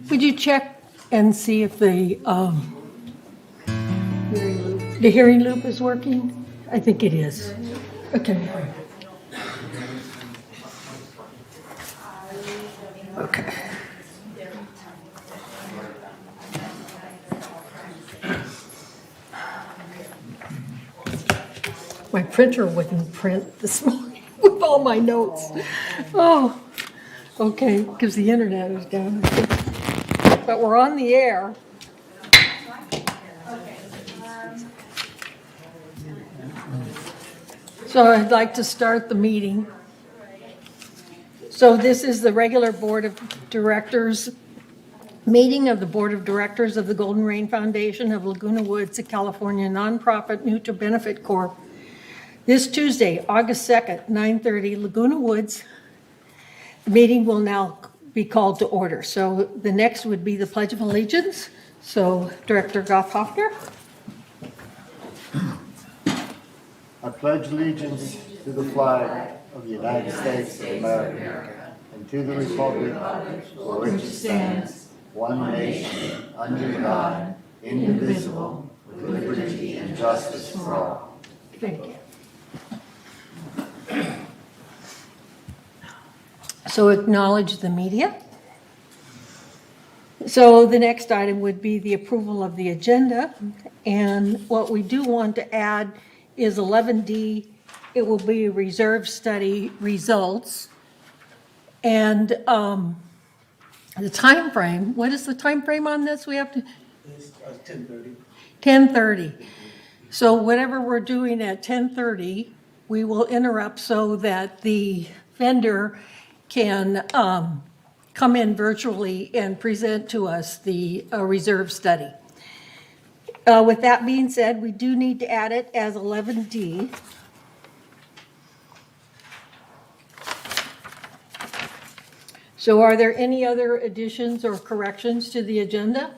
Would you check and see if the hearing loop is working? I think it is. Okay. Okay. My printer wouldn't print this morning with all my notes. Oh, okay, because the internet is down. But we're on the air. So I'd like to start the meeting. So this is the regular Board of Directors meeting of the Board of Directors of the Golden Rain Foundation of Laguna Woods, a California nonprofit neutral benefit corp. This Tuesday, August 2nd, 9:30, Laguna Woods. The meeting will now be called to order. So the next would be the Pledge of Allegiance. So Director Goff-Hoffner. I pledge allegiance to the flag of the United States of America and to the republic for which it stands, one nation, under God, indivisible, with liberty and justice for all. Thank you. So acknowledge the media. So the next item would be the approval of the agenda. And what we do want to add is 11D. It will be reserve study results. And the time frame, what is the time frame on this? We have to? It's 10:30. 10:30. So whatever we're doing at 10:30, we will interrupt so that the vendor can come in virtually and present to us the reserve study. With that being said, we do need to add it as 11D. So are there any other additions or corrections to the agenda?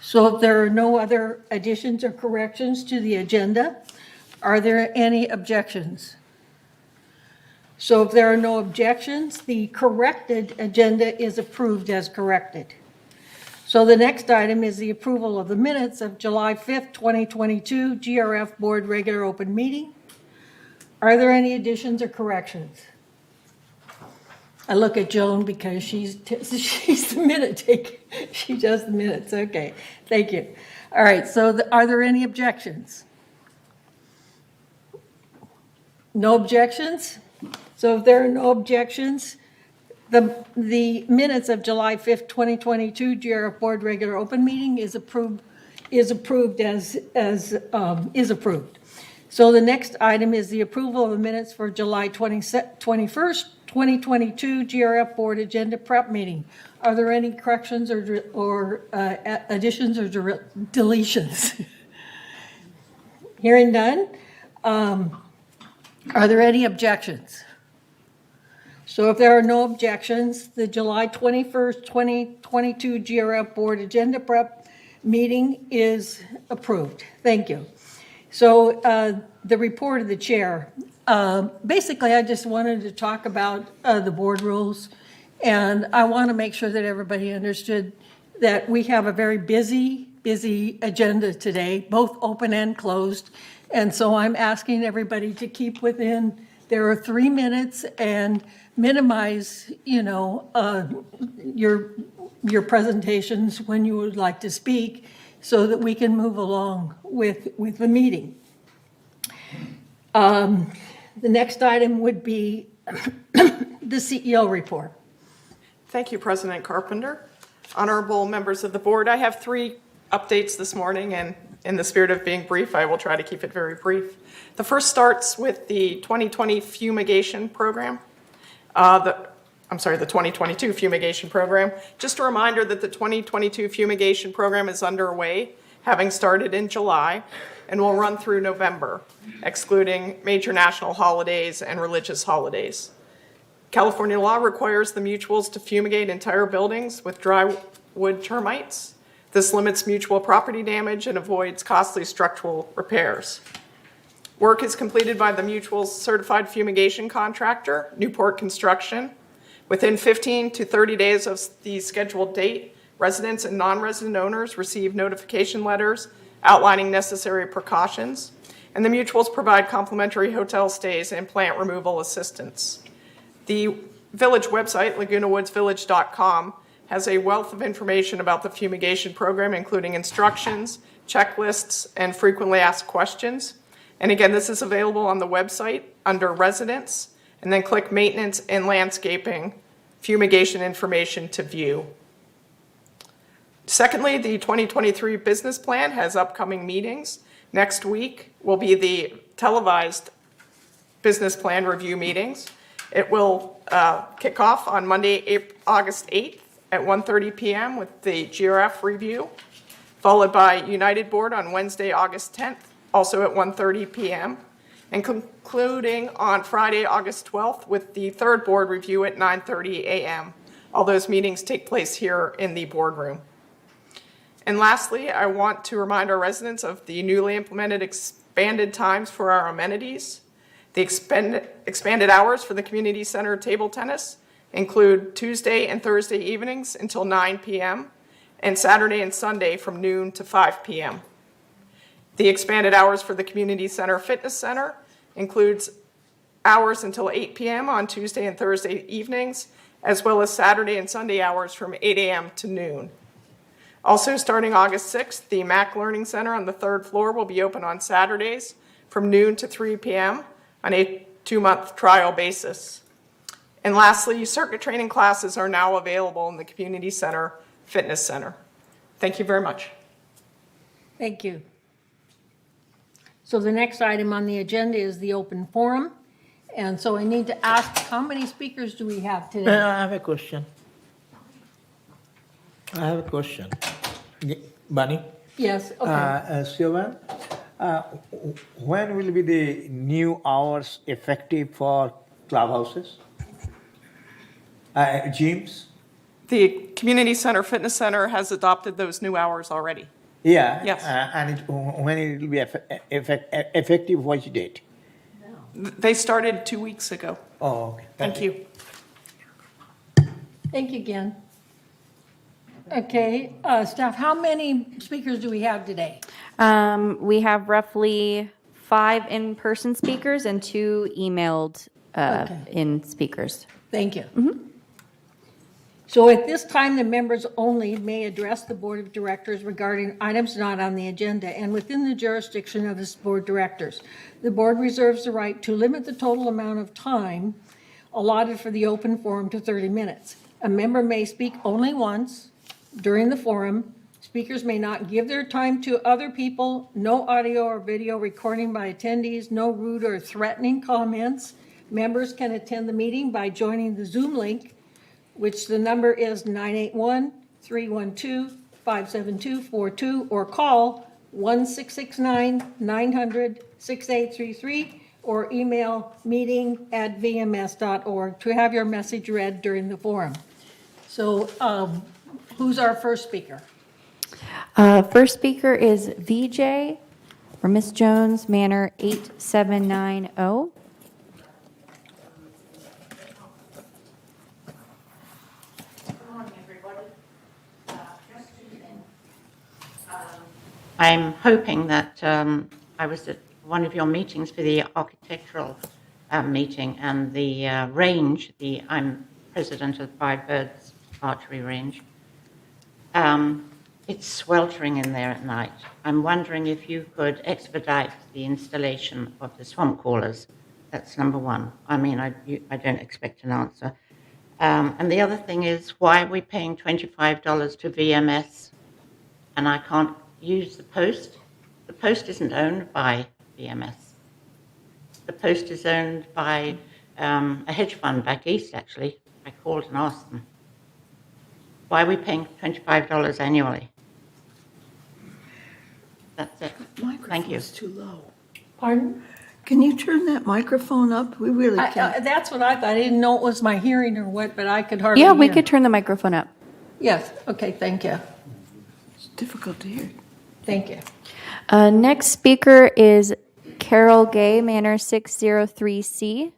So if there are no other additions or corrections to the agenda, are there any objections? So if there are no objections, the corrected agenda is approved as corrected. So the next item is the approval of the minutes of July 5th, 2022, GRF Board Regular Open Meeting. Are there any additions or corrections? I look at Joan because she's the minute taker. She does the minutes. Okay, thank you. All right, so are there any objections? No objections? So if there are no objections, the minutes of July 5th, 2022, GRF Board Regular Open Meeting is approved as approved. So the next item is the approval of the minutes for July 21st, 2022, GRF Board Agenda Prep Meeting. Are there any corrections or additions or deletions? Hearing none. Are there any objections? So if there are no objections, the July 21st, 2022 GRF Board Agenda Prep Meeting is approved. Thank you. So the report of the chair. Basically, I just wanted to talk about the board rules, and I want to make sure that everybody understood that we have a very busy agenda today, both open and closed, and so I'm asking everybody to keep within, there are 3 minutes, and minimize, your presentations when you would like to speak, so that we can move along with the meeting. The next item would be the CEO report. Thank you, President Carpenter. Honorable members of the board, I have 3 updates this morning, and in the spirit of being brief, I will try to keep it very brief. The first starts with the 2020 fumigation program. The 2022 fumigation program. Just a reminder that the 2022 fumigation program is underway, having started in July, and will run through November, excluding major national holidays and religious holidays. California law requires the mutuals to fumigate entire buildings with dry wood termites. This limits mutual property damage and avoids costly structural repairs. Work is completed by the mutual's certified fumigation contractor, Newport Construction. Within 15 to 30 days of the scheduled date, residents and non-resident owners receive notification letters outlining necessary precautions, and the mutuals provide complimentary hotel stays and plant removal assistance. The village website, lagunawoodsvillage.com, has a wealth of information about the fumigation program, including instructions, checklists, and frequently asked questions. And again, this is available on the website under Residents, and then click Maintenance and Landscaping, Fumigation Information to view. Secondly, the 2023 business plan has upcoming meetings. Next week will be the televised business plan review meetings. It will kick off on Monday, August 8th at 1:30 p.m. with the GRF review, followed by United Board on Wednesday, August 10th, also at 1:30 p.m., and concluding on Friday, August 12th with the third board review at 9:30 a.m. All those meetings take place here in the boardroom. And lastly, I want to remind our residents of the newly implemented expanded times for our amenities. The expanded hours for the community center table tennis include Tuesday and Thursday evenings until 9 p.m. and Saturday and Sunday from noon to 5 p.m. The expanded hours for the community center fitness center includes hours until 8 p.m. on Tuesday and Thursday evenings, as well as Saturday and Sunday hours from 8 a.m. to noon. Also, starting August 6th, the MAC Learning Center on the 3rd floor will be open on Saturdays from noon to 3 p.m. on a 2-month trial basis. And lastly, circuit training classes are now available in the Community Center Fitness Center. Thank you very much. Thank you. So the next item on the agenda is the open forum. And so I need to ask, how many speakers do we have today? I have a question. Bunny? Yes, okay. Sylvan, when will be the new hours effective for clubhouses? Gyms? The Community Center Fitness Center has adopted those new hours already. Yeah. Yes. And when it will be effective, which date? They started 2 weeks ago. Oh, okay. Thank you. Thank you, Ken. Okay, staff, how many speakers do we have today? We have roughly 5 in-person speakers and 2 emailed Okay. in speakers. Thank you. So at this time, the members only may address the Board of Directors regarding items not on the agenda and within the jurisdiction of this Board of Directors. The board reserves the right to limit the total amount of time allotted for the open forum to 30 minutes. A member may speak only once during the forum. Speakers may not give their time to other people. No audio or video recording by attendees. No rude or threatening comments. Members can attend the meeting by joining the Zoom link, which the number is 981-312-57242, or call 1-669-900-6833, or email meeting@vms.org to have your message read during the forum. So who's our first speaker? First speaker is VJ or Miss Jones, Manor 8790. I'm hoping that I was at one of your meetings for the architectural meeting and the range. I'm president of Five Birds Archery Range. It's sweltering in there at night. I'm wondering if you could expedite the installation of the swamp coolers. That's number one. I mean, I don't expect an answer. And the other thing is, why are we paying $25 to VMS and I can't use the Post? The Post isn't owned by VMS. The Post is owned by a hedge fund back east, actually. I called and asked them. Why are we paying $25 annually? That's it. Thank you. Microphone's too low. Pardon? Can you turn that microphone up? We really can't. That's what I thought. I didn't know it was my hearing or what, but I could hardly Yeah, we hear. could turn the microphone up. Yes, okay, thank you. It's difficult to hear. Thank you. Next speaker is Carol Gay, Manor 603C.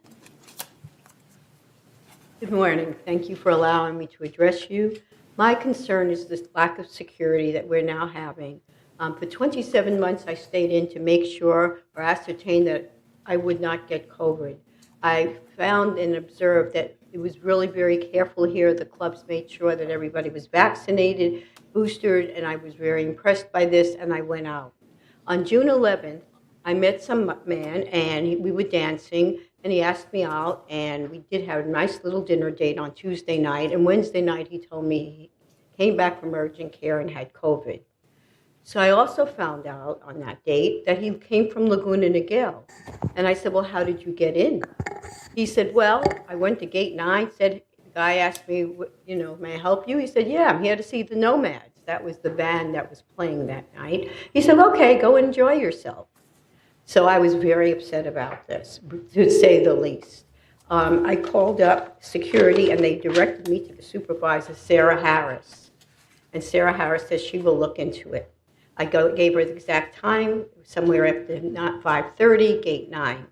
Good morning. Thank you for allowing me to address you. My concern is this lack of security that we're now having. For 27 months, I stayed in to make sure or ascertain that I would not get COVID. I found and observed that it was really very careful here. The clubs made sure that everybody was vaccinated, boosted, and I was very impressed by this, and I went out. On June 11th, I met some man, and we were dancing, and he asked me out, and we did have a nice little dinner date on Tuesday night, and Wednesday night he told me he came back from urgent care and had COVID. So I also found out on that date that he came from Laguna, Niguel. And I said, well, how did you get in? He said, well, I went to gate 9, the guy asked me, may I help you? He said, yeah, I'm here to see the Nomads. That was the band that was playing that night. He said, okay, go enjoy yourself. So I was very upset about this, to say the least. I called up security, and they directed me to the supervisor, Sarah Harris. And Sarah Harris says she will look into it. I gave her the exact time, somewhere after 5:30, gate 9.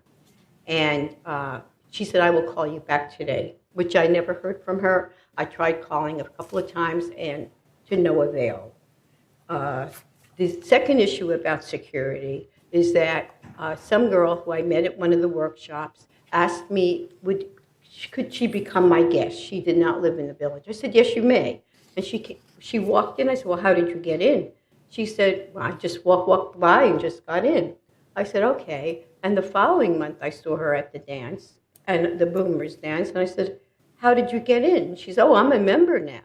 And she said, I will call you back today, which I never heard from her. I tried calling a couple of times, and to no avail. The second issue about security is that some girl who I met at one of the workshops asked me, could she become my guest? She did not live in the village. I said, yes, you may. And she walked in. I said, well, how did you get in? She said, well, I just walked by and just got in. I said, okay. And the following month, I saw her at the dance, and the Boomers dance, and I said, how did you get in? She said, oh, I'm a member now.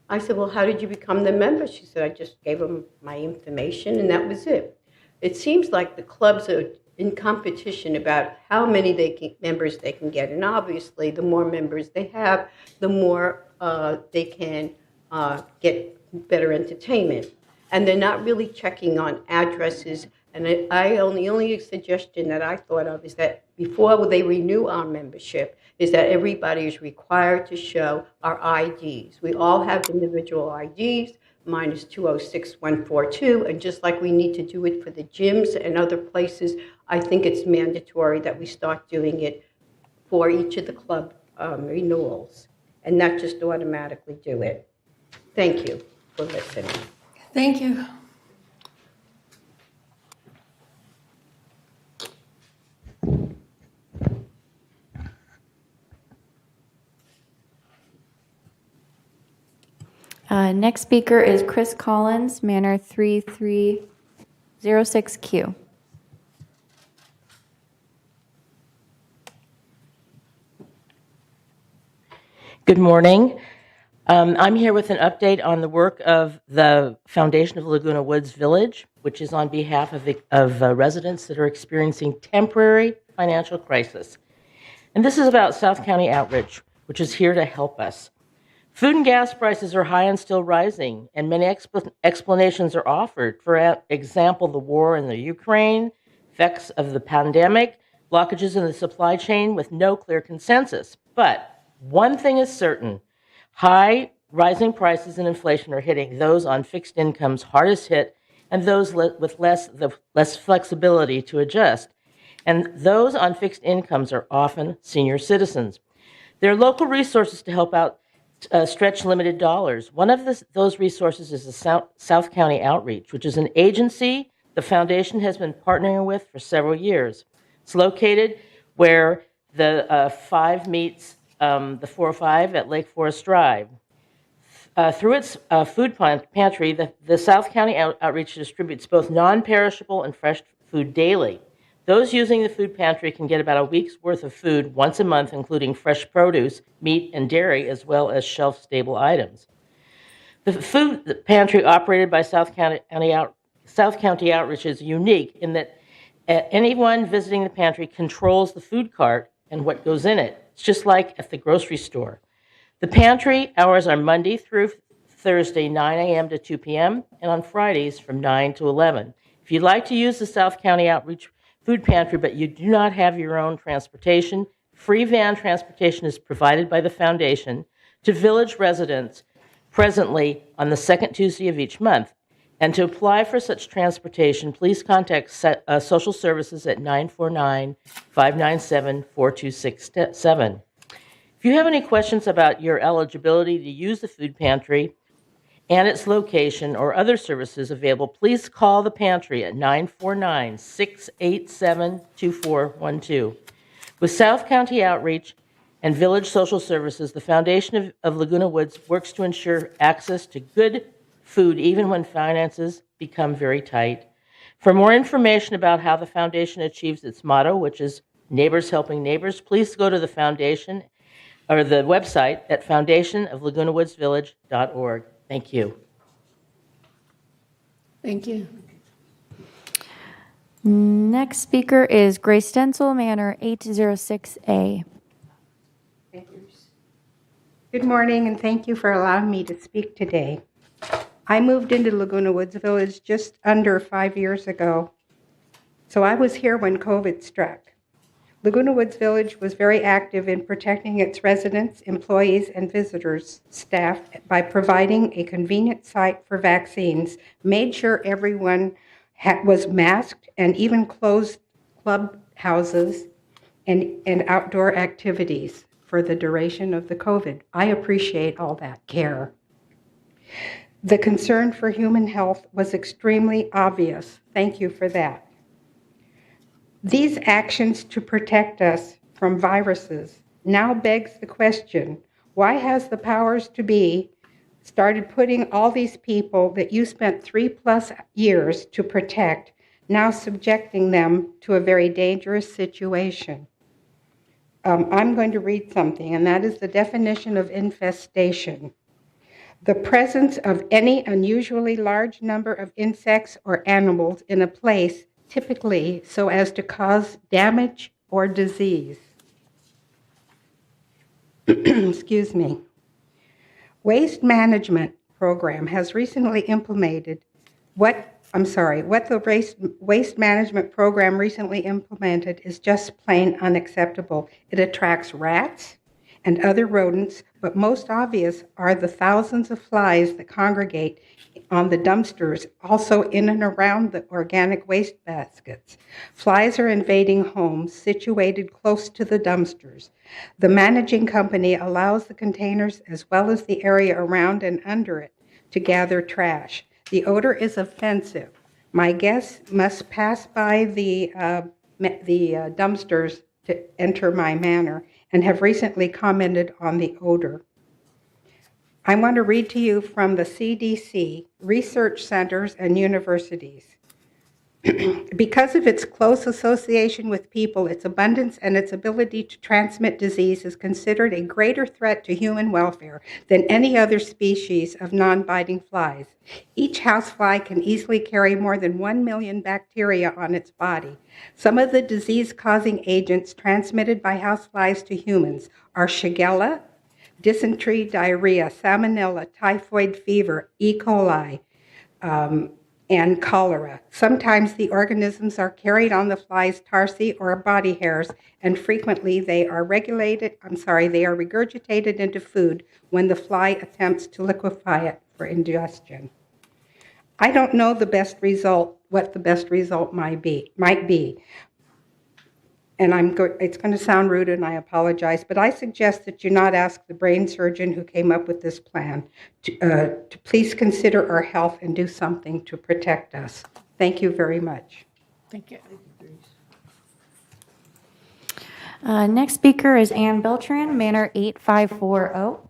I said, well, how did you become the member? She said, I just gave them my information, and that was it. It seems like the clubs are in competition about how many members they can get, and obviously, the more members they have, the more they can get better entertainment. And they're not really checking on addresses. And the only suggestion that I thought of is that before they renew our membership, is that everybody is required to show our IDs. We all have individual IDs. Mine is 206142. And just like we need to do it for the gyms and other places, I think it's mandatory that we start doing it for each of the club renewals and not just automatically do it. Thank you for listening. Thank you. Next speaker is Chris Collins, Manor 3306Q. Good morning. I'm here with an update on the work of the Foundation of Laguna Woods Village, which is on behalf of residents that are experiencing temporary financial crisis. And this is about South County Outreach, which is here to help us. Food and gas prices are high and still rising, and many explanations are offered. For example, the war in the Ukraine, effects of the pandemic, blockages in the supply chain with no clear consensus. But one thing is certain, high rising prices and inflation are hitting those on fixed incomes hardest hit and those with less flexibility to adjust. And those on fixed incomes are often senior citizens. There are local resources to help out stretch limited dollars. One of those resources is the South County Outreach, which is an agency the foundation has been partnering with for several years. It's located where the 5 meets the 405 at Lake Forest Drive. Through its food pantry, the South County Outreach distributes both non-perishable and fresh food daily. Those using the food pantry can get about a week's worth of food once a month, including fresh produce, meat, and dairy, as well as shelf-stable items. The food pantry operated by South County Outreach is unique in that anyone visiting the pantry controls the food cart and what goes in it. It's just like at the grocery store. The pantry hours are Monday through Thursday, 9 a.m. to 2 p.m., and on Fridays from 9 to 11. If you'd like to use the South County Outreach Food Pantry, but you do not have your own transportation, free van transportation is provided by the foundation to village residents presently on the second Tuesday of each month. And to apply for such transportation, please contact Social Services at 949-597-4267. If you have any questions about your eligibility to use the food pantry and its location or other services available, please call the pantry at 949-687-2412. With South County Outreach and Village Social Services, the Foundation of Laguna Woods works to ensure access to good food even when finances become very tight. For more information about how the foundation achieves its motto, which is Neighbors Helping Neighbors, please go to the foundation or the website at foundationoflagunawoodsvillage.org. Thank you. Thank you. Next speaker is Grace Denzel, Manor 806A. Good morning, and thank you for allowing me to speak today. I moved into Laguna Woods Village just under 5 years ago, so I was here when COVID struck. Laguna Woods Village was very active in protecting its residents, employees, and visitors, staff, by providing a convenient site for vaccines, made sure everyone was masked, and even closed clubhouses and outdoor activities for the duration of the COVID. I appreciate all that care. The concern for human health was extremely obvious. Thank you for that. These actions to protect us from viruses now begs the question, why has the powers to be started putting all these people that you spent 3+ years to protect, now subjecting them to a very dangerous situation? I'm going to read something, and that is the definition of infestation. The presence of any unusually large number of insects or animals in a place, typically so as to cause damage or disease. Excuse me. Waste management program has recently implemented what the waste management program recently implemented is just plain unacceptable. It attracts rats and other rodents, but most obvious are the thousands of flies that congregate on the dumpsters, also in and around the organic waste baskets. Flies are invading homes situated close to the dumpsters. The managing company allows the containers as well as the area around and under it to gather trash. The odor is offensive. My guests must pass by the dumpsters to enter my manor and have recently commented on the odor. I want to read to you from the CDC, research centers, and universities. Because of its close association with people, its abundance and its ability to transmit disease is considered a greater threat to human welfare than any other species of non-biting flies. Each housefly can easily carry more than 1 million bacteria on its body. Some of the disease-causing agents transmitted by houseflies to humans are Shigella, dysentery, diarrhea, salmonella, typhoid fever, E. coli, and cholera. Sometimes the organisms are carried on the fly's tarsi or body hairs, and frequently they are regurgitated into food when the fly attempts to liquefy it for ingestion. I don't know what the best result might be. and it's going to sound rude and I apologize, but I suggest that you not ask the brain surgeon who came up with this plan to please consider our health and do something to protect us. Thank you very much. Thank you. Next speaker is Ann Beltran, Manor 8540.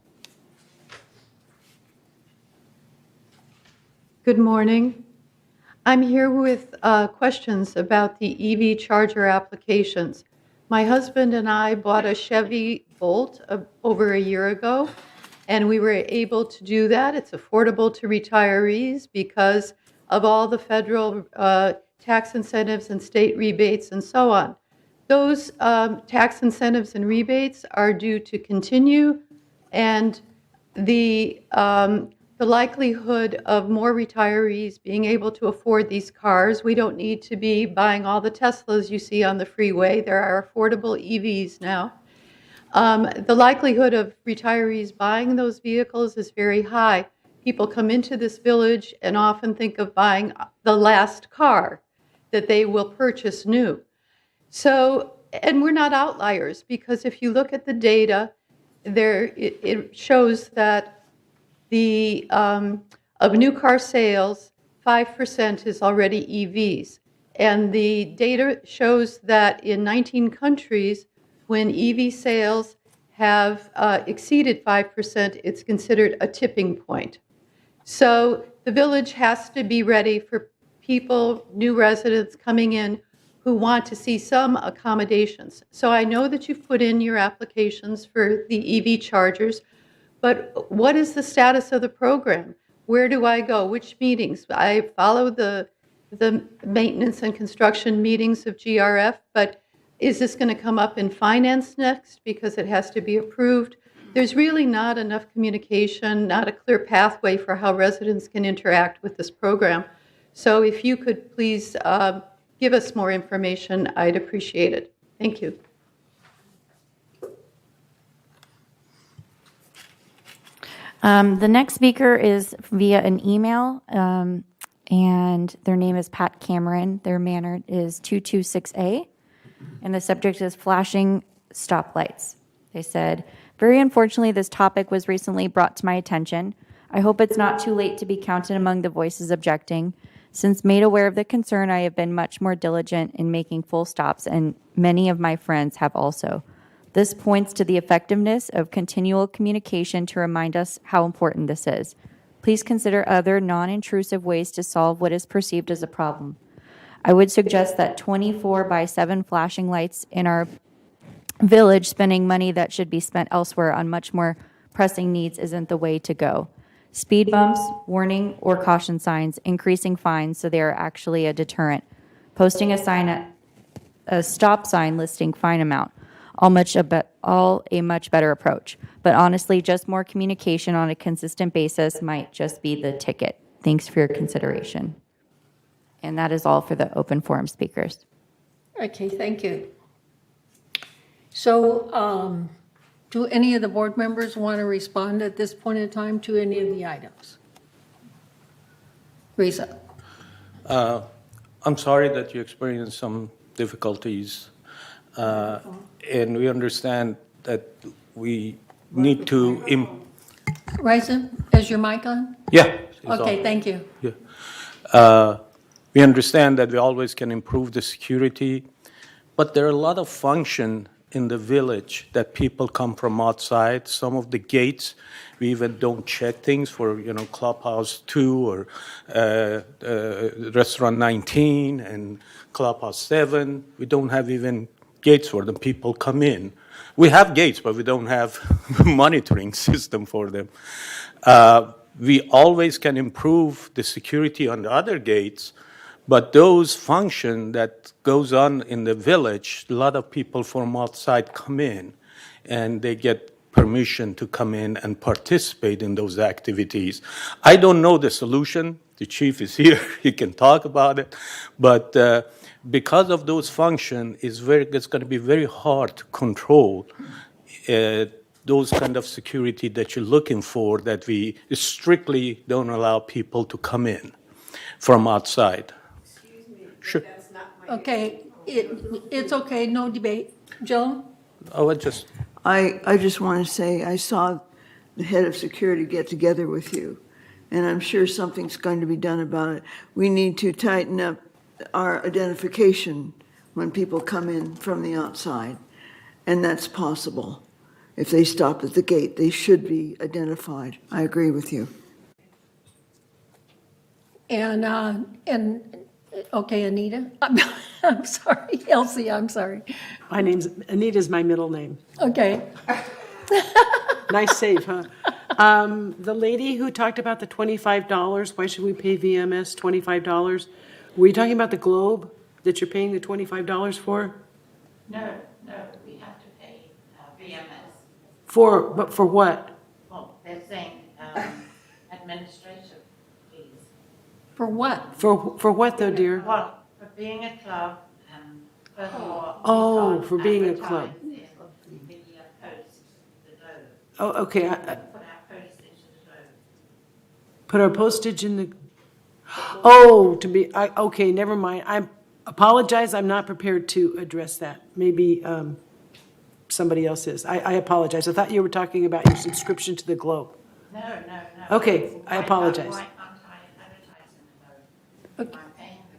Good morning. I'm here with questions about the EV charger applications. My husband and I bought a Chevy Bolt over a year ago, and we were able to do that. It's affordable to retirees because of all the federal tax incentives and state rebates and so on. Those tax incentives and rebates are due to continue, and the likelihood of more retirees being able to afford these cars. We don't need to be buying all the Teslas you see on the freeway. There are affordable EVs now. The likelihood of retirees buying those vehicles is very high. People come into this village and often think of buying the last car that they will purchase new. So, and we're not outliers, because if you look at the data, it shows that of new car sales, 5% is already EVs. And the data shows that in 19 countries, when EV sales have exceeded 5%, it's considered a tipping point. So the village has to be ready for people, new residents coming in who want to see some accommodations. So I know that you've put in your applications for the EV chargers, but what is the status of the program? Where do I go? Which meetings? I follow the maintenance and construction meetings of GRF, but is this going to come up in finance next because it has to be approved? There's really not enough communication, not a clear pathway for how residents can interact with this program. So if you could please give us more information, I'd appreciate it. Thank you. The next speaker is via an email, and their name is Pat Cameron. Their manor is 226A, and the subject is flashing stoplights. They said, very unfortunately, this topic was recently brought to my attention. I hope it's not too late to be counted among the voices objecting. Since made aware of the concern, I have been much more diligent in making full stops, and many of my friends have also. This points to the effectiveness of continual communication to remind us how important this is. Please consider other non-intrusive ways to solve what is perceived as a problem. I would suggest that 24/7 flashing lights in our village, spending money that should be spent elsewhere on much more pressing needs, isn't the way to go. Speed bumps, warning or caution signs, increasing fines so they are actually a deterrent. Posting a stop sign listing fine amount. All a much better approach. But honestly, just more communication on a consistent basis might just be the ticket. Thanks for your consideration. And that is all for the open forum speakers. Okay, thank you. So, do any of the board members want to respond at this point in time to any of the items? Risa. I'm sorry that you experienced some difficulties. And we understand that we need to... Risa, is your mic on? Yeah. Okay, on. thank you. Yeah. We understand that we always can improve the security, but there are a lot of function in the village that people come from outside. Some of the gates, we even don't check things for, Clubhouse 2 or Restaurant 19 and Clubhouse 7. We don't have even gates for them. People come in. We have gates, but we don't have monitoring system for them. We always can improve the security on the other gates, but those function that goes on in the village, a lot of people from outside come in, and they get permission to come in and participate in those activities. I don't know the solution. The chief is here. He can talk about it. But because of those functions, it's going to be very hard to control those kind of security that you're looking for, that we strictly don't allow people to come in from outside. Excuse me, Sure. that's not my Okay, It's okay, no debate. Joan? Oh, I just, I just want to say, I saw the head of security get together with you, and I'm sure something's going to be done about it. We need to tighten up our identification when people come in from the outside, and that's possible. If they stop at the gate, they should be identified. I agree with you. And, okay, Anita? I'm sorry, Elsie, I'm sorry. Anita's my middle name. Okay. Nice save, huh? The lady who talked about the $25, why should we pay VMS $25? Were you talking about the globe that you're paying the $25 for? No, we have to pay VMS. But for what? Well, they're saying administrative fees. For what? For what though, dear? Well, for being a club and furthermore. Oh, for being a club. The post, the globe. Oh, okay. Put our postage in the globe. Put our postage in the, oh, okay, never mind. I apologize, I'm not prepared to address that. Maybe somebody else is. I apologize. I thought you were talking about your subscription to the Globe. No. Okay, I apologize. Why can't I advertise in the Globe? I'm paying the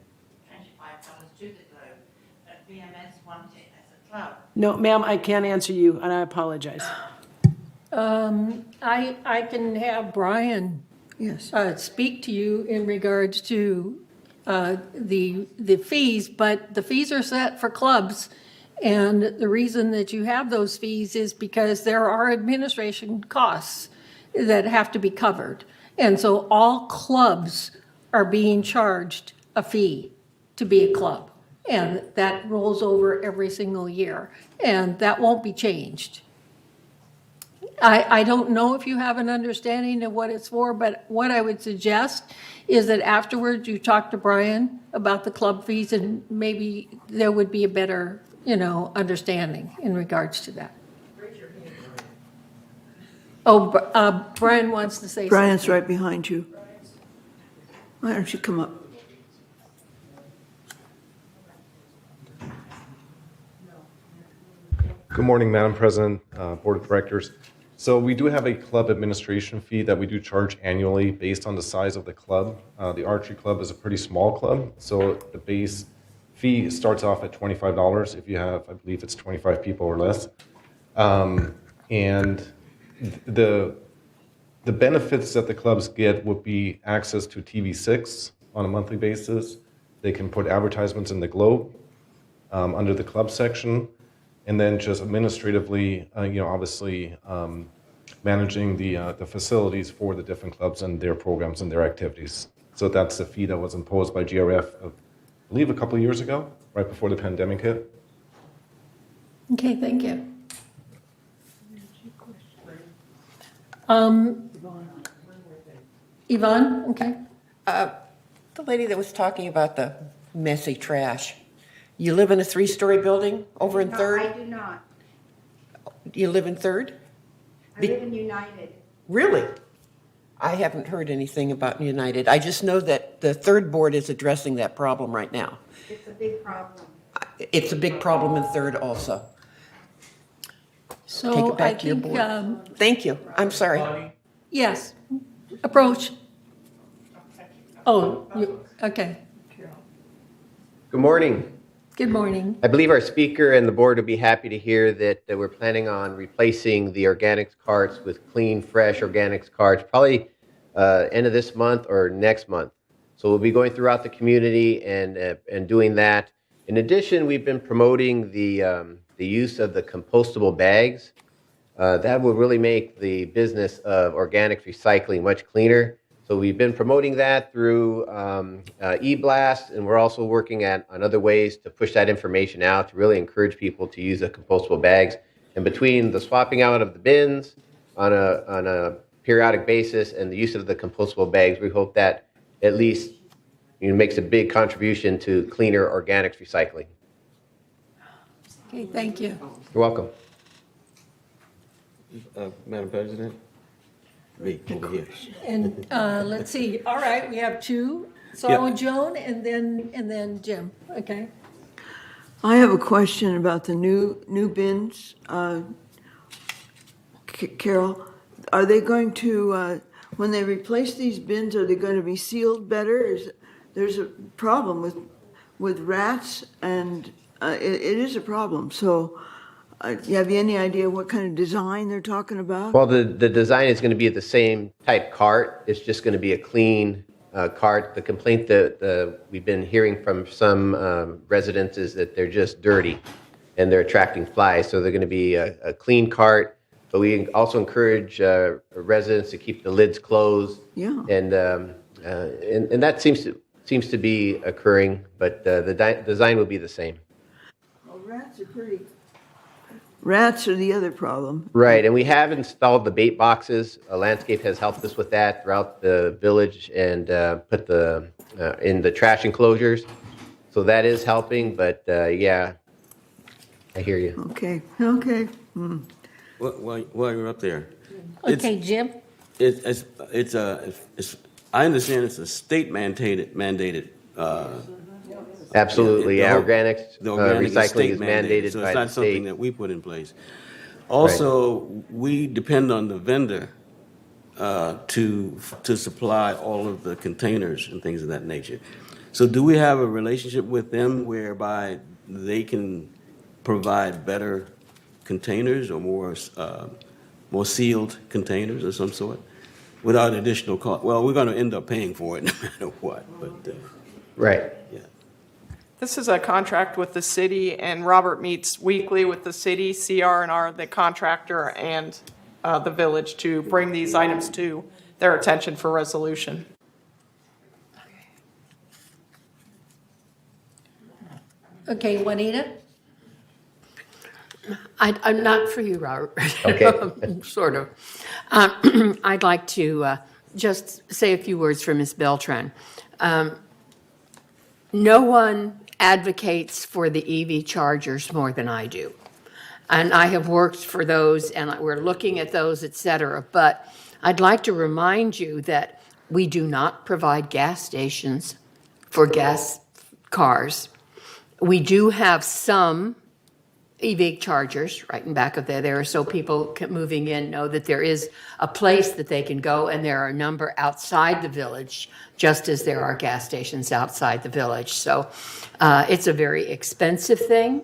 $25 to the Globe, but VMS want it as a club. No, ma'am, I can't answer you, and I apologize. I can have Brian speak to you in regards to the fees, but the fees are set for clubs. And the reason that you have those fees is because there are administration costs that have to be covered. And so all clubs are being charged a fee to be a club. And that rolls over every single year. And that won't be changed. I don't know if you have an understanding of what it's for, but what I would suggest is that afterwards you talk to Brian about the club fees and maybe there would be a better, understanding in regards to that. Oh, Brian wants to say something. Brian's right behind you. Why don't you come up? Good morning, Madam President, Board of Directors. So we do have a club administration fee that we do charge annually based on the size of the club. The archery club is a pretty small club, so the base fee starts off at $25 if you have, I believe it's 25 people or less. And the benefits that the clubs get would be access to TV6 on a monthly basis. They can put advertisements in the Globe under the club section. And then just administratively, obviously managing the facilities for the different clubs and their programs and their activities. So that's the fee that was imposed by GRF, I believe, a couple of years ago, right before the pandemic hit. Okay, thank you. Yvonne, okay. The lady that was talking about the messy trash. You live in a 3-story building over in 3rd? I do not. You live in 3rd? I live in United. Really? I haven't heard anything about United. I just know that the 3rd board is addressing that problem right now. It's a big problem. It's a big problem in 3rd also. So Take it back I to your think, board. Thank you. I'm sorry. Yes, approach. Oh, okay. Good morning. Good morning. I believe our speaker and the board will be happy to hear that we're planning on replacing the organics carts with clean, fresh organics carts, probably end of this month or next month. So we'll be going throughout the community and doing that. In addition, we've been promoting the use of the compostable bags. That will really make the business of organics recycling much cleaner. So we've been promoting that through e-blast, and we're also working on other ways to push that information out to really encourage people to use the compostable bags. And between the swapping out of the bins on a periodic basis and the use of the compostable bags, we hope that at least makes a big contribution to cleaner organics recycling. Okay, thank you. You're welcome. Madam President? Me, over here. And let's see, all right, we have 2. So Yeah. I want Joan and then Jim, okay? I have a question about the new bins. Carol, are they going to, when they replace these bins, are they going to be sealed better? There's a problem with rats, and it is a problem. So, have you any idea what kind of design they're talking about? Well, the design is going to be the same type cart. It's just going to be a clean cart. The complaint that we've been hearing from some residents is that they're just dirty and they're attracting flies. So they're going to be a clean cart. But we also encourage residents to keep the lids closed. Yeah. And that seems to be occurring, but the design will be the same. Well, rats are the other problem. Right, and we have installed the bait boxes. Landscape has helped us with that throughout the village and put in the trash enclosures. So that is helping, but yeah, I hear you. Okay. While you're up there. Okay, Jim? I understand it's a state mandated. Absolutely, the yeah. whole- Organics the organic recycling state is mandated so by it's the not something state. that we put in place. Also, we depend on the vendor to supply all of the containers and things of that nature. So, do we have a relationship with them whereby they can provide better containers or more sealed containers of some sort without additional cost? Well, we're going to end up paying for it no matter what. But right. Yeah. This is a contract with the city, and Robert meets weekly with the city, CR&R, the contractor, and the village to bring these items to their attention for resolution. Okay, Juanita? I'm not for you, Robert. Okay. Sort of. I'd like to just say a few words for Ms. Beltran. No one advocates for the EV chargers more than I do. And I have worked for those, and we're looking at those, et cetera. But I'd like to remind you that we do not provide gas stations for gas cars. We do have some EV chargers right in back of there, so people moving in know that there is a place that they can go, and there are a number outside the village, just as there are gas stations outside the village. So it's a very expensive thing,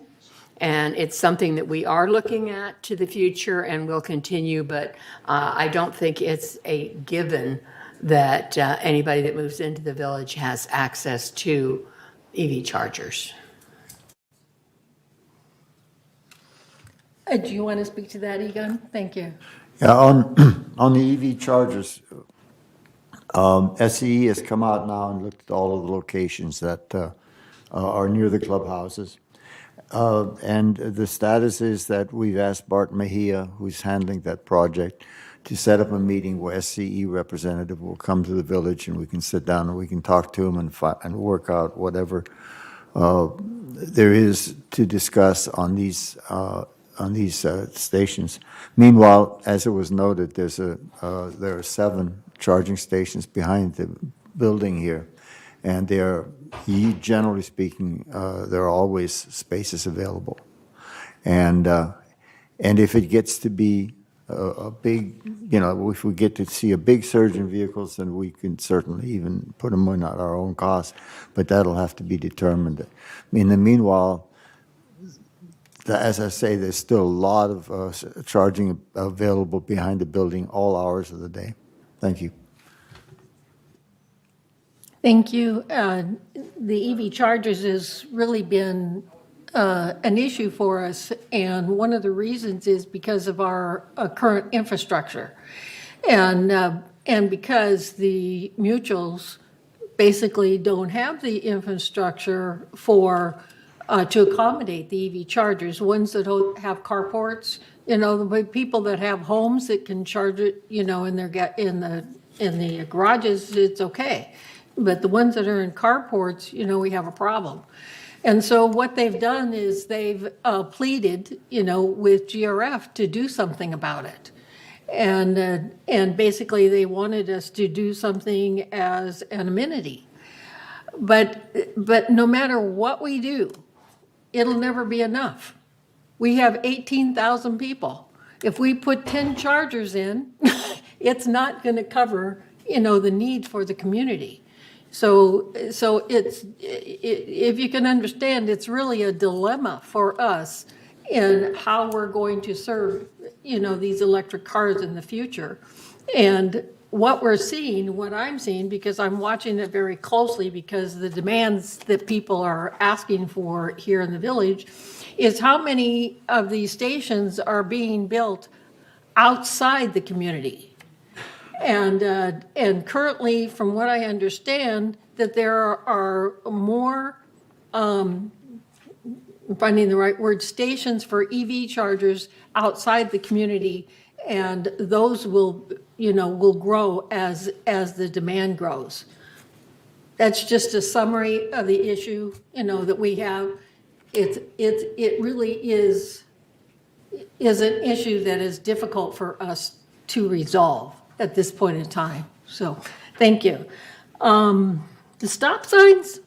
and it's something that we are looking at to the future and will continue, but I don't think it's a given that anybody that moves into the village has access to EV chargers. Do you want to speak to that, Egon? Thank you. Yeah, on the EV chargers, SCE has come out now and looked at all of the locations that are near the clubhouses. And the status is that we've asked Bart Mejia, who's handling that project, to set up a meeting where SCE representative will come to the village and we can sit down and we can talk to him and work out whatever there is to discuss on these stations. Meanwhile, as it was noted, there are 7 charging stations behind the building here, and generally speaking, there are always spaces available. And if it gets to be a big, if we get to see a big surge in vehicles, then we can certainly even put them in at our own cost, but that'll have to be determined. In the meanwhile, as I say, there's still a lot of charging available behind the building all hours of the day. Thank you. Thank you. The EV chargers has really been an issue for us, and one of the reasons is because of our current infrastructure. And because the mutuals basically don't have the infrastructure to accommodate the EV chargers, ones that have carports, the people that have homes that can charge it, in the garages, it's okay. But the ones that are in carports, we have a problem. And so what they've done is they've pleaded, with GRF to do something about it. And basically they wanted us to do something as an amenity. But no matter what we do, it'll never be enough. We have 18,000 people. If we put 10 chargers in, it's not going to cover, the need for the community. So if you can understand, it's really a dilemma for us in how we're going to serve, these electric cars in the future. And what I'm seeing, because I'm watching it very closely because the demands that people are asking for here in the village is how many of these stations are being built outside the community. And currently, from what I understand, that there are more, I'm finding the right word, stations for EV chargers outside the community, and those will grow as the demand grows. That's just a summary of the issue, that we have. It really is an issue that is difficult for us to resolve at this point in time. So, thank you. The stop signs,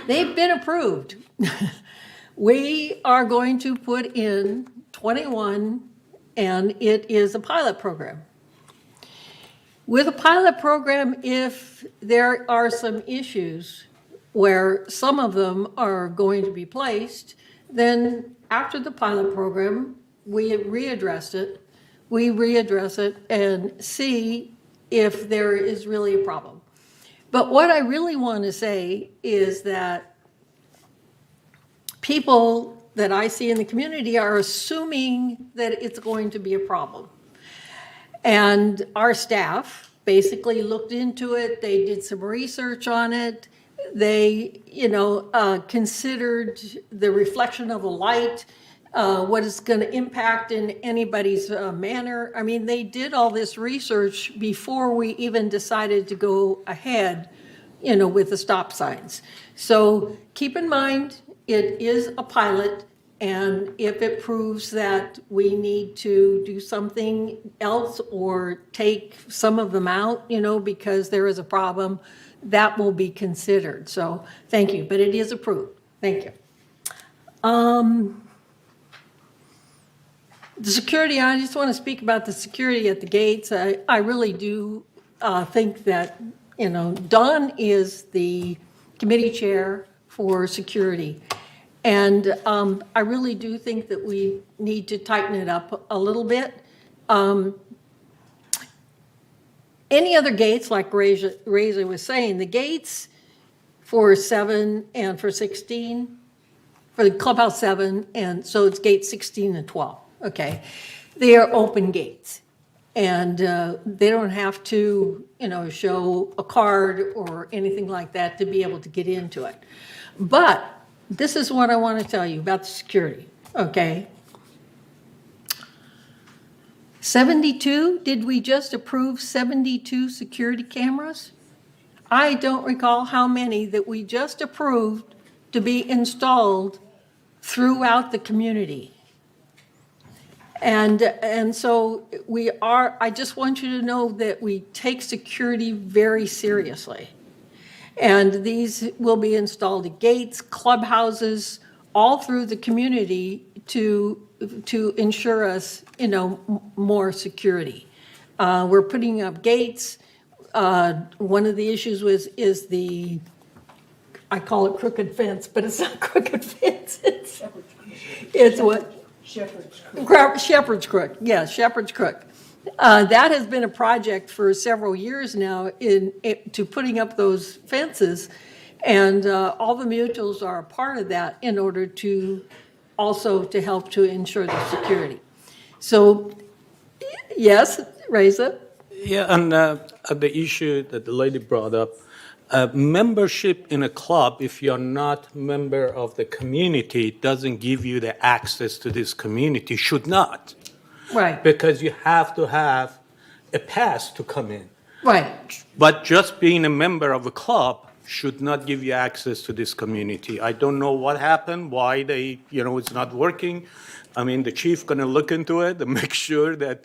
they've been approved. We are going to put in 21, and it is a pilot program. With a pilot program, if there are some issues where some of them are going to be placed, then after the pilot program, we readdress it and see if there is really a problem. But what I really want to say is that people that I see in the community are assuming that it's going to be a problem. And our staff basically looked into it. They did some research on it. They, considered the reflection of the light, what it's going to impact in anybody's manner. I mean, they did all this research before we even decided to go ahead, with the stop signs. So keep in mind, it is a pilot. And if it proves that we need to do something else or take some of them out, because there is a problem, that will be considered. So thank you, but it is approved. Thank you. The security, I just want to speak about the security at the gates. I really do think that, Dawn is the committee chair for security. And I really do think that we need to tighten it up a little bit. Any other gates, like Reza was saying, the gates for 7 and for 16, for the clubhouse 7, and so it's gate 16 and 12, okay? They are open gates. And they don't have to, show a card or anything like that to be able to get into it. But this is what I want to tell you about the security, okay? 72, did we just approve 72 security cameras? I don't recall how many that we just approved to be installed throughout the community. And so I just want you to know that we take security very seriously. And these will be installed at gates, clubhouses, all through the community to ensure us, more security. We're putting up gates. One of the issues is I call it crooked fence, but it's not crooked fence. It's what? Shepherd's Crook. Shepherd's Crook, yeah, Shepherd's Crook. That has been a project for several years now to putting up those fences, and all the mutuals are a part of that in order to also to help to ensure the security. So, yes, Reza? Yeah, and the issue that the lady brought up, membership in a club, if you're not member of the community, doesn't give you the access to this community, should not. Right. Because you have to have a pass to come in. Right. But just being a member of a club should not give you access to this community. I don't know what happened, why it's not working. I mean, the chief going to look into it and make sure that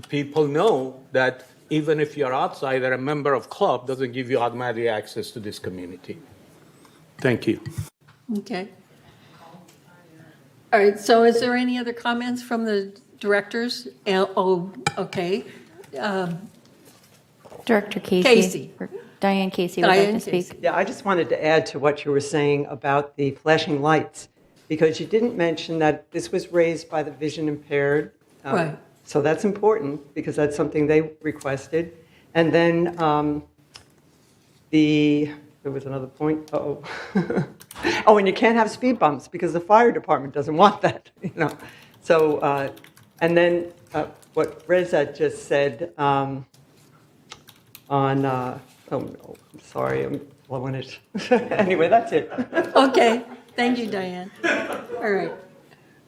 people know that even if you're outside or a member of club, doesn't give you automatic access to this community. Thank you. Okay. All right, so is there any other comments from the directors? Oh, okay. Director Casey. Casey. Or Diane Casey would like to speak. Yeah, I just wanted to add to what you were saying about the flashing lights, because you didn't mention that this was raised by the vision impaired. Right. So that's important, because that's something they requested. And then there was another point. Oh, and you can't have speed bumps because the fire department doesn't want that. So, and then what Reza just said on. Oh no, I'm sorry. I'm blowing it. Anyway, that's it. Okay, thank you, Diane. All right.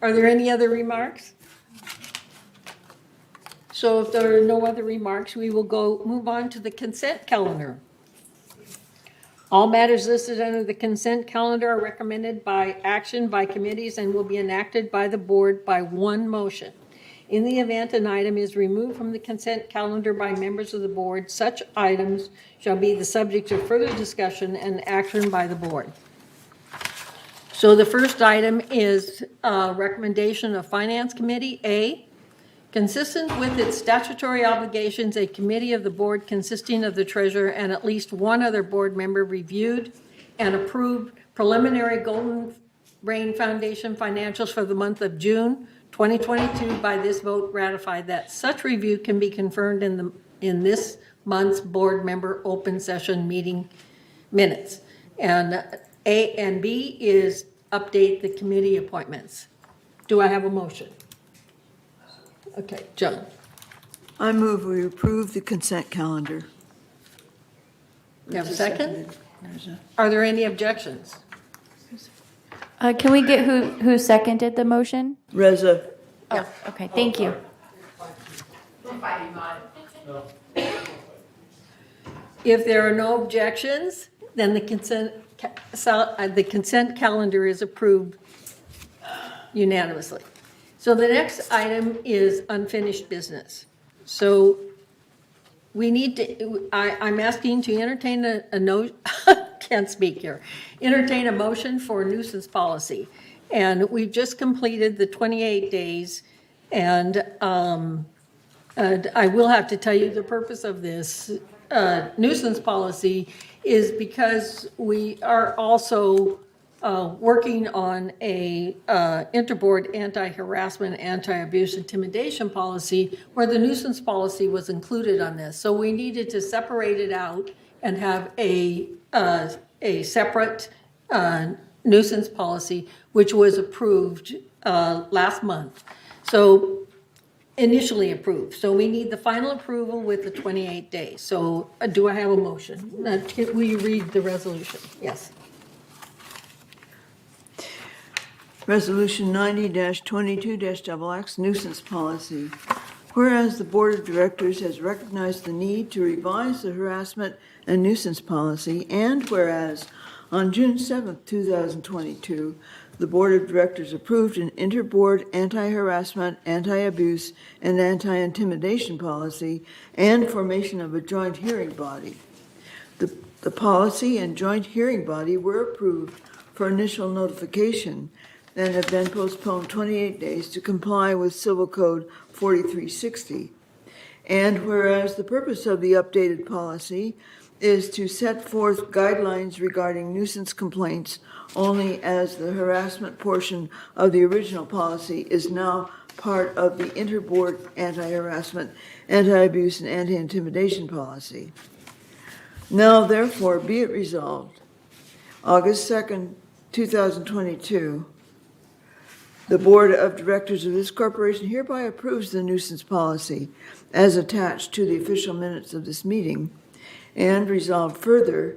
Are there any other remarks? So if there are no other remarks, we will move on to the consent calendar. All matters listed under the consent calendar are recommended by action by committees and will be enacted by the board by one motion. In the event an item is removed from the consent calendar by members of the board, such items shall be the subject of further discussion and action by the board. So the first item is a recommendation of Finance Committee. A, consistent with its statutory obligations, a committee of the board consisting of the treasurer and at least one other board member reviewed and approved preliminary Golden Brain Foundation financials for the month of June 2022. By this vote, ratified that such review can be confirmed in this month's board member open session meeting minutes. And A and B is update the committee appointments. Do I have a motion? Okay, Joan. I move we approve the consent calendar. You have a second? Are there any objections? Can we get who seconded the motion? Reza. Oh, okay, thank you. If there are no objections, then the consent calendar is approved unanimously. So the next item is unfinished business. So we need to, I'm asking to entertain can't speak here, entertain a motion for nuisance policy. And we've just completed the 28 days. And I will have to tell you the purpose of this nuisance policy is because we are also working on a interboard anti-harassment, anti-abuse, intimidation policy where the nuisance policy was included on this. So we needed to separate it out and have a separate nuisance policy, which was approved last month. So initially approved. So we need the final approval with the 28 days. So do I have a motion? Will you read the resolution? Yes. Resolution 90-22-XX nuisance policy. Whereas the Board of Directors has recognized the need to revise the harassment and nuisance policy, and whereas on June 7, 2022, the Board of Directors approved an interboard anti-harassment, anti-abuse, and anti-intimidation policy and formation of a joint hearing body. The policy and joint hearing body were approved for initial notification and have been postponed 28 days to comply with Civil Code 4360. And whereas the purpose of the updated policy is to set forth guidelines regarding nuisance complaints only as the harassment portion of the original policy is now part of the interboard anti-harassment, anti-abuse, and anti-intimidation policy. Now, therefore, be it resolved, August 2nd, 2022, the Board of Directors of this corporation hereby approves the nuisance policy as attached to the official minutes of this meeting, and resolved further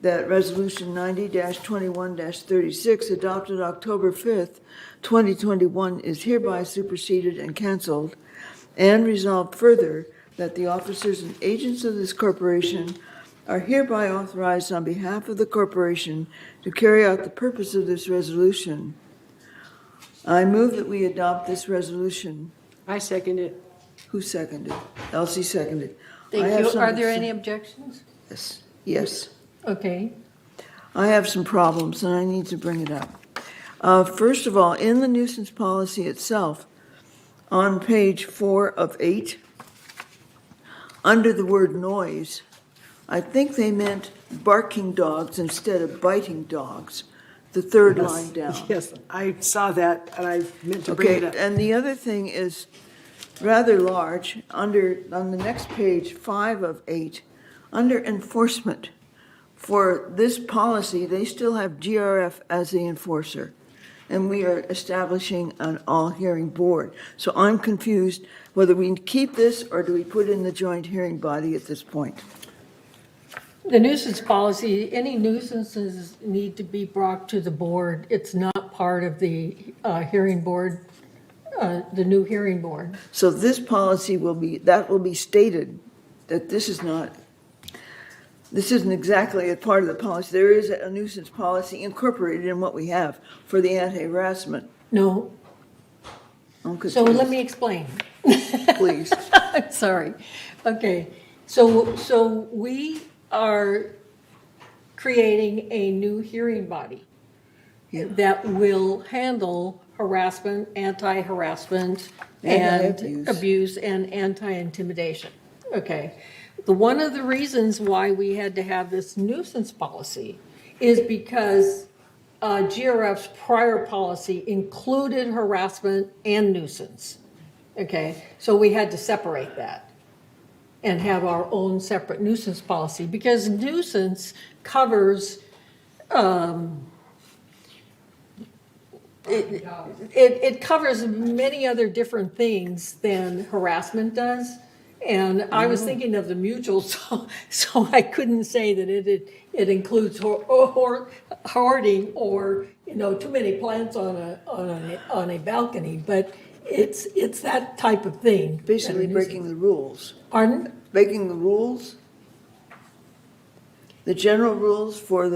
that Resolution 90-21-36 adopted October 5th, 2021 is hereby superseded and canceled, and resolved further that the officers and agents of this corporation are hereby authorized on behalf of the corporation to carry out the purpose of this resolution. I move that we adopt this resolution. I second it. Who seconded? Elsie seconded. Thank you. Are there any objections? Yes. Okay. I have some problems and I need to bring it up. First of all, in the nuisance policy itself, on page 4 of 8, under the word noise, I think they meant barking dogs instead of biting dogs, the third line down. Yes, I saw that, and I meant to bring it up. Okay, and the other thing is rather large, on the next page, 5 of 8, under enforcement. For this policy, they still have GRF as the enforcer, and we are establishing an all-hearing board. So I'm confused whether we keep this or do we put in the joint hearing body at this point? The nuisance policy, any nuisances need to be brought to the board. It's not part of the hearing board, the new hearing board. So this policy will be stated that this isn't exactly a part of the policy. There is a nuisance policy incorporated in what we have for the anti-harassment. No. So let me explain. Please. Sorry. Okay. So we are creating a new hearing body that will handle harassment, anti-harassment, and abuse and anti-intimidation. Okay. One of the reasons why we had to have this nuisance policy is because GRF's prior policy included harassment and nuisance. Okay, so we had to separate that and have our own separate nuisance policy because nuisance covers it covers many other different things than harassment does. And I was thinking of the mutual, so I couldn't say that it includes hoarding or too many plants on a balcony, but it's that type of thing. Basically breaking the rules. Pardon? Breaking the rules? The general rules for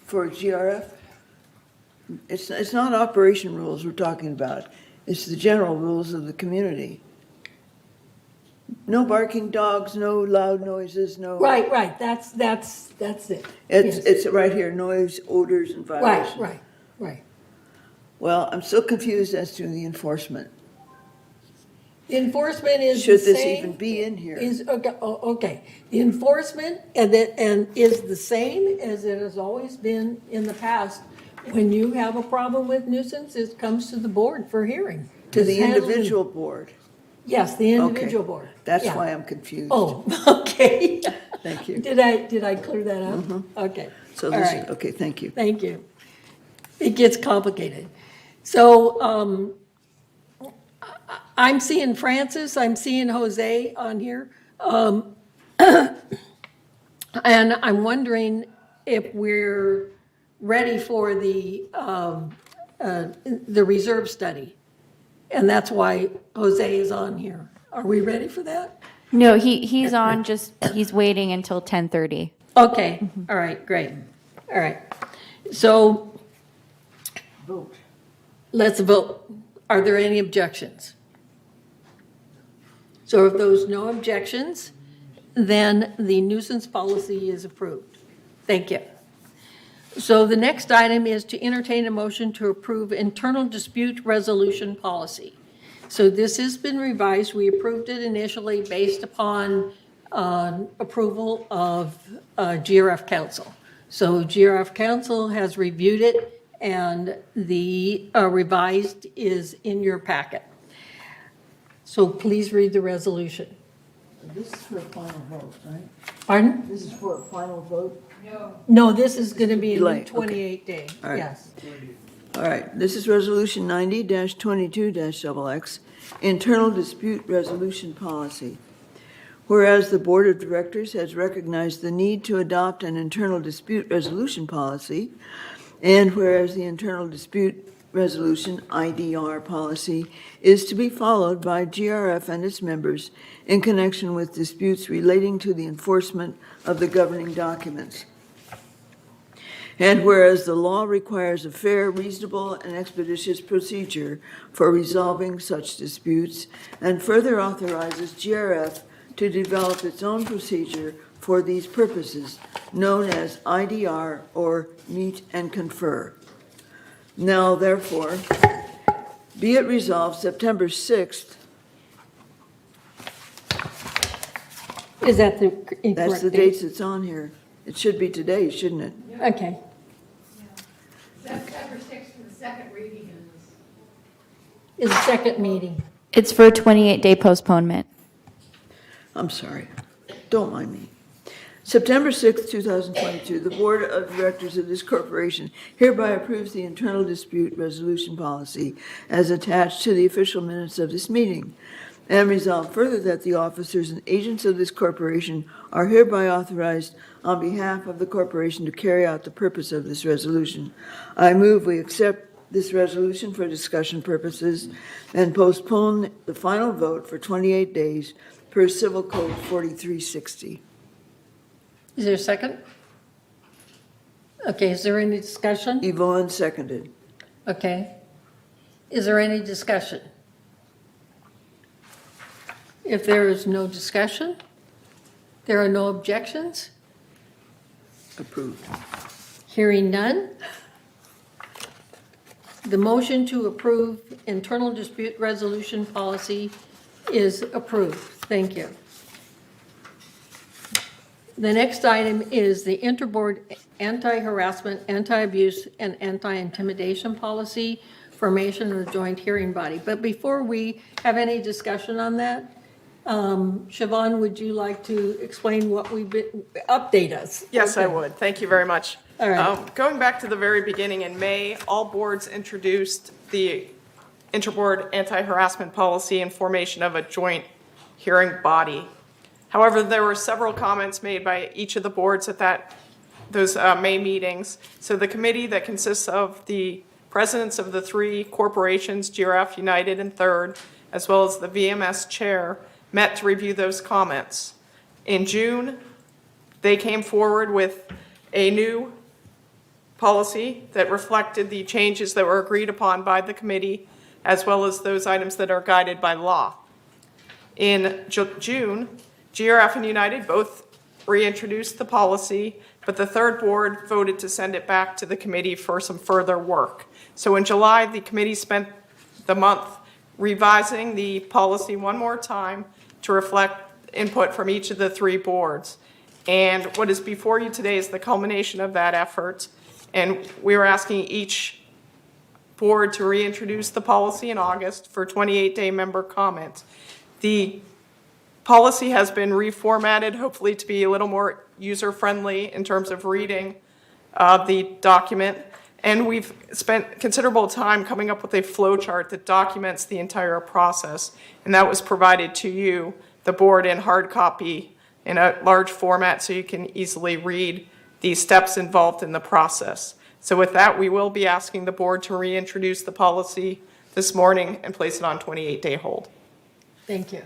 GRF? It's not operation rules we're talking about. It's the general rules of the community. No barking dogs, no loud noises, no. Right. That's it. It's right here, noise, odors, and violations. Right. Well, I'm still confused as to the enforcement. The enforcement is Should the this same, even be in here? Okay. The enforcement and is the same as it has always been in the past. When you have a problem with nuisance, it comes to the board for hearing. To the individual board? Yes, the individual board. That's Yeah. why I'm confused. Oh, okay. Thank you. Did I clear that up? Okay. So All this right. okay, thank you. Thank you. It gets complicated. So I'm seeing Francis, I'm seeing Jose on here. And I'm wondering if we're ready for the reserve study. And that's why Jose is on here. Are we ready for that? No, he's on, he's waiting until 10:30. Okay, all right, great. All right. So Vote. Let's vote. Are there any objections? So if there's no objections, then the nuisance policy is approved. Thank you. So the next item is to entertain a motion to approve internal dispute resolution policy. So this has been revised. We approved it initially based upon approval of GRF Council. So GRF Council has reviewed it, and the revised is in your packet. So please read the resolution. This is for a final vote, right? Pardon? This is for a final vote? No, this is going to be Delay, in 28 days. All right. Yes. All right, this is Resolution 90-22-XX, Internal Dispute Resolution Policy. Whereas the Board of Directors has recognized the need to adopt an internal dispute resolution policy, and whereas the Internal Dispute Resolution, IDR policy, is to be followed by GRF and its members in connection with disputes relating to the enforcement of the governing documents. And whereas the law requires a fair, reasonable, and expeditious procedure for resolving such disputes, and further authorizes GRF to develop its own procedure for these purposes, known as IDR or Meet and Confer. Now, therefore, be it resolved September 6th. Is that the correct That's the date? dates that's on here. It should be today, shouldn't it? Okay. September 6th for the second reading Is the second meeting. It's for a 28-day postponement. I'm sorry. Don't mind me. September 6th, 2022, the Board of Directors of this corporation hereby approves the internal dispute resolution policy as attached to the official minutes of this meeting. And resolve further that the officers and agents of this corporation are hereby authorized on behalf of the corporation to carry out the purpose of this resolution. I move we accept this resolution for discussion purposes and postpone the final vote for 28 days per Civil Code 4360. Is there a second? Okay, is there any discussion? Yvonne seconded. Okay. Is there any discussion? If there is no discussion, there are no objections? Approved. Hearing none, the motion to approve internal dispute resolution policy is approved. Thank you. The next item is the Interboard Anti-Harassment, Anti-Abuse, and Anti-Intimidation Policy, formation of the joint hearing body. But before we have any discussion on that, Siobhan, would you like to explain what update us? Yes, I would. Thank you very much. All right. Going back to the very beginning in May, all boards introduced the Interboard Anti-Harassment Policy and formation of a joint hearing body. However, there were several comments made by each of the boards at those May meetings. So the committee that consists of the presidents of the three corporations, GRF, United, and Third, as well as the VMS chair, met to review those comments. In June, they came forward with a new policy that reflected the changes that were agreed upon by the committee, as well as those items that are guided by law. In June, GRF and United both reintroduced the policy, but the third board voted to send it back to the committee for some further work. So in July, the committee spent the month revising the policy one more time to reflect input from each of the three boards. And what is before you today is the culmination of that effort. And we were asking each board to reintroduce the policy in August for 28-day member comment. The policy has been reformatted, hopefully to be a little more user-friendly in terms of reading the document. And we've spent considerable time coming up with a flow chart that documents the entire process. And that was provided to you, the board, in hard copy in a large format so you can easily read the steps involved in the process. So with that, we will be asking the board to reintroduce the policy this morning and place it on 28-day hold. Thank you.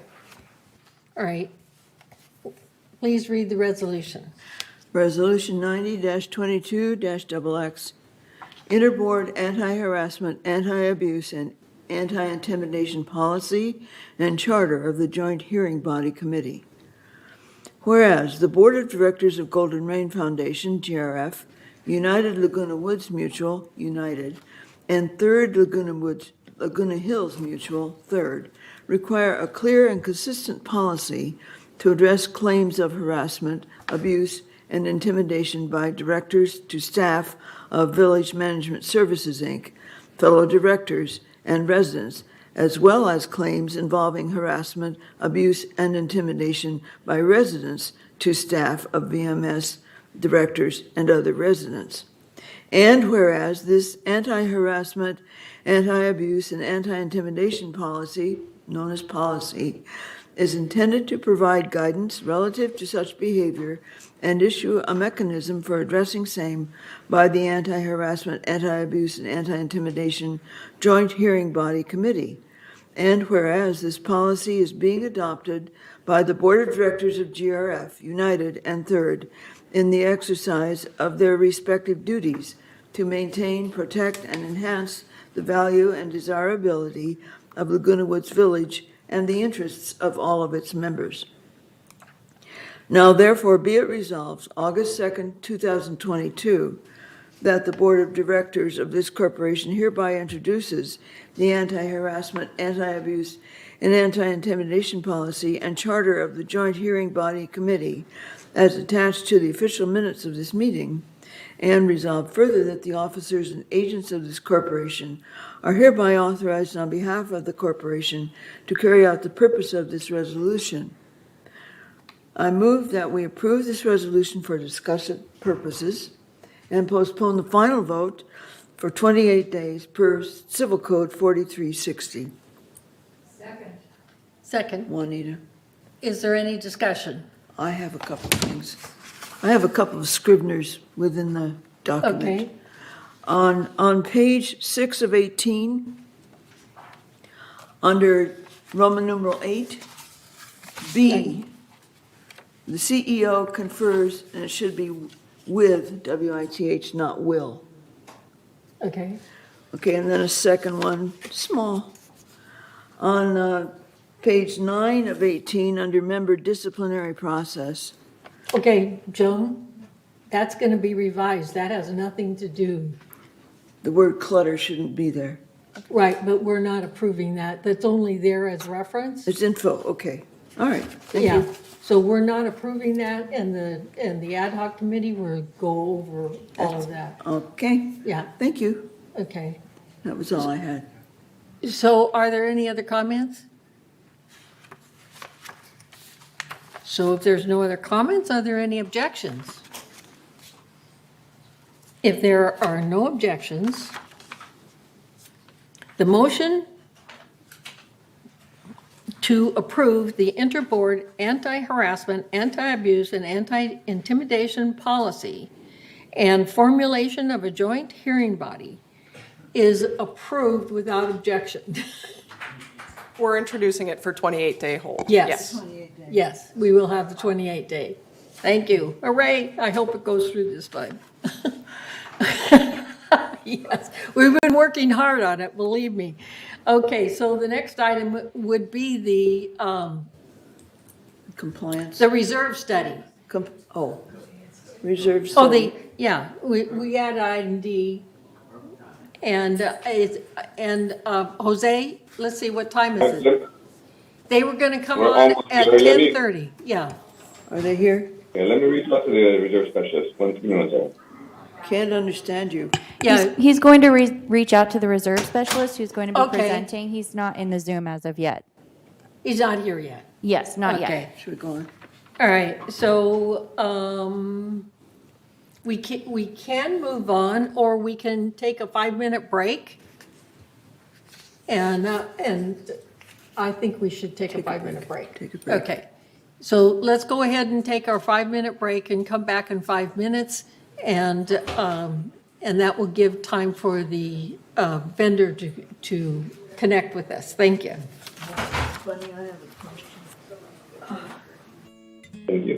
All right. Please read the resolution. Resolution 90-22-XX, Interboard Anti-Harassment, Anti-Abuse, and Anti-Intimidation Policy and Charter of the Joint Hearing Body Committee. Whereas the Board of Directors of Golden Rain Foundation, GRF, United Laguna Woods Mutual, United, and Third Laguna Hills Mutual, Third, require a clear and consistent policy to address claims of harassment, abuse, and intimidation by directors to staff of Village Management Services, Inc., fellow directors, and residents, as well as claims involving harassment, abuse, and intimidation by residents to staff of VMS directors and other residents. And whereas this anti-harassment, anti-abuse, and anti-intimidation policy, known as policy, is intended to provide guidance relative to such behavior and issue a mechanism for addressing same by the Anti-Harassment, Anti-Abuse, and Anti-Intimidation Joint Hearing Body Committee. And whereas this policy is being adopted by the Board of Directors of GRF, United, and Third in the exercise of their respective duties to maintain, protect, and enhance the value and desirability of Laguna Woods Village and the interests of all of its members. Now therefore be it resolved, August 2nd, 2022, that the Board of Directors of this corporation hereby introduces the Anti-Harassment, Anti-Abuse, and Anti-Intimidation Policy and Charter of the Joint Hearing Body Committee as attached to the official minutes of this meeting, and resolve further that the officers and agents of this corporation are hereby authorized on behalf of the corporation to carry out the purpose of this resolution. I move that we approve this resolution for discussion purposes and postpone the final vote for 28 days per Civil Code 4360. Second. Juanita, Is there any discussion? I have a couple of things. I have a couple of scriveners within the document. Okay. On page 6 of 18, under Roman numeral 8, B, the CEO confers, and it should be with, W-I-T-H, not will. Okay. Okay, and then a second one, small. On page 9 of 18, under member disciplinary process. Okay, Joan, that's going to be revised. That has nothing to do. The word clutter shouldn't be there. Right, but we're not approving that. That's only there as reference. It's info, okay. All right, thank Yeah, you. so we're not approving that, and the ad hoc committee will go over all of that. Okay, Yeah, thank you. okay. That was all I had. So are there any other comments? So if there's no other comments, are there any objections? If there are no objections, the motion to approve the interboard anti-harassment, anti-abuse, and anti-intimidation policy and formulation of a joint hearing body is approved without objection. We're introducing it for 28-day hold. Yes. Yes, we will have the 28-day. Thank you. Hooray, I hope it goes through this time. Yes, we've been working hard on it, believe me. Okay, so the next item would be the Compliance. the reserve study. Reserve Oh, study. we add item D. And Jose, let's see, what time is it? They were going to come We're on almost at there. Let me- 10:30, yeah. Are they here? Okay, let me reach out to the reserve specialist. 1 minute. Can't understand you. Yeah, He's going to reach out to the reserve specialist who's going to be Okay. presenting. He's not in the Zoom as of yet. he's not here yet. Yes, not yet. Okay. Should we go on? All right, so we can move on, or we can take a 5-minute break. And I think we should take a 5-minute break. Take a break. Okay, so let's go ahead and take our 5-minute break and come back in 5 minutes. And that will give time for the vendor to connect with us. Thank you. Funny, I have a question. Thank you.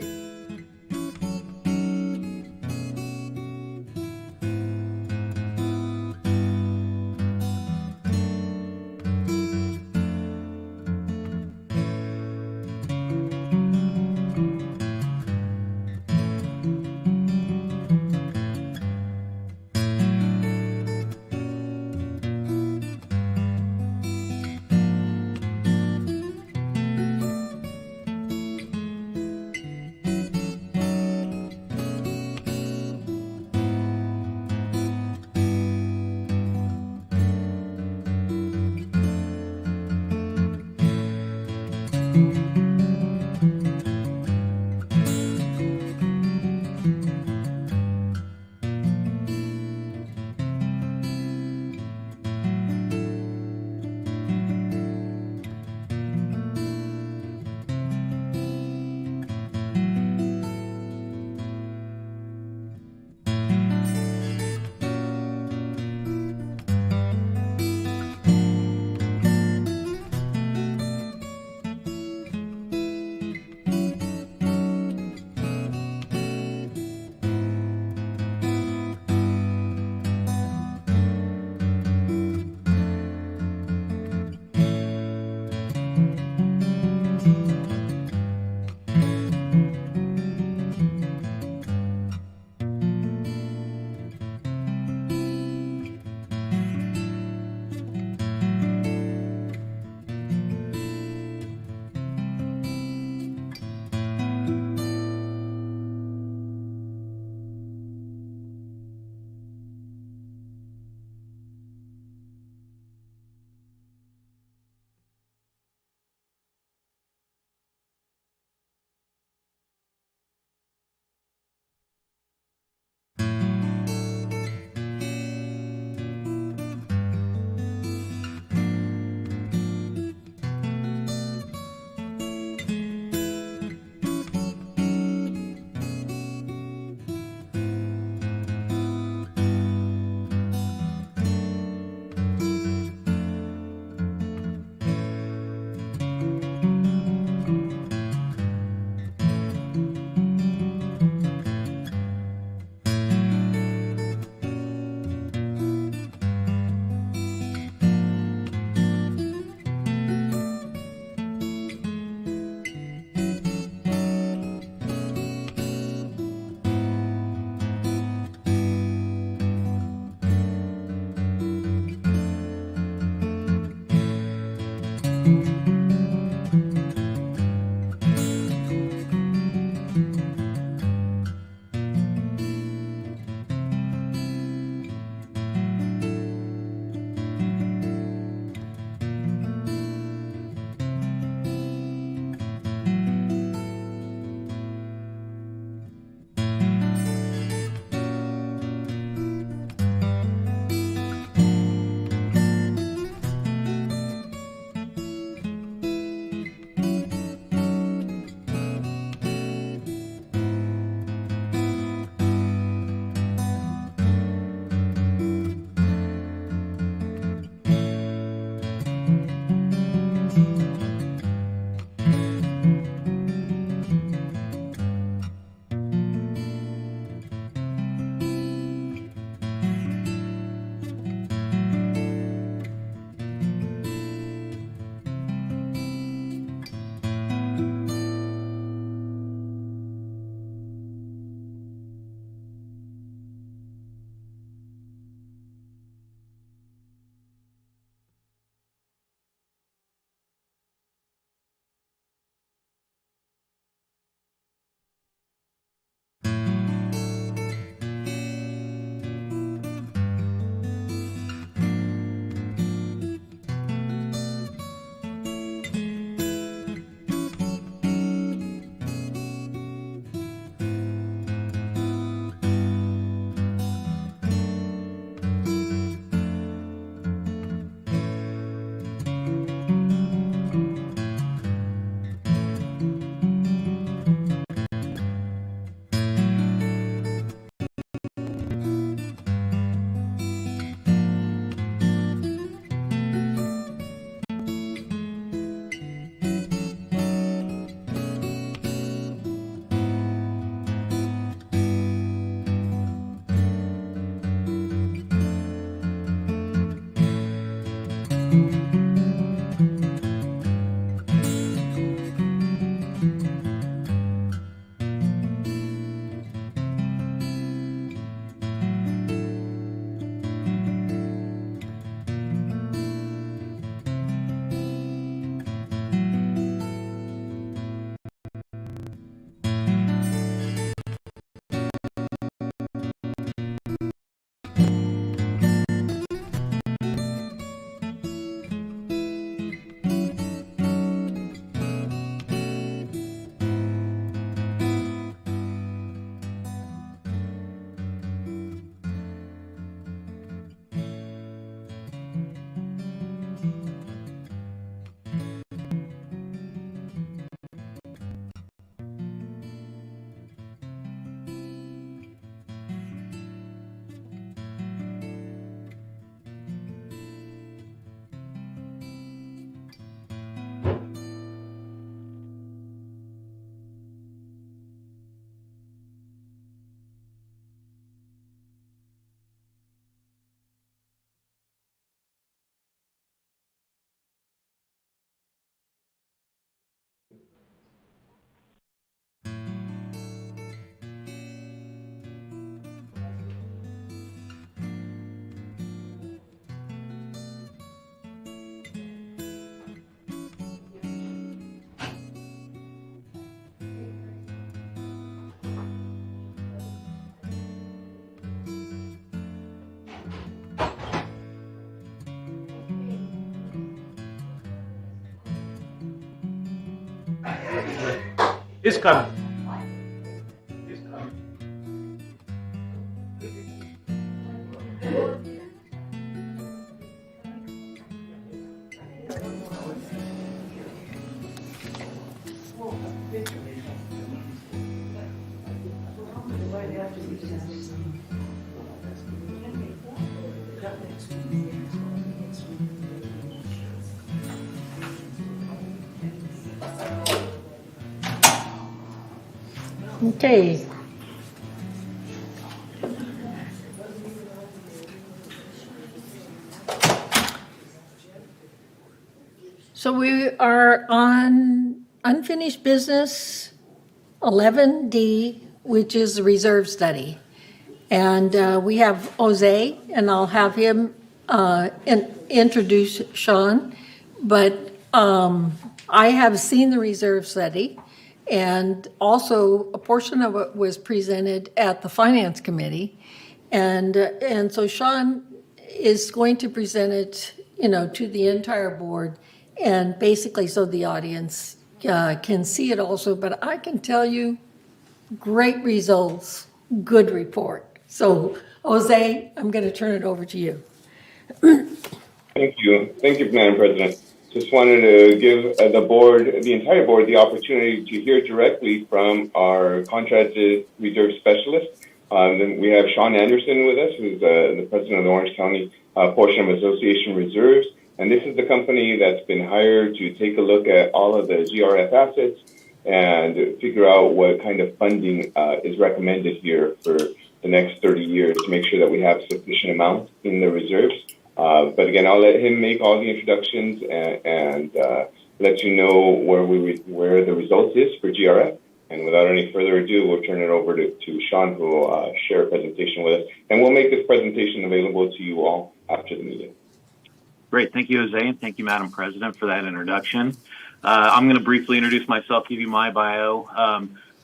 It's coming. Okay. So we are on unfinished business 11D, which is the reserve study. And we have Jose, and I'll have him introduce Sean. But I have seen the reserve study, and also a portion of it was presented at the Finance Committee. And so Sean is going to present it, to the entire board, and basically so the audience can see it also. But I can tell you, great results, good report. So, Jose, I'm going to turn it over to you. Thank you. Thank you, Madam President. Just wanted to give the board, the entire board, the opportunity to hear directly from our contracted reserve specialist. Then we have Sean Anderson with us, who's the president of the Orange County portion of Association Reserves. And this is the company that's been hired to take a look at all of the GRF assets and figure out what kind of funding is recommended here for the next 30 years to make sure that we have sufficient amount in the reserves. But again, I'll let him make all the introductions and let you know where the result is for GRF. And without any further ado, we'll turn it over to Sean, who will share a presentation with us. And we'll make this presentation available to you all after the meeting. Great. Thank you, Jose, and thank you, Madam President, for that introduction. I'm going to briefly introduce myself, give you my bio.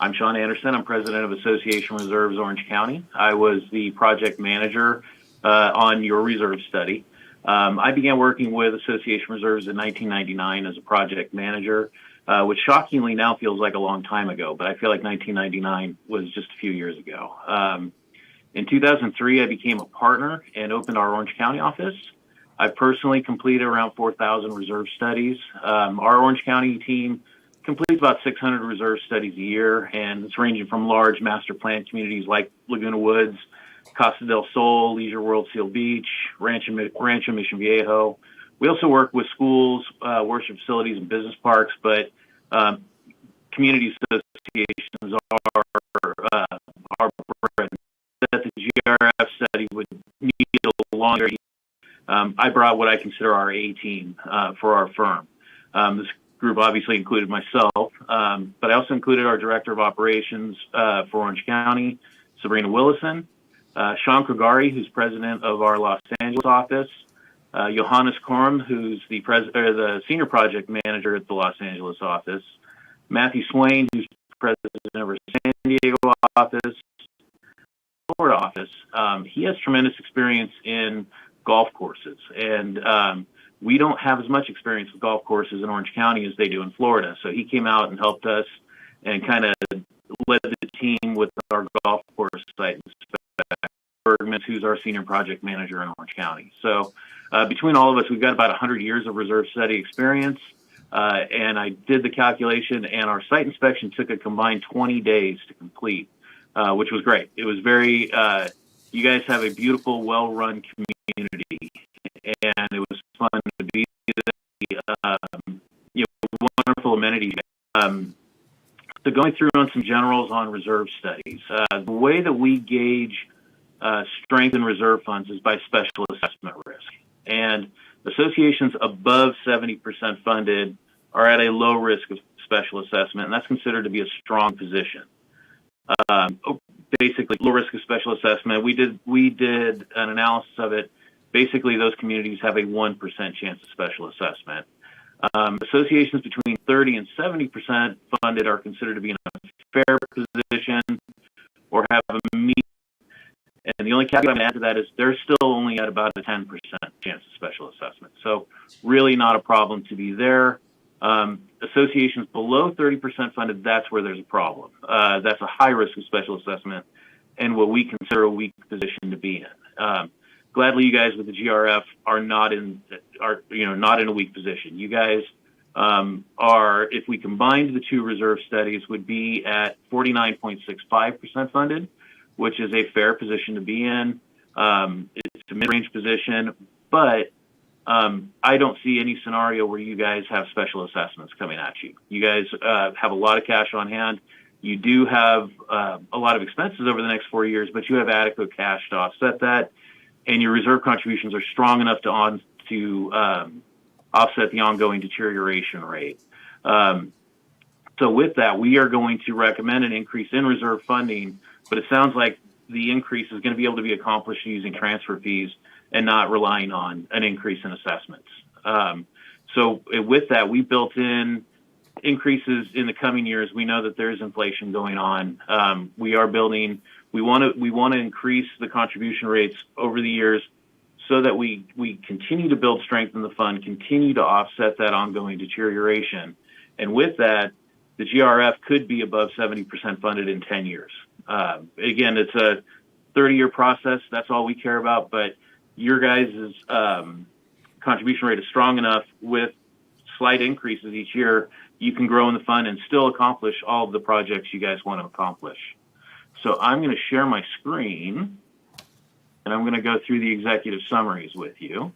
I'm Sean Anderson. I'm president of Association Reserves Orange County. I was the project manager on your reserve study. I began working with Association Reserves in 1999 as a project manager, which shockingly now feels like a long time ago, but I feel like 1999 was just a few years ago. In 2003, I became a partner and opened our Orange County office. I personally completed around 4,000 reserve studies. Our Orange County team completes about 600 reserve studies a year, and it's ranging from large master plan communities like Laguna Woods, Costa del Sol, Leisure World Seal Beach, Rancho Mission Viejo. We also work with schools, worship facilities, and business parks, but community associations are bread. That the GRF study would need a longer. I brought what I consider our A team for our firm. This group obviously included myself, but I also included our Director of Operations for Orange County, Sabrina Willison, Sean Krogari, who's president of our Los Angeles office, Johannes Korm, who's the senior project manager at the Los Angeles office, Matthew Swain, who's president of our San Diego office, Florida office. He has tremendous experience in golf courses, and we don't have as much experience with golf courses in Orange County as they do in Florida. So he came out and helped us and kind of led the team with our golf course site inspection. Bergman, who's our senior project manager in Orange County. So between all of us, we've got about 100 years of reserve study experience. And I did the calculation, and our site inspection took a combined 20 days to complete, which was great. It was very, you guys have a beautiful, well-run community, and it was fun to be wonderful amenities. So going through on some generals on reserve studies, the way that we gauge strength in reserve funds is by special assessment risk. And associations above 70% funded are at a low risk of special assessment, and that's considered to be a strong position. Basically, low risk of special assessment, we did an analysis of it. Basically, those communities have a 1% chance of special assessment. Associations between 30 and 70% funded are considered to be in a fair position or have a median. And the only caveat I'm going to add to that is they're still only at about a 10% chance of special assessment. So really not a problem to be there. Associations below 30% funded, that's where there's a problem. That's a high risk of special assessment and what we consider a weak position to be in. Gladly, you guys with the GRF are not in a weak position. You guys are, if we combined the two reserve studies, would be at 49.65% funded, which is a fair position to be in. It's a mid-range position, but I don't see any scenario where you guys have special assessments coming at you. You guys have a lot of cash on hand. You do have a lot of expenses over the next 4 years, but you have adequate cash to offset that, and your reserve contributions are strong enough to offset the ongoing deterioration rate. So with that, we are going to recommend an increase in reserve funding, but it sounds like the increase is going to be able to be accomplished using transfer fees and not relying on an increase in assessments. So with that, we built in increases in the coming years. We know that there's inflation going on. We want to increase the contribution rates over the years so that we continue to build strength in the fund, continue to offset that ongoing deterioration. And with that, the GRF could be above 70% funded in 10 years. Again, it's a 30-year process. That's all we care about. But your guys' contribution rate is strong enough with slight increases each year. You can grow in the fund and still accomplish all of the projects you guys want to accomplish. So I'm going to share my screen, and I'm going to go through the executive summaries with you.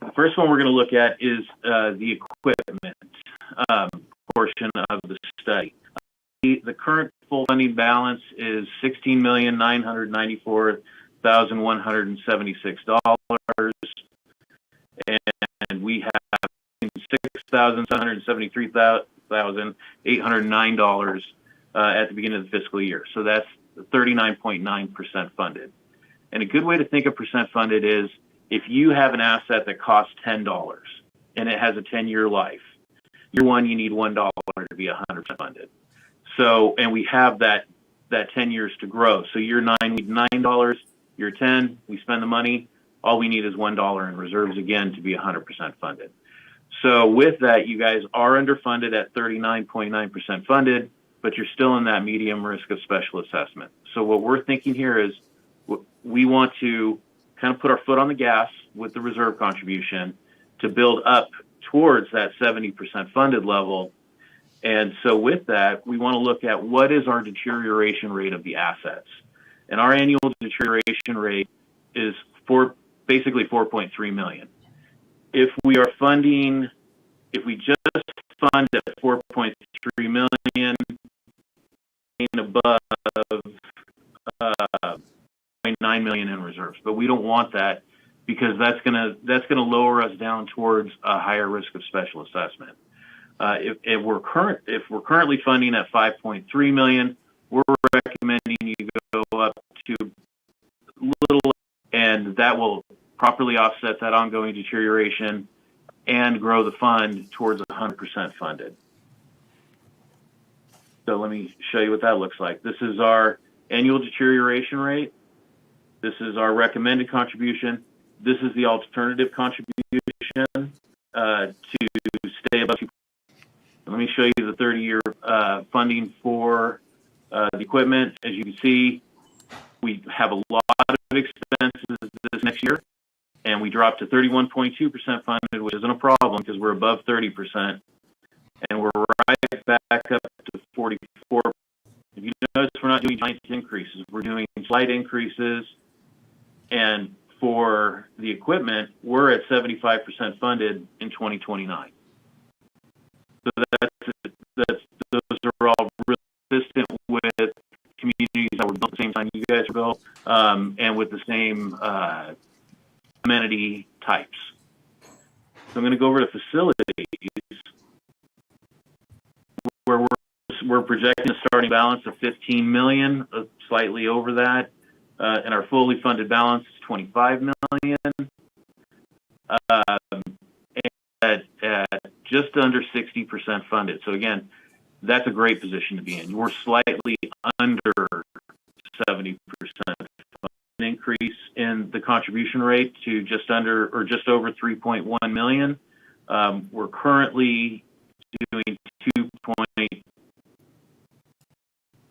The first one we're going to look at is the equipment portion of the study. The current full funding balance is $16,994,176, and we have $6,773,809 at the beginning of the fiscal year. So that's 39.9% funded. And a good way to think of percent funded is if you have an asset that costs $10 and it has a 10-year life, year one, you need $1 to be 100% funded. So, and we have that 10 years to grow. So year 9, we need $9. Year 10, we spend the money. All we need is $1 in reserves again to be 100% funded. So with that, you guys are underfunded at 39.9% funded, but you're still in that medium risk of special assessment. So what we're thinking here is we want to kind of put our foot on the gas with the reserve contribution to build up towards that 70% funded level. And so with that, we want to look at what is our deterioration rate of the assets. And our annual deterioration rate is basically $4.3 million. If we just fund at $4.3 million above $0.9 million in reserves, but we don't want that because that's gonna lower us down towards a higher risk of special assessment. If we're currently funding at $5.3 million, we're recommending you go up to a little, and that will properly offset that ongoing deterioration and grow the fund towards 100% funded. So let me show you what that looks like. This is our annual deterioration rate. This is our recommended contribution. This is the alternative contribution to stay above 2%. Let me show you the 30-year funding for the equipment. As you can see, we have a lot of expenses this next year, and we dropped to 31.2% funded, which isn't a problem because we're above 30%, and we're right back up to 44. If you notice, we're not doing giant increases. We're doing slight increases, and for the equipment, we're at 75% funded in 2029. So those are all really consistent with communities that were built at the same time you guys were built, and with the same amenity types. So I'm going to go over to facilities, where we're projecting a starting balance of $15 million, slightly over that, and our fully funded balance is $25 million. At just under 60% funded. So again, that's a great position to be in. We're slightly under 70% increase in the contribution rate to just under or just over 3.1 million. We're currently doing 2.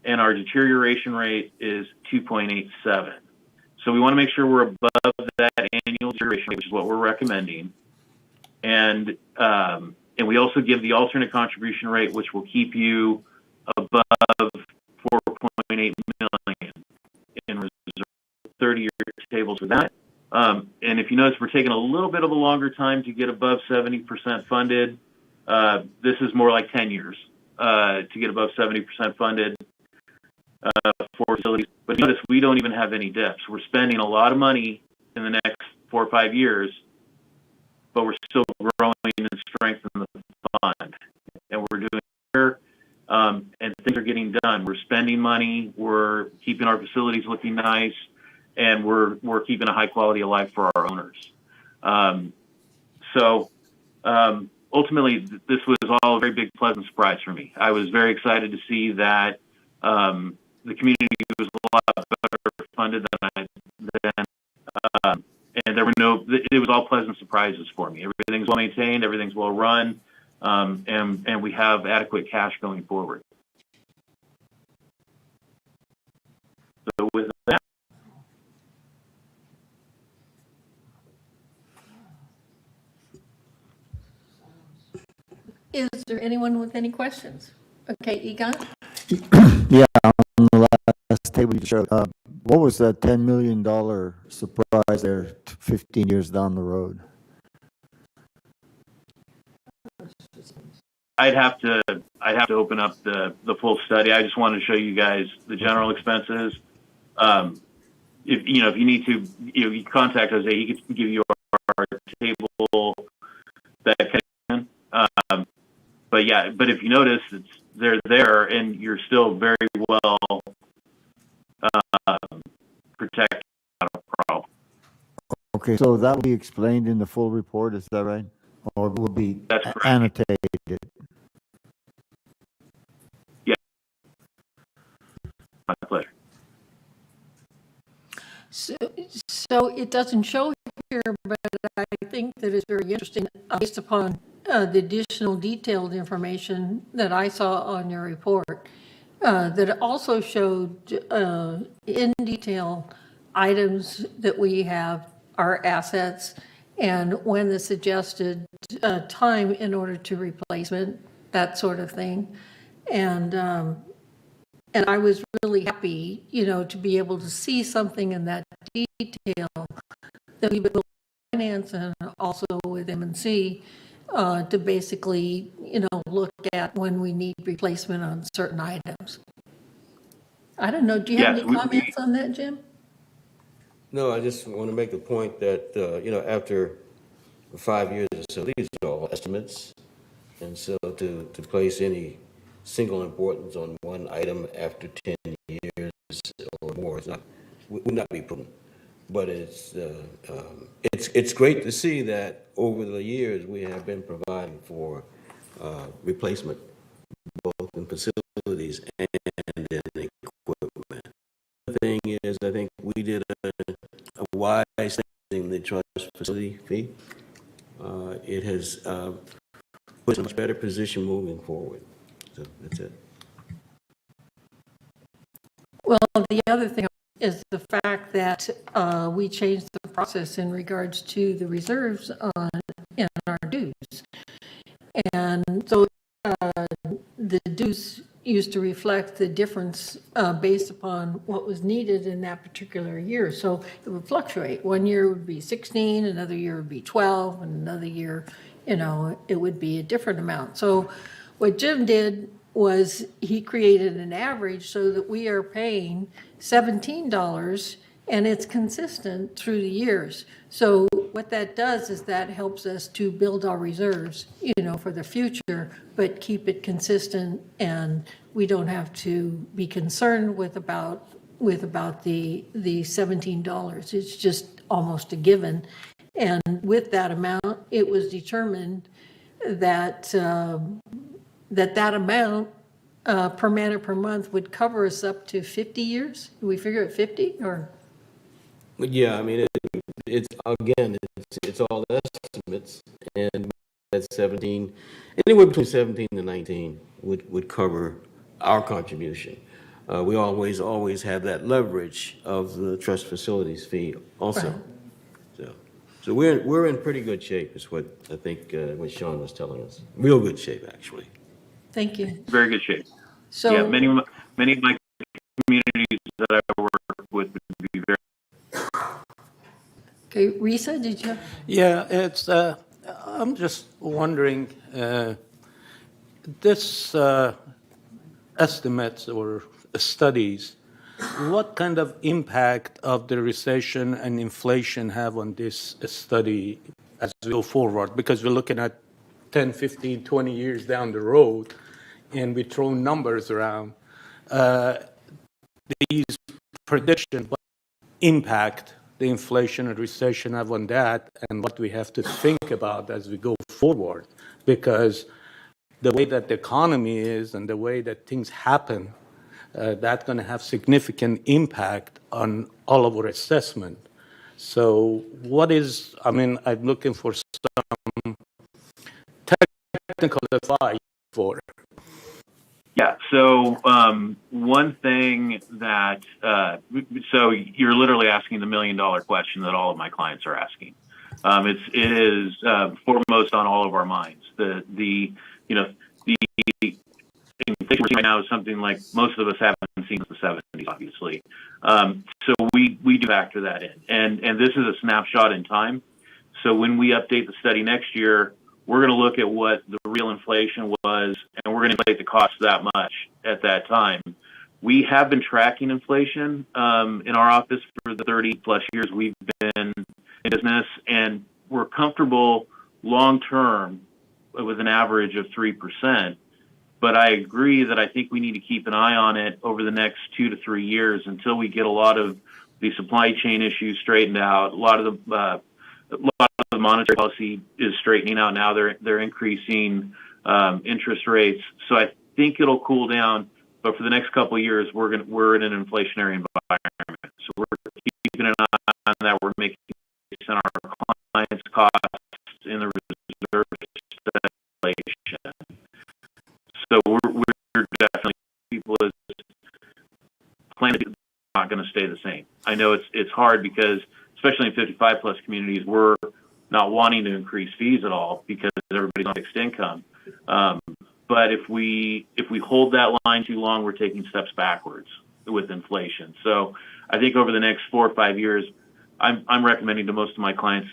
And our deterioration rate is 2.87. So we want to make sure we're above that annual deterioration rate, which is what we're recommending. And we also give the alternate contribution rate, which will keep you above 4.8 million in reserve. 30-year tables for that. And if you notice, we're taking a little bit of a longer time to get above 70% funded. This is more like 10 years to get above 70% funded for facilities. But notice we don't even have any dips. We're spending a lot of money in the next 4 or 5 years, but we're still growing and strengthening the fund. And we're doing here, and things are getting done. We're spending money. We're keeping our facilities looking nice, and we're keeping a high quality of life for our owners. Ultimately, this was all a very big, pleasant surprise for me. I was very excited to see that the community was a lot better funded than and there were it was all pleasant surprises for me. Everything's well maintained, everything's well run, and we have adequate cash going forward. So with that, Is there anyone with any questions? Okay, Egon? Yeah, on the last table you showed, what was that $10 million surprise there 15 years down the road? I'd have to open up the full study. I just wanted to show you guys the general expenses. If you need to, you contact Jose. He could give you our table that can. But if you notice, they're there, and you're still very well protected. Not a problem. Okay, so that will be explained in the full report, is that right? Or will be annotated? Yeah. My pleasure. So it doesn't show here, but I think that it's very interesting based upon the additional detailed information that I saw on your report, that it also showed in detail items that we have, our assets, and when the suggested time in order to replacement, that sort of thing. And I was really happy, to be able to see something in that detail that we would finance and also with M&C to basically, look at when we need replacement on certain items. I don't know. Do you have any comments on that, Jim? No, I just want to make the point that, after 5 years or so, these are all estimates. And so to place any single importance on one item after 10 years or more would not be prudent. But it's great to see that over the years we have been providing for replacement, both in facilities and in equipment. The thing is, I think we did a wise thing in the trust facility fee. It has put us in a much better position moving forward. So that's it. Well, the other thing is the fact that we changed the process in regards to the reserves in our dues. And so the dues used to reflect the difference based upon what was needed in that particular year. So it would fluctuate. One year would be 16, another year would be 12, and another year, it would be a different amount. So what Jim did was he created an average so that we are paying $17 and it's consistent through the years. So what that does is that helps us to build our reserves, for the future, but keep it consistent, and we don't have to be concerned with about the $17. It's just almost a given. And with that amount, it was determined that that amount per man or per month would cover us up to 50 years. Do we figure at 50 or? But yeah, I mean, it's all estimates, and that 17, anywhere between 17 to 19 would cover our contribution. We always have that leverage of the trust facilities fee also. Right. So we're in pretty good shape, is what I think what Sean was telling us. Real good shape, actually. Thank you. Very good shape. So, Yeah, many of my communities that I work with would be very. okay, Risa, did you? Yeah, it's. I'm just wondering, this estimates or studies, what kind of impact of the recession and inflation have on this study as we go forward? Because we're looking at 10, 15, 20 years down the road, and we throw numbers around. These predictions, what impact the inflation and recession have on that, and what we have to think about as we go forward. Because the way that the economy is and the way that things happen, that's going to have significant impact on all of our assessment. So I'm looking for some technical advice for. Yeah. So one thing that so you're literally asking the $1 million question that all of my clients are asking. It is foremost on all of our minds. The inflation right now is something like most of us haven't seen since the 70s, obviously. So we do factor that in, and this is a snapshot in time. So when we update the study next year, we're going to look at what the real inflation was, and we're going to inflate the cost that much at that time. We have been tracking inflation in our office for the 30-plus years we've been in business, and we're comfortable long-term with an average of 3%. But I agree that I think we need to keep an eye on it over the next 2 to 3 years until we get a lot of the supply chain issues straightened out. A lot of the monetary policy is straightening out now. They're increasing interest rates, so I think it'll cool down. But for the next couple of years, we're in an inflationary environment. So we're keeping an eye on that. We're making based on our clients' costs in the reserve inflation. So we're definitely people is planning not going to stay the same. I know it's hard because especially in 55+ communities, we're not wanting to increase fees at all because everybody's on fixed income. But if we hold that line too long, we're taking steps backwards with inflation. So I think over the next 4 or 5 years, I'm recommending to most of my clients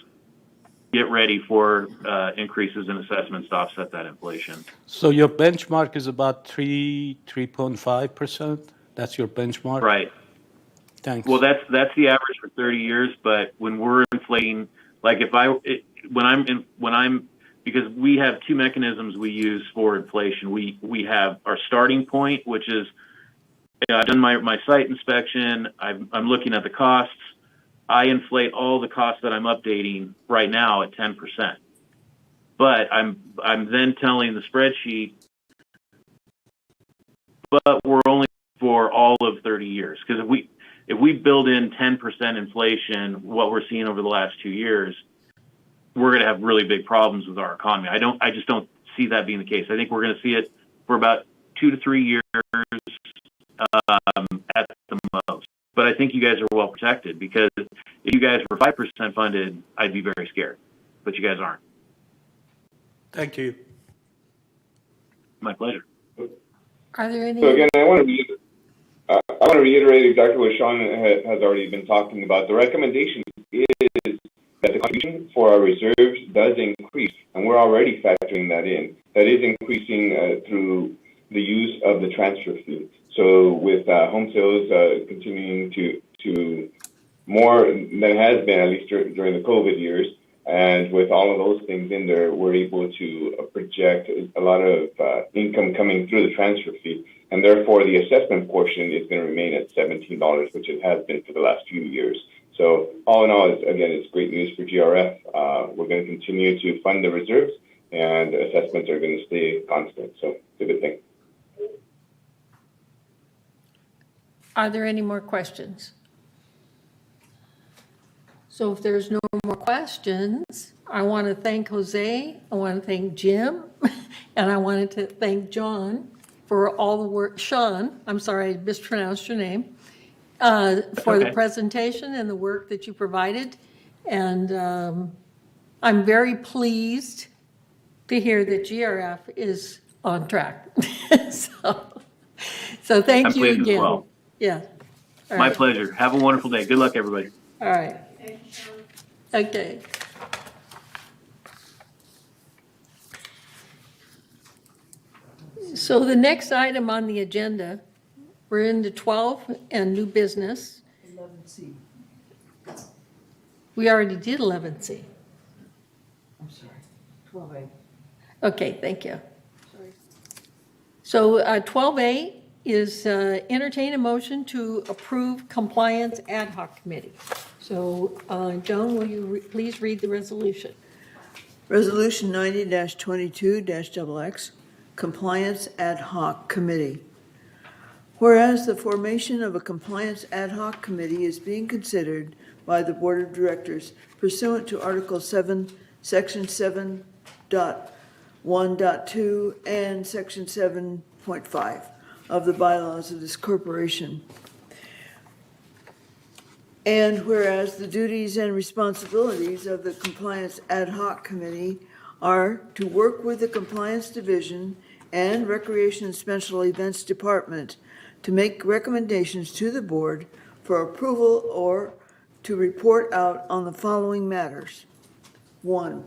get ready for increases in assessments to offset that inflation. So your benchmark is about 3.5%? That's your benchmark? Right. Thanks. Well, that's the average for 30 years. But when we're inflating, like because we have two mechanisms we use for inflation. We have our starting point, which is I've done my site inspection. I'm looking at the costs. I inflate all the costs that I'm updating right now at 10%. But I'm then telling the spreadsheet, but we're only for all of 30 years. Because if we build in 10% inflation, what we're seeing over the last 2 years, we're going to have really big problems with our economy. I just don't see that being the case. I think we're going to see it for about 2 to 3 years at the most. But I think you guys are well protected because if you guys were 5% funded, I'd be very scared. But you guys aren't. Thank you. My pleasure. Are there any? So again, I want to reiterate exactly what Sean has already been talking about. The recommendation is that the contribution for our reserves does increase, and we're already factoring that in. That is increasing through the use of the transfer fee. So with home sales continuing to more than it has been, at least during the COVID years, and with all of those things in there, we're able to project a lot of income coming through the transfer fee. And therefore, the assessment portion is going to remain at $17, which it has been for the last few years. So all in all, again, it's great news for GRF. We're going to continue to fund the reserves, and assessments are going to stay constant. So it's a good thing. Are there any more questions? So if there's no more questions, I want to thank Jose, I want to thank Jim, and I wanted to thank John for all the work, Sean, I'm sorry, I mispronounced your name, for the okay. presentation and the work that you provided. And I'm very pleased to hear that GRF is on track. So thank I'm you pleased as again. well. Yeah. All My right. pleasure. Have a wonderful day. Good luck, everybody. All right. Okay. So the next item on the agenda, we're into 12 and new business. 11C. We already did 11C. I'm sorry, 12A. Okay, thank you. Sorry. So 12A is entertain a motion to approve compliance ad hoc committee. So Joan, will you please read the resolution? Resolution 90-22-XX, Compliance Ad Hoc Committee. Whereas the formation of a Compliance Ad Hoc Committee is being considered by the Board of Directors pursuant to Article 7, Section 7.1.2 and Section 7.5 of the bylaws of this corporation. And whereas the duties and responsibilities of the Compliance Ad Hoc Committee are to work with the Compliance Division and Recreation and Special Events Department to make recommendations to the board for approval or to report out on the following matters. 1,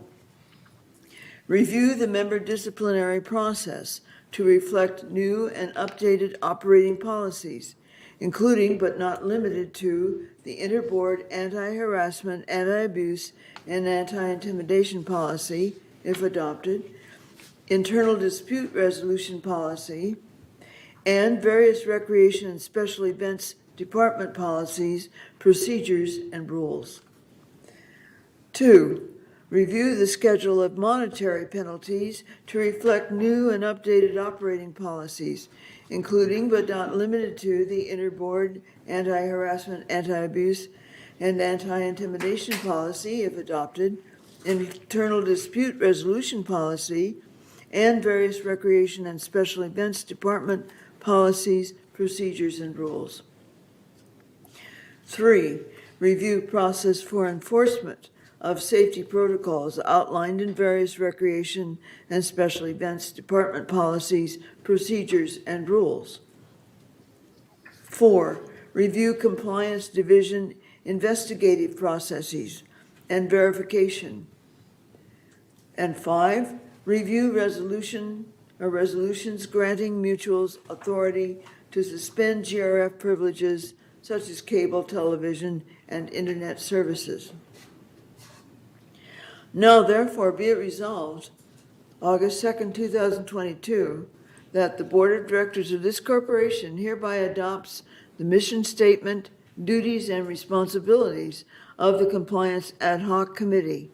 review the member disciplinary process to reflect new and updated operating policies, including but not limited to the Interboard Anti-Harassment, Anti-Abuse, and Anti-Intimidation policy, if adopted, internal dispute resolution policy, and various recreation and special events department policies, procedures, and rules. 2, review the schedule of monetary penalties to reflect new and updated operating policies, including but not limited to the Interboard Anti-Harassment, Anti-Abuse, and Anti-Intimidation policy, if adopted, internal dispute resolution policy, and various recreation and special events department policies, procedures, and rules. 3, review process for enforcement of safety protocols outlined in various recreation and special events department policies, procedures, and rules. 4, review compliance division investigative processes and verification. And 5, review resolutions granting mutuals authority to suspend GRF privileges such as cable, television, and internet services. Now, therefore, be it resolved, August 2nd, 2022, that the Board of Directors of this corporation hereby adopts the mission statement, duties, and responsibilities of the Compliance Ad Hoc Committee,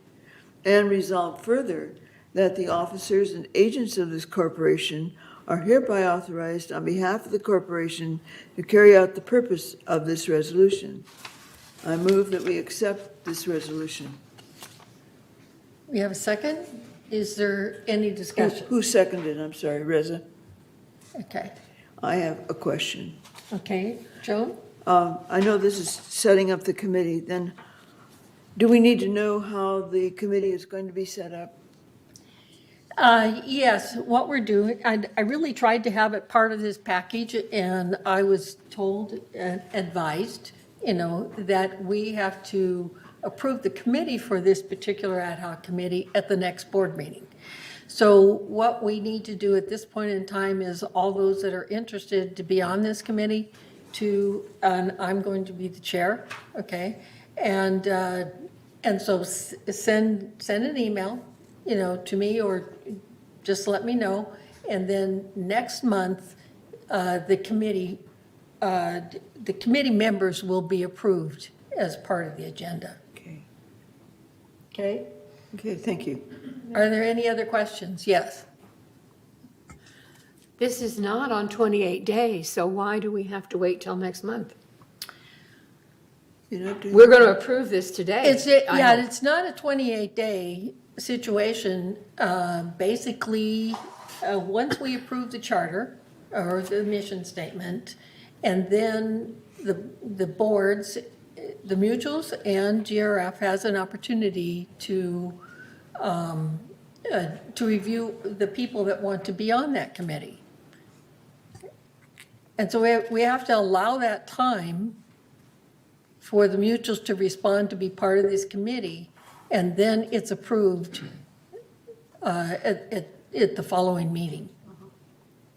and resolve further that the officers and agents of this corporation are hereby authorized on behalf of the corporation to carry out the purpose of this resolution. I move that we accept this resolution. We have a second? Is there any discussion? Who seconded? I'm sorry, Reza. Okay. I have a question. Okay, Joan? I know this is setting up the committee. Then do we need to know how the committee is going to be set up? Yes, what we're doing, I really tried to have it part of this package, and I was told and advised, that we have to approve the committee for this particular ad hoc committee at the next board meeting. So what we need to do at this point in time is all those that are interested to be on this committee and I'm going to be the chair, okay? And so send an email, to me, or just let me know. And then next month, the committee members will be approved as part of the agenda. Okay? Okay, thank you. Are there any other questions? Yes. This is not on 28 days, so why do we have to wait till next month? We're going to approve this today. It's not a 28-day situation. Basically, once we approve the charter or the mission statement, and then the boards, the mutuals and GRF has an opportunity to review the people that want to be on that committee. And so we have to allow that time for the mutuals to respond to be part of this committee, and then it's approved at the following meeting.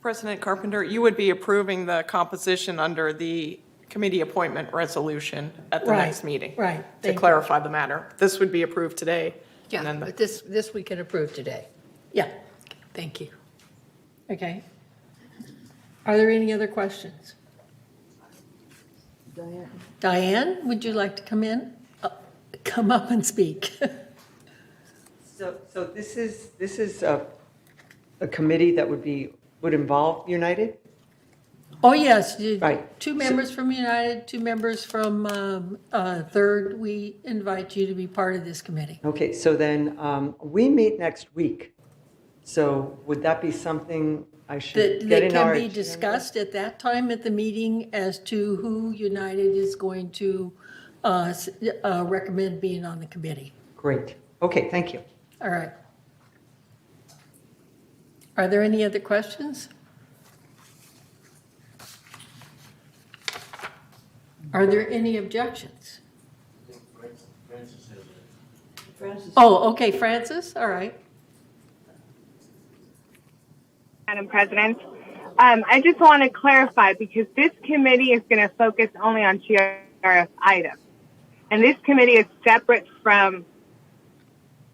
President Carpenter, you would be approving the composition under the committee appointment resolution at the next meeting. Right. To clarify the matter. This would be approved today. Yeah, and then but this we can approve today. Yeah. Thank you. Okay. Are there any other questions? Diane, would you like to come up and speak? So this is a committee that would involve United? Oh, yes. Right. 2 members from United, 2 members from Third. We invite you to be part of this committee. Okay, so then we meet next week. So would that be something I should get in our... That can be discussed at that time at the meeting as to who United is going to recommend being on the committee. Great. Okay, thank you. All right. Are there any other questions? Are there any objections? Oh, okay, Francis, all right. Madam President, I just want to clarify because this committee is going to focus only on GRF items. And this committee is separate from,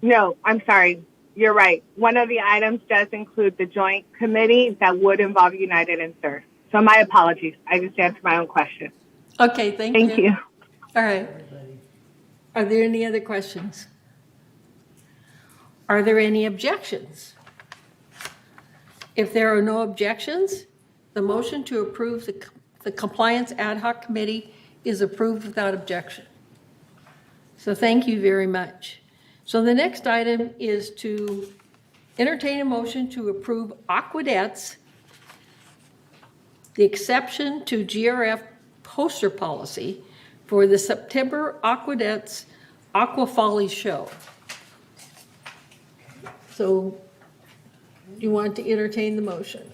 no, I'm sorry, you're right. One of the items does include the joint committee that would involve United and Third. So my apologies. I just answered my own question. Okay, thank you. Thank you. All right. Are there any other questions? Are there any objections? If there are no objections, the motion to approve the Compliance Ad Hoc Committee is approved without objection. So thank you very much. So the next item is to entertain a motion to approve Aqueducts, the exception to GRF poster policy for the September Aqueducts Aqua Folly show. So you want to entertain the motion?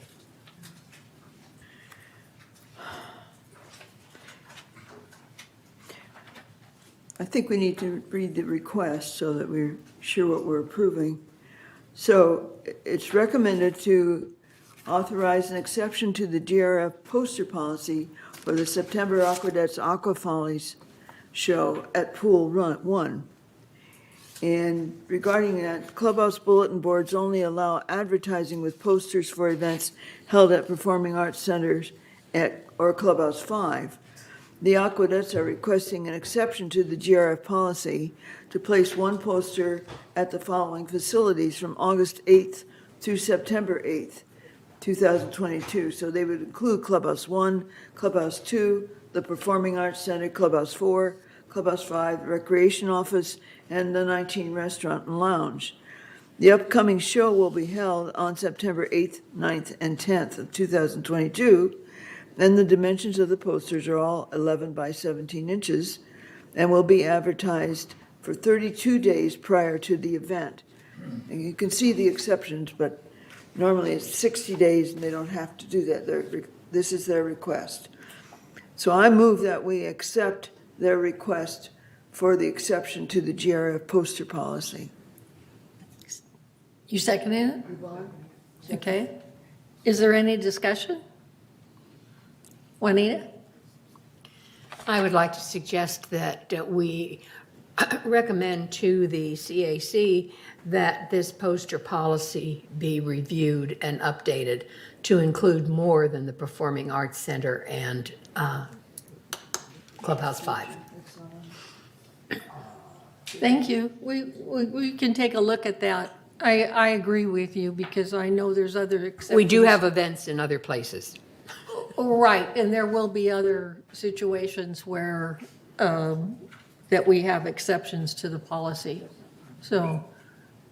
I think we need to read the request so that we're sure what we're approving. So it's recommended to authorize an exception to the GRF poster policy for the September Aqueducts Aqua Follies show at Pool 1. And regarding that, clubhouse bulletin boards only allow advertising with posters for events held at performing arts centers or Clubhouse 5. The Aqueducts are requesting an exception to the GRF policy to place one poster at the following facilities from August 8th through September 8th, 2022. So they would include Clubhouse 1, Clubhouse 2, the Performing Arts Center, Clubhouse 4, Clubhouse 5, the Recreation Office, and the 19 Restaurant and Lounge. The upcoming show will be held on September 8th, 9th, and 10th of 2022, and the dimensions of the posters are all 11 by 17 inches and will be advertised for 32 days prior to the event. And you can see the exceptions, but normally it's 60 days and they don't have to do that. This is their request. So I move that we accept their request for the exception to the GRF poster policy. You seconding it? Okay. Is there any discussion? Juanita? I would like to suggest that we recommend to the CAC that this poster policy be reviewed and updated to include more than the Performing Arts Center and Clubhouse 5. Thank you. We can take a look at that. I agree with you because I know there's other exceptions. We do have events in other places. Right, and there will be other situations where that we have exceptions to the policy. So,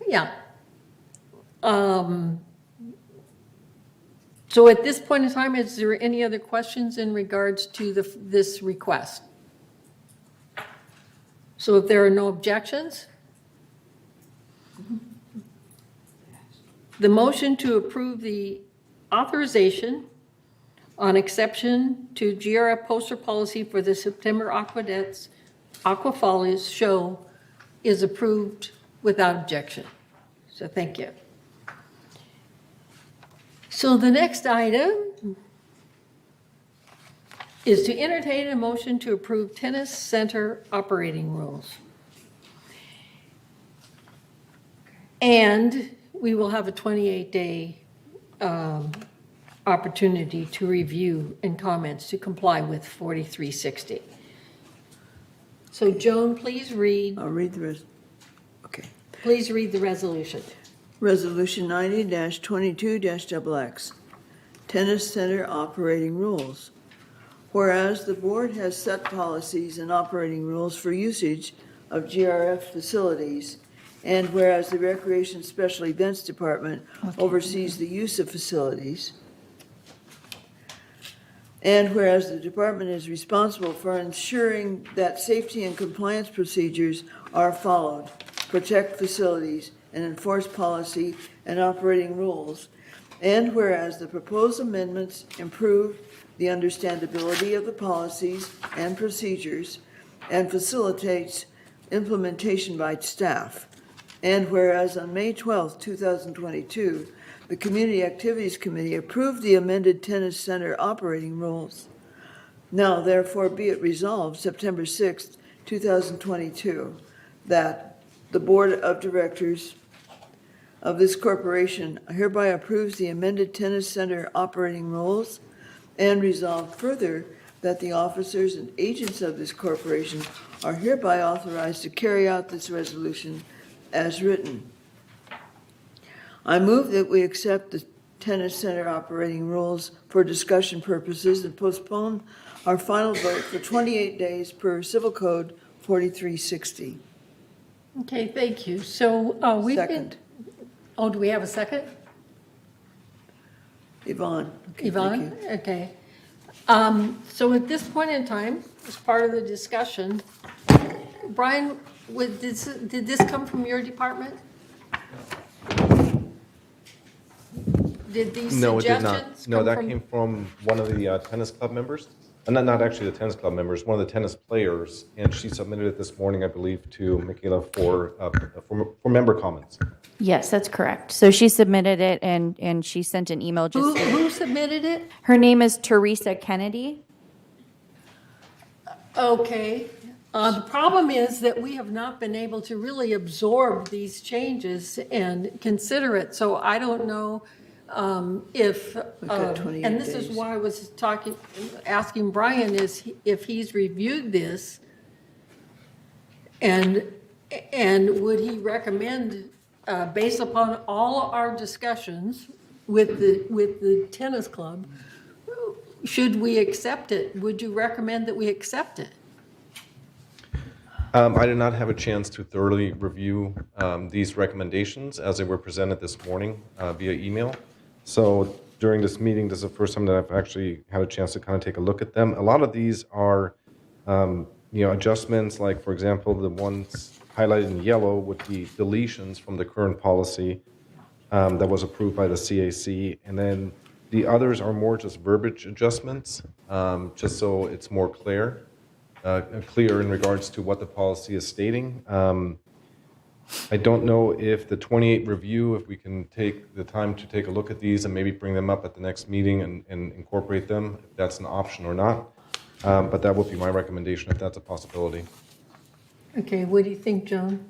yeah. So at this point in time, is there any other questions in regards to this request? So if there are no objections, the motion to approve the authorization on exception to GRF poster policy for the September Aqueducts, Aqua Follies show is approved without objection. So thank you. So the next item is to entertain a motion to approve tennis center operating rules. And we will have a 28-day opportunity to review and comments to comply with 4360. So Joan, please read. I'll read the rest. Okay. Please read the resolution. Resolution 90-22-XX, Tennis Center Operating Rules. Whereas the board has set policies and operating rules for usage of GRF facilities, and whereas the Recreation Special Events Department oversees the use of facilities, and whereas the department is responsible for ensuring that safety and compliance procedures are followed, protect facilities, and enforce policy and operating rules, and whereas the proposed amendments improve the understandability of the policies and procedures and facilitates implementation by staff, and whereas on May 12, 2022, the Community Activities Committee approved the amended tennis center operating rules. Now, therefore, be it resolved September 6, 2022, that the Board of Directors of this corporation hereby approves the amended tennis center operating rules, and resolved further that the officers and agents of this corporation are hereby authorized to carry out this resolution as written. I move that we accept the tennis center operating rules for discussion purposes and postpone our final vote for 28 days per Civil Code 4360. Okay, thank you. So we've been... Oh, do we have a second? Yvonne. Okay, Yvonne? Okay. So at this point in time, as part of the discussion, Brian, did this come from your department? Did these No, it did suggestions not. No, come that from- came from one of the tennis club members. Not actually the tennis club members, one of the tennis players, and she submitted it this morning, I believe, to Michaela for member comments. Yes, that's correct. So she submitted it and she sent an email just. Who submitted it? Her name is Teresa Kennedy. Okay. The problem is that we have not been able to really absorb these changes and consider it. So I don't know if, and this is why I was asking Brian is if he's reviewed this and would he recommend, based upon all our discussions with the tennis club, should we accept it? Would you recommend that we accept it? I did not have a chance to thoroughly review these recommendations as they were presented this morning via email. So during this meeting, this is the first time that I've actually had a chance to kind of take a look at them. A lot of these are, adjustments, like, for example, the ones highlighted in yellow would be deletions from the current policy that was approved by the CAC. And then the others are more just verbiage adjustments, just so it's more clear in regards to what the policy is stating. I don't know if the 28 review, if we can take the time to take a look at these and maybe bring them up at the next meeting and incorporate them, if that's an option or not. But that would be my recommendation if that's a possibility. Okay, what do you think, Joan?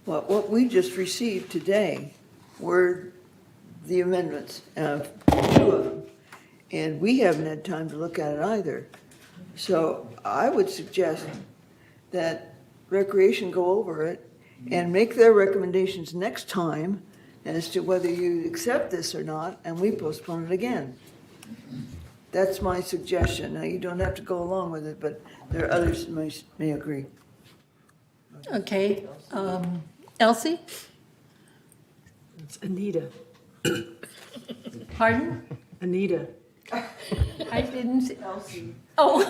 Well, what we just received today were the amendments, 2 of them, and we haven't had time to look at it either. So I would suggest that Recreation go over it and make their recommendations next time as to whether you accept this or not, and we postpone it again. That's my suggestion. Now, you don't have to go along with it, but there are others who may agree. Okay, Elsie? It's Anita. Pardon? Anita. I didn't. Elsie. Oh.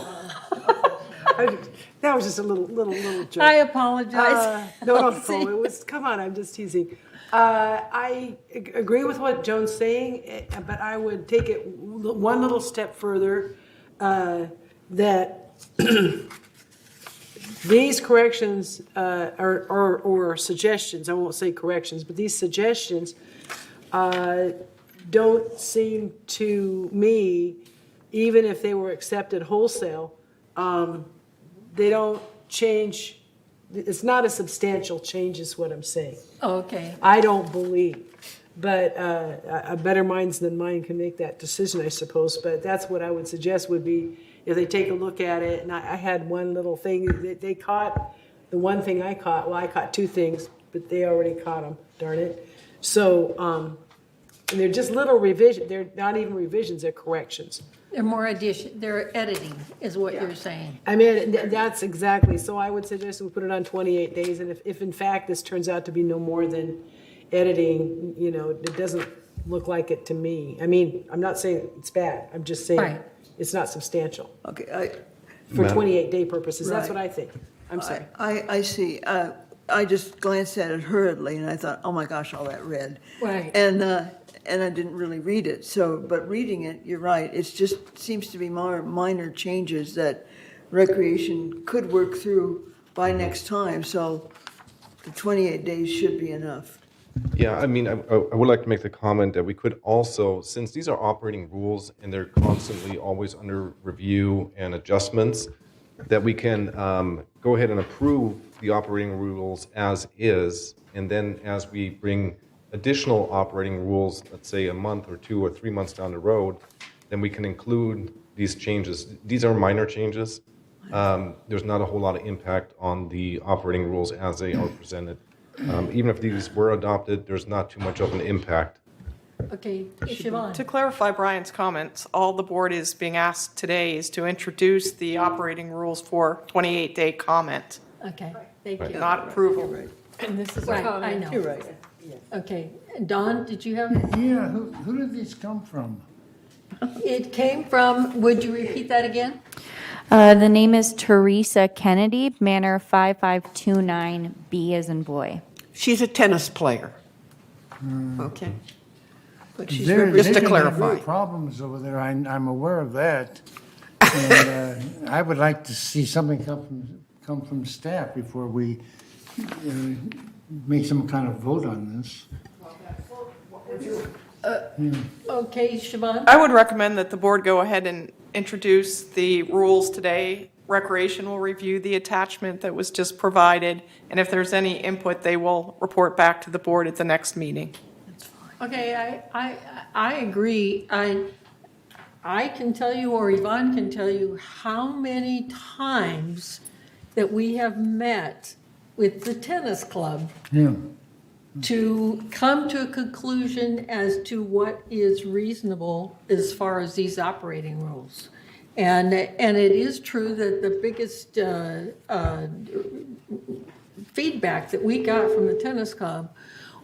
That was just a little joke. I apologize. No, don't pull. It was, come on, I'm just teasing. I agree with what Joan's saying, but I would take it one little step further, that these corrections or suggestions, I won't say corrections, but these suggestions don't seem to me, even if they were accepted wholesale, they don't change. It's not a substantial change is what I'm saying. Okay. I don't believe, but a better minds than mine can make that decision, I suppose. But that's what I would suggest would be if they take a look at it. And I had one little thing that they caught. The one thing I caught, well, I caught two things, but they already caught them, darn it. So and they're just little revisions. They're not even revisions, they're corrections. They're more they're editing, is what you're saying. I mean, that's exactly. So I would suggest we put it on 28 days. And if in fact this turns out to be no more than editing, it doesn't look like it to me. I mean, I'm not saying it's bad. I'm just saying it's not substantial. Okay. For 28-day purposes. That's what I think. I'm sorry. I see. I just glanced at it hurriedly and I thought, oh my gosh, all that red. Right. And I didn't really read it. But reading it, you're right. It just seems to be more minor changes that recreation could work through by next time. So the 28 days should be enough. Yeah, I mean, I would like to make the comment that we could also, since these are operating rules and they're constantly always under review and adjustments, that we can go ahead and approve the operating rules as is, and then as we bring additional operating rules, let's say a month or 2 or 3 months down the road, then we can include these changes. These are minor changes. There's not a whole lot of impact on the operating rules as they are presented. Even if these were adopted, there's not too much of an impact. Okay, Siobhan. To clarify Brian's comments, all the board is being asked today is to introduce the operating rules for 28-day comment. Okay, thank you. Not approval. And this is right, I know. You're right. Okay, Don, did you have? Yeah, who did these come from? It came from, would you repeat that again? The name is Teresa Kennedy, Manor 5529, as in boy. She's a tennis player. Okay. But she's just to clarify. There are problems over there. I'm aware of that. And I would like to see something come from staff before we make some kind of vote on this. Okay, Siobhan? I would recommend that the board go ahead and introduce the rules today. Recreation will review the attachment that was just provided, and if there's any input, they will report back to the board at the next meeting. Okay, I agree. I can tell you, or Yvonne can tell you, how many times that we have met with the tennis club to come to a conclusion as to what is reasonable as far as these operating rules. And it is true that the biggest feedback that we got from the tennis club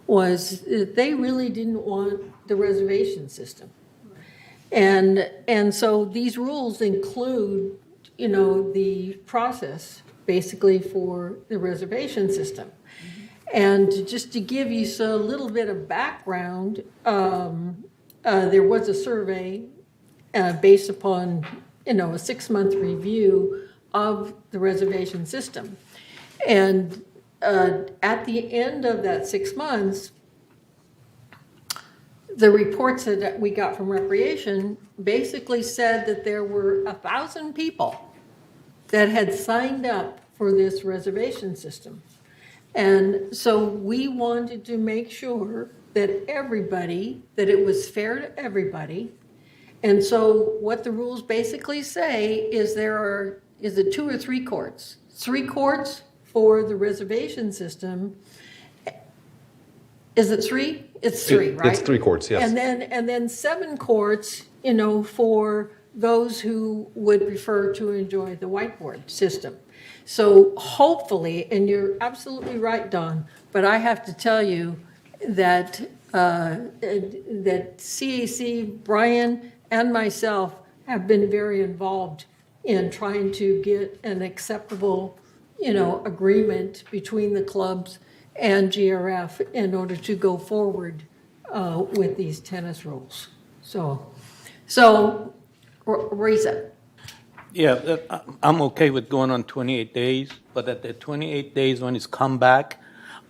was that they really didn't want the reservation system. And so these rules include, the process basically for the reservation system. And just to give you a little bit of background, there was a survey based upon, a 6-month review of the reservation system. And at the end of that 6 months, the reports that we got from Recreation basically said that there were 1,000 people that had signed up for this reservation system. And so we wanted to make sure that it was fair to everybody. And so what the rules basically say is is it 2 or 3 courts? 3 courts for the reservation system. Is it 3? It's 3, right? It's 3 courts, yes. And then 7 courts, for those who would prefer to enjoy the whiteboard system. So hopefully, and you're absolutely right, Don, but I have to tell you that that CAC, Brian, and myself have been very involved in trying to get an acceptable, agreement between the clubs and GRF in order to go forward with these tennis rules. So Reza. Yeah, I'm okay with going on 28 days, but at the 28 days when it's come back,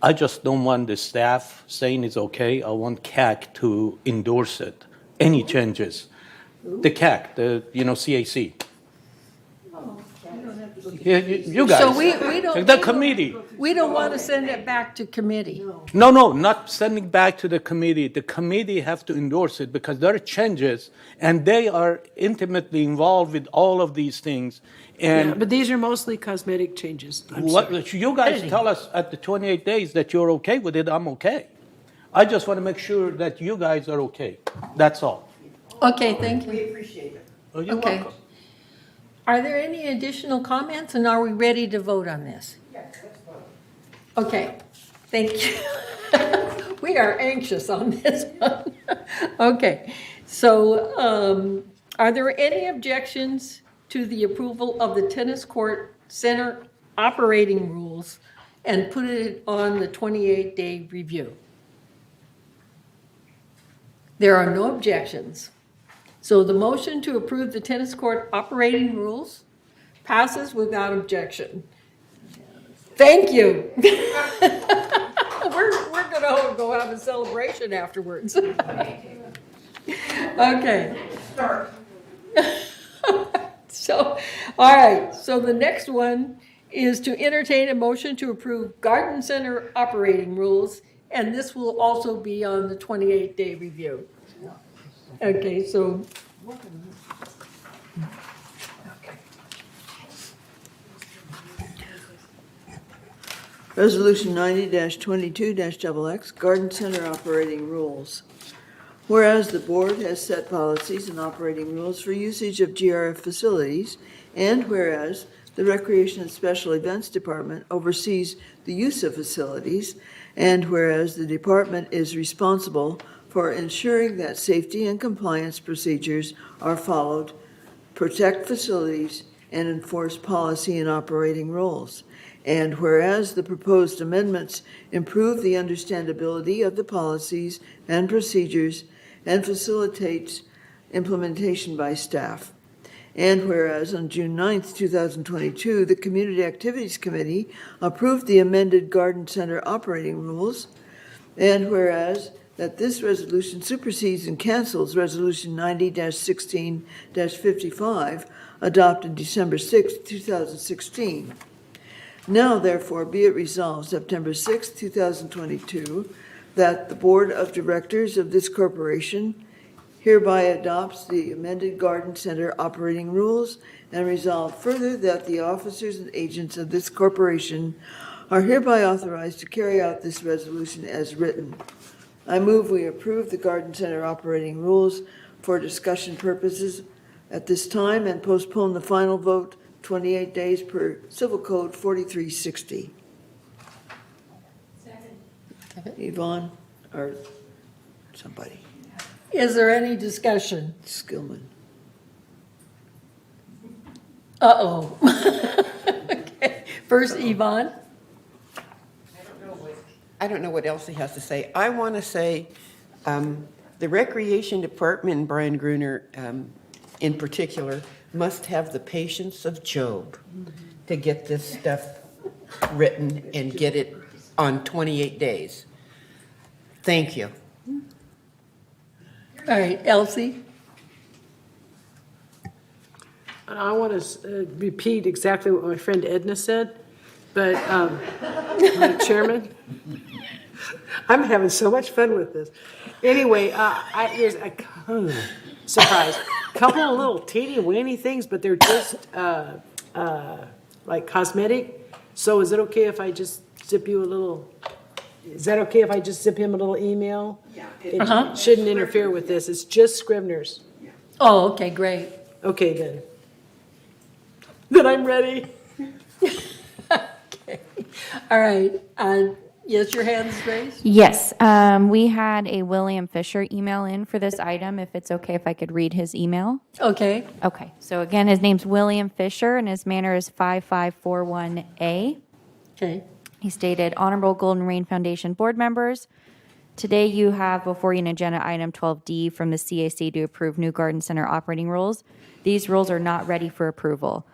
I just don't want the staff saying it's okay. I want CAC to endorse it. Any changes. The CAC, CAC. You guys. So we don't. The committee. We don't want to send it back to committee. No, not sending back to the committee. The committee have to endorse it because there are changes, and they are intimately involved with all of these things. And But these are mostly cosmetic changes. I'm sorry. you guys tell us at the 28 days that you're okay with it, I'm okay. I just want to make sure that you guys are okay. That's all. Okay, thank you. We appreciate it. Oh, you're Okay. welcome. Are there any additional comments, and are we ready to vote on this? Yes, let's vote. Okay, thank you. We are anxious on this one. Okay, so are there any objections to the approval of the tennis court center operating rules and put it on the 28-day review? There are no objections. So the motion to approve the tennis court operating rules passes without objection. Thank you. We're gonna go have a celebration afterwards. Okay. So, all right, so the next one is to entertain a motion to approve garden center operating rules, and this will also be on the 28-day review. Okay, so. Resolution 90-22-XX, Garden Center Operating Rules. Whereas the board has set policies and operating rules for usage of GRF facilities, and whereas the Recreation and Special Events Department oversees the use of facilities, and whereas the department is responsible for ensuring that safety and compliance procedures are followed, protect facilities, and enforce policy and operating rules. And whereas the proposed amendments improve the understandability of the policies and procedures and facilitates implementation by staff. And whereas on June 9th, 2022, the Community Activities Committee approved the amended Garden Center operating rules. And whereas that this resolution supersedes and cancels Resolution 90-16-55 adopted December 6, 2016. Now, therefore, be it resolved September 6, 2022, that the Board of Directors of this corporation hereby adopts the amended Garden Center operating rules, and resolve further that the officers and agents of this corporation are hereby authorized to carry out this resolution as written. I move we approve the Garden Center operating rules for discussion purposes at this time and postpone the final vote 28 days per Civil Code 4360. Second. Yvonne, or somebody. Is there any discussion? Skillman. Uh-oh. Okay. First, Yvonne. I don't know what else he has to say. I want to say the Recreation Department and Brian Gruner in particular must have the patience of Job to get this stuff written and get it on 28 days. Thank you. All right, Elsie. I want to repeat exactly what my friend Edna said, but my chairman, I'm having so much fun with this. Anyway, there's a surprise. A couple of little teeny-weeny things, but they're just like cosmetic. So is it okay if I just zip you a little? Is that okay if I just zip him a little email? Yeah. It shouldn't interfere with this. It's just Scrivener's. Oh, okay, great. Okay, then. Then I'm ready. All right. Yes, your hand is raised? Yes, we had a William Fisher email in for this item, if it's okay if I could read his email. Okay. Okay, so again, his name's William Fisher, and his manner is 5541A. Okay. He stated, Honorable Golden Rain Foundation board members, today you have before you an agenda item 12D from the CAC to approve new garden center operating rules. These rules are not ready for approval.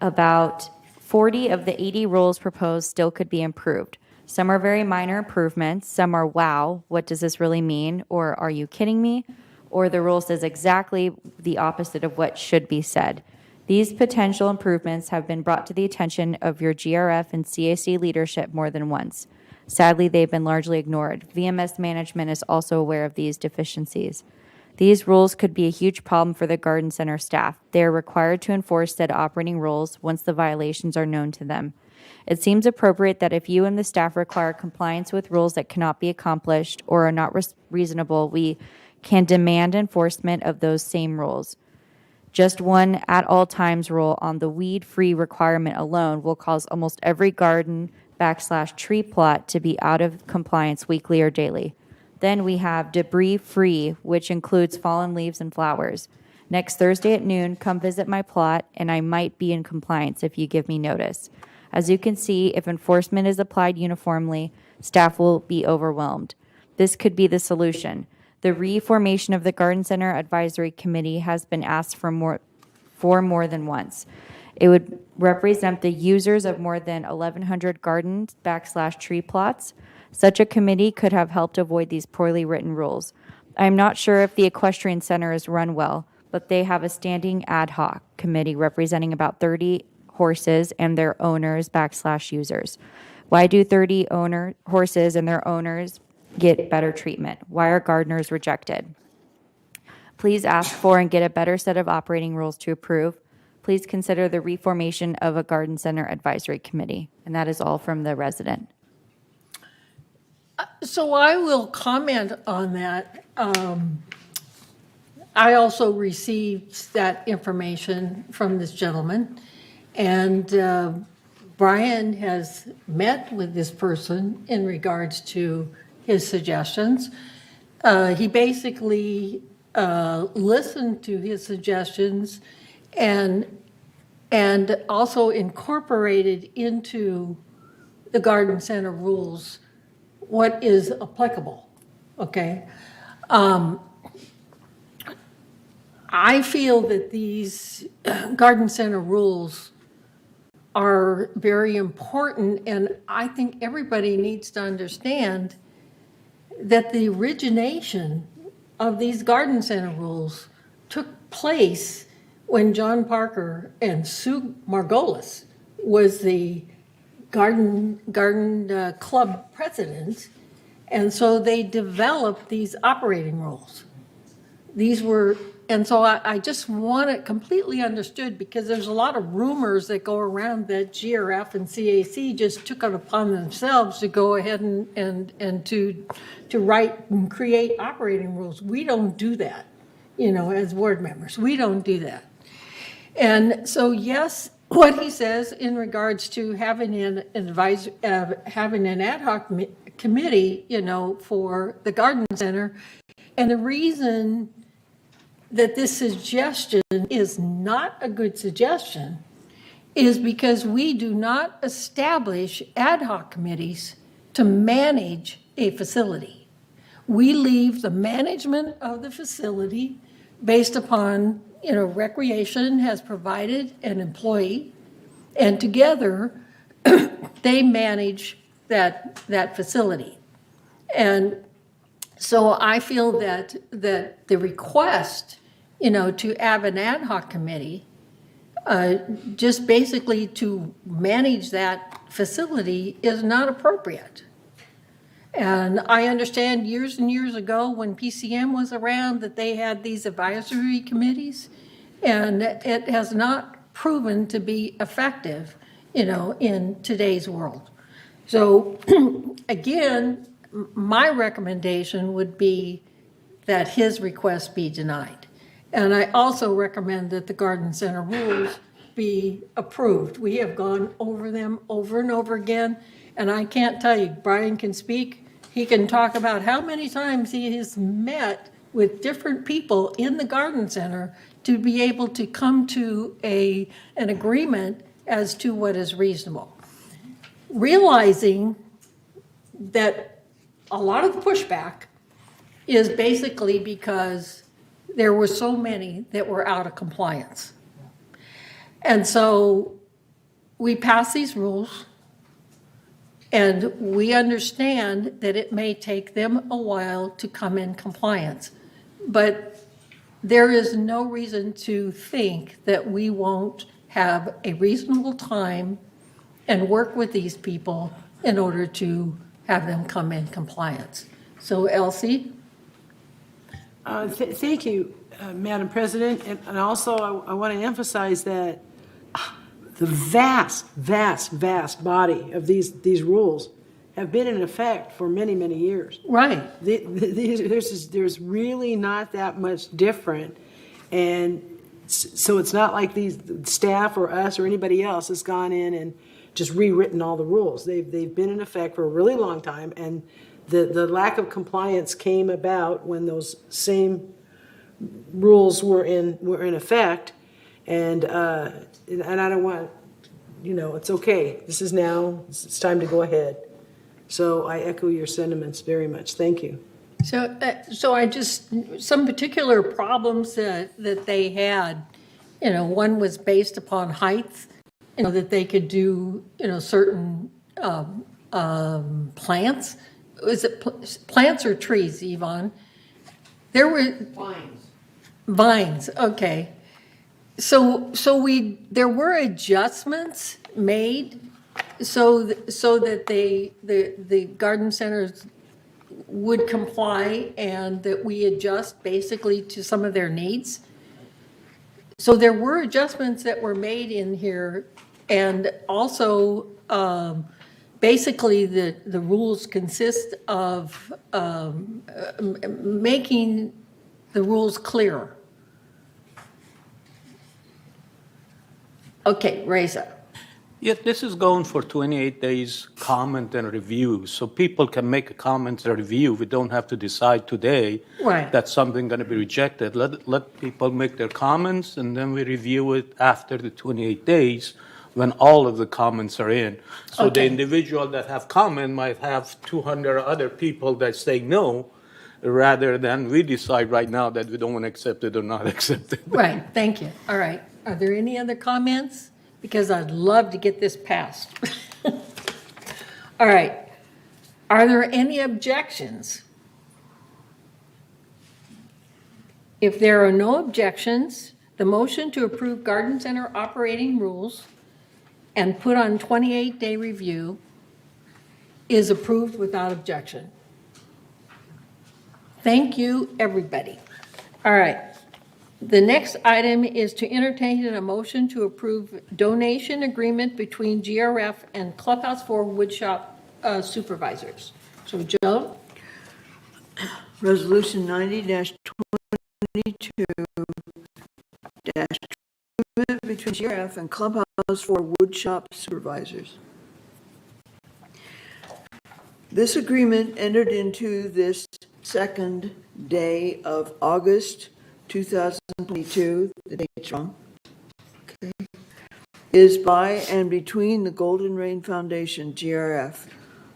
About 40 of the 80 rules proposed still could be improved. Some are very minor improvements. Some are, wow, what does this really mean? Or are you kidding me? Or the rule says exactly the opposite of what should be said. These potential improvements have been brought to the attention of your GRF and CAC leadership more than once. Sadly, they've been largely ignored. VMS management is also aware of these deficiencies. These rules could be a huge problem for the garden center staff. They are required to enforce said operating rules once the violations are known to them. It seems appropriate that if you and the staff require compliance with rules that cannot be accomplished or are not reasonable, we can demand enforcement of those same rules. Just one at all times rule on the weed-free requirement alone will cause almost every garden / tree plot to be out of compliance weekly or daily. Then we have debris-free, which includes fallen leaves and flowers. Next Thursday at noon, come visit my plot, and I might be in compliance if you give me notice. As you can see, if enforcement is applied uniformly, staff will be overwhelmed. This could be the solution. The reformation of the Garden Center Advisory Committee has been asked for more than once. It would represent the users of more than 1,100 gardens / tree plots. Such a committee could have helped avoid these poorly written rules. I am not sure if the Equestrian Center is run well, but they have a standing ad hoc committee representing about 30 horses and their owners / users. Why do 30 horses and their owners get better treatment? Why are gardeners rejected? Please ask for and get a better set of operating rules to approve. Please consider the reformation of a Garden Center Advisory Committee. And that is all from the resident. So I will comment on that. I also received that information from this gentleman, and Brian has met with this person in regards to his suggestions. He basically listened to his suggestions and also incorporated into the garden center rules what is applicable, okay? I feel that these garden center rules are very important, and I think everybody needs to understand that the origination of these garden center rules took place when John Parker and Sue Margolis was the garden club president, and so they developed these operating rules. And so I just want it completely understood, because there's a lot of rumors that go around that GRF and CAC just took it upon themselves to go ahead and to write and create operating rules. We don't do that, as board members. We don't do that. And so, yes, what he says in regards to having an ad hoc committee, for the garden center, and the reason that this suggestion is not a good suggestion is because we do not establish ad hoc committees to manage a facility. We leave the management of the facility based upon, recreation has provided an employee, and together they manage that facility. And so I feel that the request, to have an ad hoc committee, just basically to manage that facility is not appropriate. And I understand years and years ago when PCM was around that they had these advisory committees, and it has not proven to be effective, in today's world. So again, my recommendation would be that his request be denied. And I also recommend that the garden center rules be approved. We have gone over them over and over again, and I can't tell you, Brian can speak, he can talk about how many times he has met with different people in the garden center to be able to come to an agreement as to what is reasonable. Realizing that a lot of the pushback is basically because there were so many that were out of compliance. And so we pass these rules, and we understand that it may take them a while to come in compliance. But there is no reason to think that we won't have a reasonable time and work with these people in order to have them come in compliance. So Elsie? Thank you, Madam President. And also, I want to emphasize that the vast body of these rules have been in effect for many, many years. Right. There's really not that much different. And so it's not like these staff or us or anybody else has gone in and just rewritten all the rules. They've been in effect for a really long time, and the lack of compliance came about when those same rules were in effect, and I don't want, it's okay. This is now, it's time to go ahead. So I echo your sentiments very much. Thank you. So I just, some particular problems that they had, one was based upon height, that they could do, certain plants. Was it plants or trees, Yvonne? There were vines. Okay. So there were adjustments made so that the garden centers would comply, and that we adjust basically to some of their needs. So there were adjustments that were made in here, and also basically the rules consist of making the rules clearer. Okay, Reza. Yeah, this is going for 28 days comment and review, so people can make a comment and review. We don't have to decide today Right. that something going to be rejected. Let people make their comments, and then we review it after the 28 days when all of the comments are in. So the Okay. individual that have comment might have 200 other people that say no, rather than we decide right now that we don't want to accept it or not accept it. Right, thank you. All right. Are there any other comments? Because I'd love to get this passed. All right. Are there any objections? If there are no objections, the motion to approve garden center operating rules and put on 28-day review is approved without objection. Thank you, everybody. All right. The next item is to entertain a motion to approve donation agreement between GRF and Clubhouse 4 Woodshop supervisors. So, Joe? Resolution 90-22 between GRF and Clubhouse 4 Woodshop supervisors. This agreement entered into this second day of August 2022, the date's wrong, okay, is by and between the Golden Rain Foundation, GRF,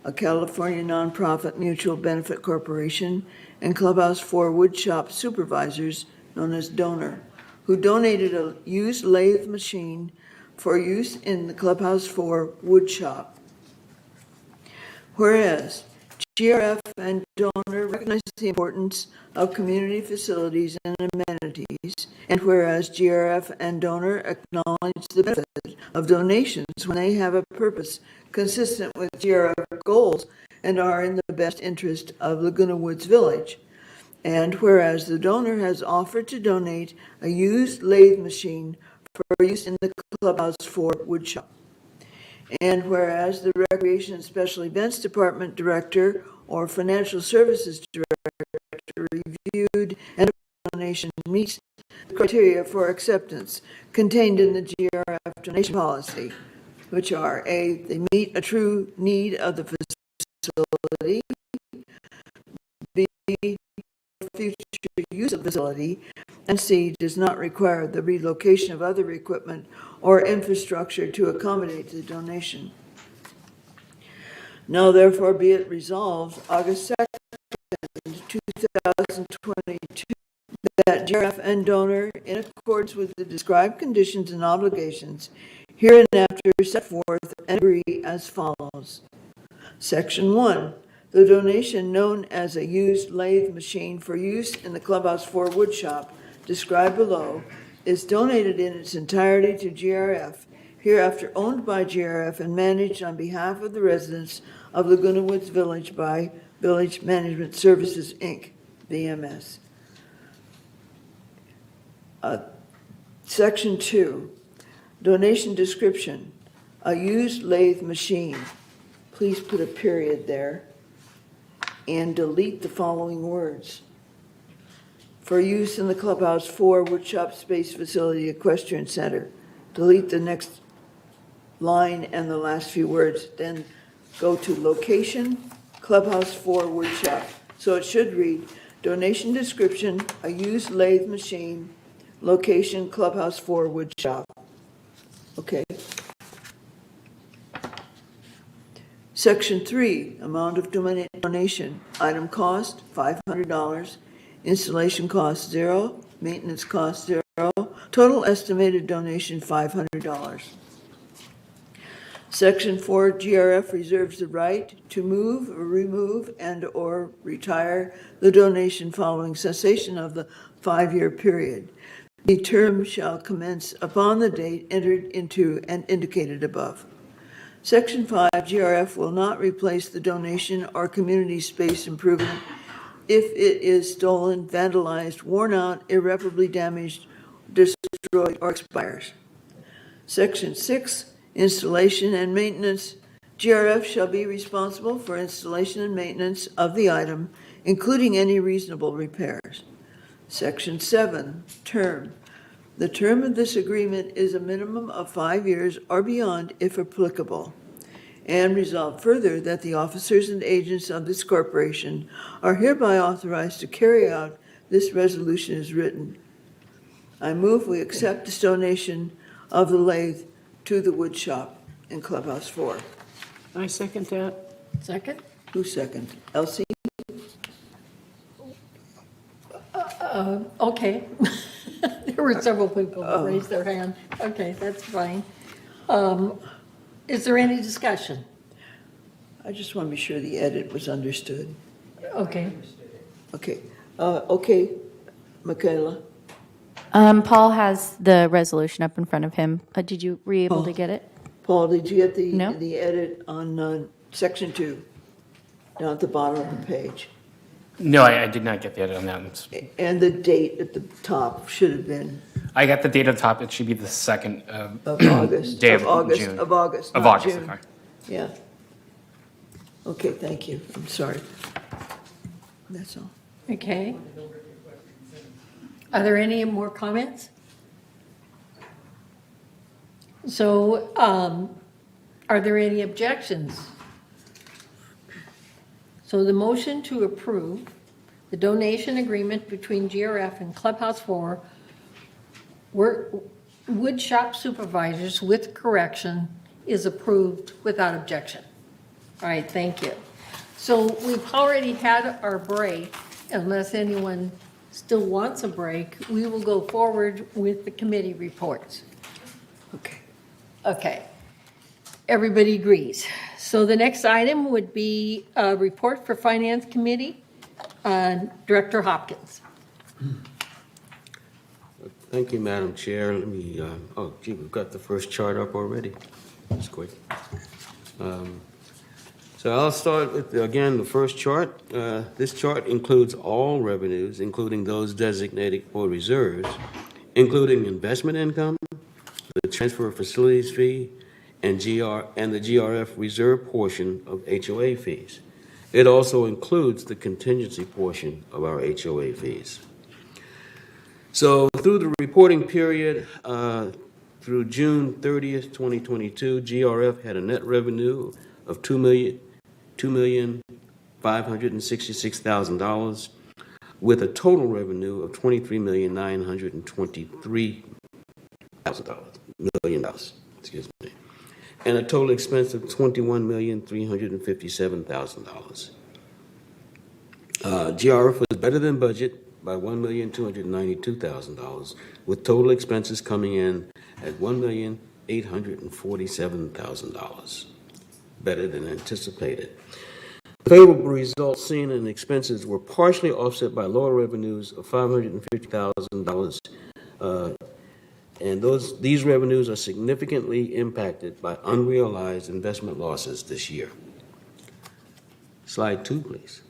a California nonprofit mutual benefit corporation, and Clubhouse 4 Woodshop supervisors, known as Donor, who donated a used lathe machine for use in the Clubhouse 4 Woodshop. Whereas GRF and Donor recognize the importance of community facilities and amenities, and whereas GRF and Donor acknowledge the benefit of donations when they have a purpose consistent with GRF goals and are in the best interest of Laguna Woods Village, and whereas the donor has offered to donate a used lathe machine for use in the Clubhouse 4 Woodshop. And whereas the Recreation and Special Events Department Director or Financial Services Director reviewed and a donation meets criteria for acceptance contained in the GRF donation policy, which are A, they meet a true need of the facility, B, future use of the facility, and C, does not require the relocation of other equipment or infrastructure to accommodate the donation. Now therefore be it resolved, August 2nd, 2022, that GRF and donor, in accordance with the described conditions and obligations hereinafter set forth, and agree as follows. Section 1. The donation known as a used lathe machine for use in the Clubhouse 4 wood shop, described below, is donated in its entirety to GRF, hereafter owned by GRF and managed on behalf of the residents of Laguna Woods Village by Village Management Services, Inc., VMS. Section 2, donation description, a used lathe machine. Please put a period there and delete the following words. For use in the Clubhouse 4 Woodshop Space Facility Equestrian Center. Delete the next line and the last few words, then go to location, Clubhouse 4 Woodshop. So it should read, donation description, a used lathe machine, location, Clubhouse 4 Woodshop. Okay. Section 3, amount of donation. Item cost, $500. Installation cost, 0. Maintenance cost, 0. Total estimated donation, $500. Section 4, GRF reserves the right to move, or remove, and or retire the donation following cessation of the 5-year period. The term shall commence upon the date entered into and indicated above. Section 5, GRF will not replace the donation or community space improvement if it is stolen, vandalized, worn out, irreparably damaged, destroyed, or expires. Section 6, installation and maintenance. GRF shall be responsible for installation and maintenance of the item, including any reasonable repairs. Section 7, term. The term of this agreement is a minimum of 5 years or beyond if applicable. And resolve further that the officers and agents of this corporation are hereby authorized to carry out this resolution as written. I move we accept this donation of the lathe to the wood shop in Clubhouse 4. I second that. Second? Who second? Elsie? Okay. There were several people who raised their hand. Okay, that's fine. Is there any discussion? I just want to be sure the edit was understood. Okay. Okay. Okay, Michaela. Paul has the resolution up in front of him. Were you able to get it? Paul, did you get No. the edit on section 2, down at the bottom of the page? No, I did not get the edit on that. And the date at the top should have been I got the date at the top. It should be the second of August. day of August. June. Of August. Of not August. June. Sorry. Yeah. Okay, thank you. I'm sorry. That's all. Okay. Are there any more comments? So, are there any objections? So the motion to approve the donation agreement between GRF and Clubhouse 4 wood shop supervisors with correction is approved without objection. All right, thank you. So we've already had our break. Unless anyone still wants a break, we will go forward with the committee reports. Okay. Okay. Everybody agrees. So the next item would be a report for Finance Committee. Director Hopkins. Thank you, Madam Chair. Let me, we've got the first chart up already. That's quick. So I'll start with, again, the first chart. This chart includes all revenues, including those designated for reserves, including investment income, the transfer of facilities fee, and the GRF reserve portion of HOA fees. It also includes the contingency portion of our HOA fees. So through the reporting period, through June 30th, 2022, GRF had a net revenue of $2,566,000 with a total revenue of $23,923,000, excuse me, and a total expense of $21,357,000. GRF was better than budget by $1,292,000, with total expenses coming in at $1,847,000, better than anticipated. Favorable results seen in expenses were partially offset by lower revenues of $550,000, and these revenues are significantly impacted by unrealized investment losses this year. Slide 2, please.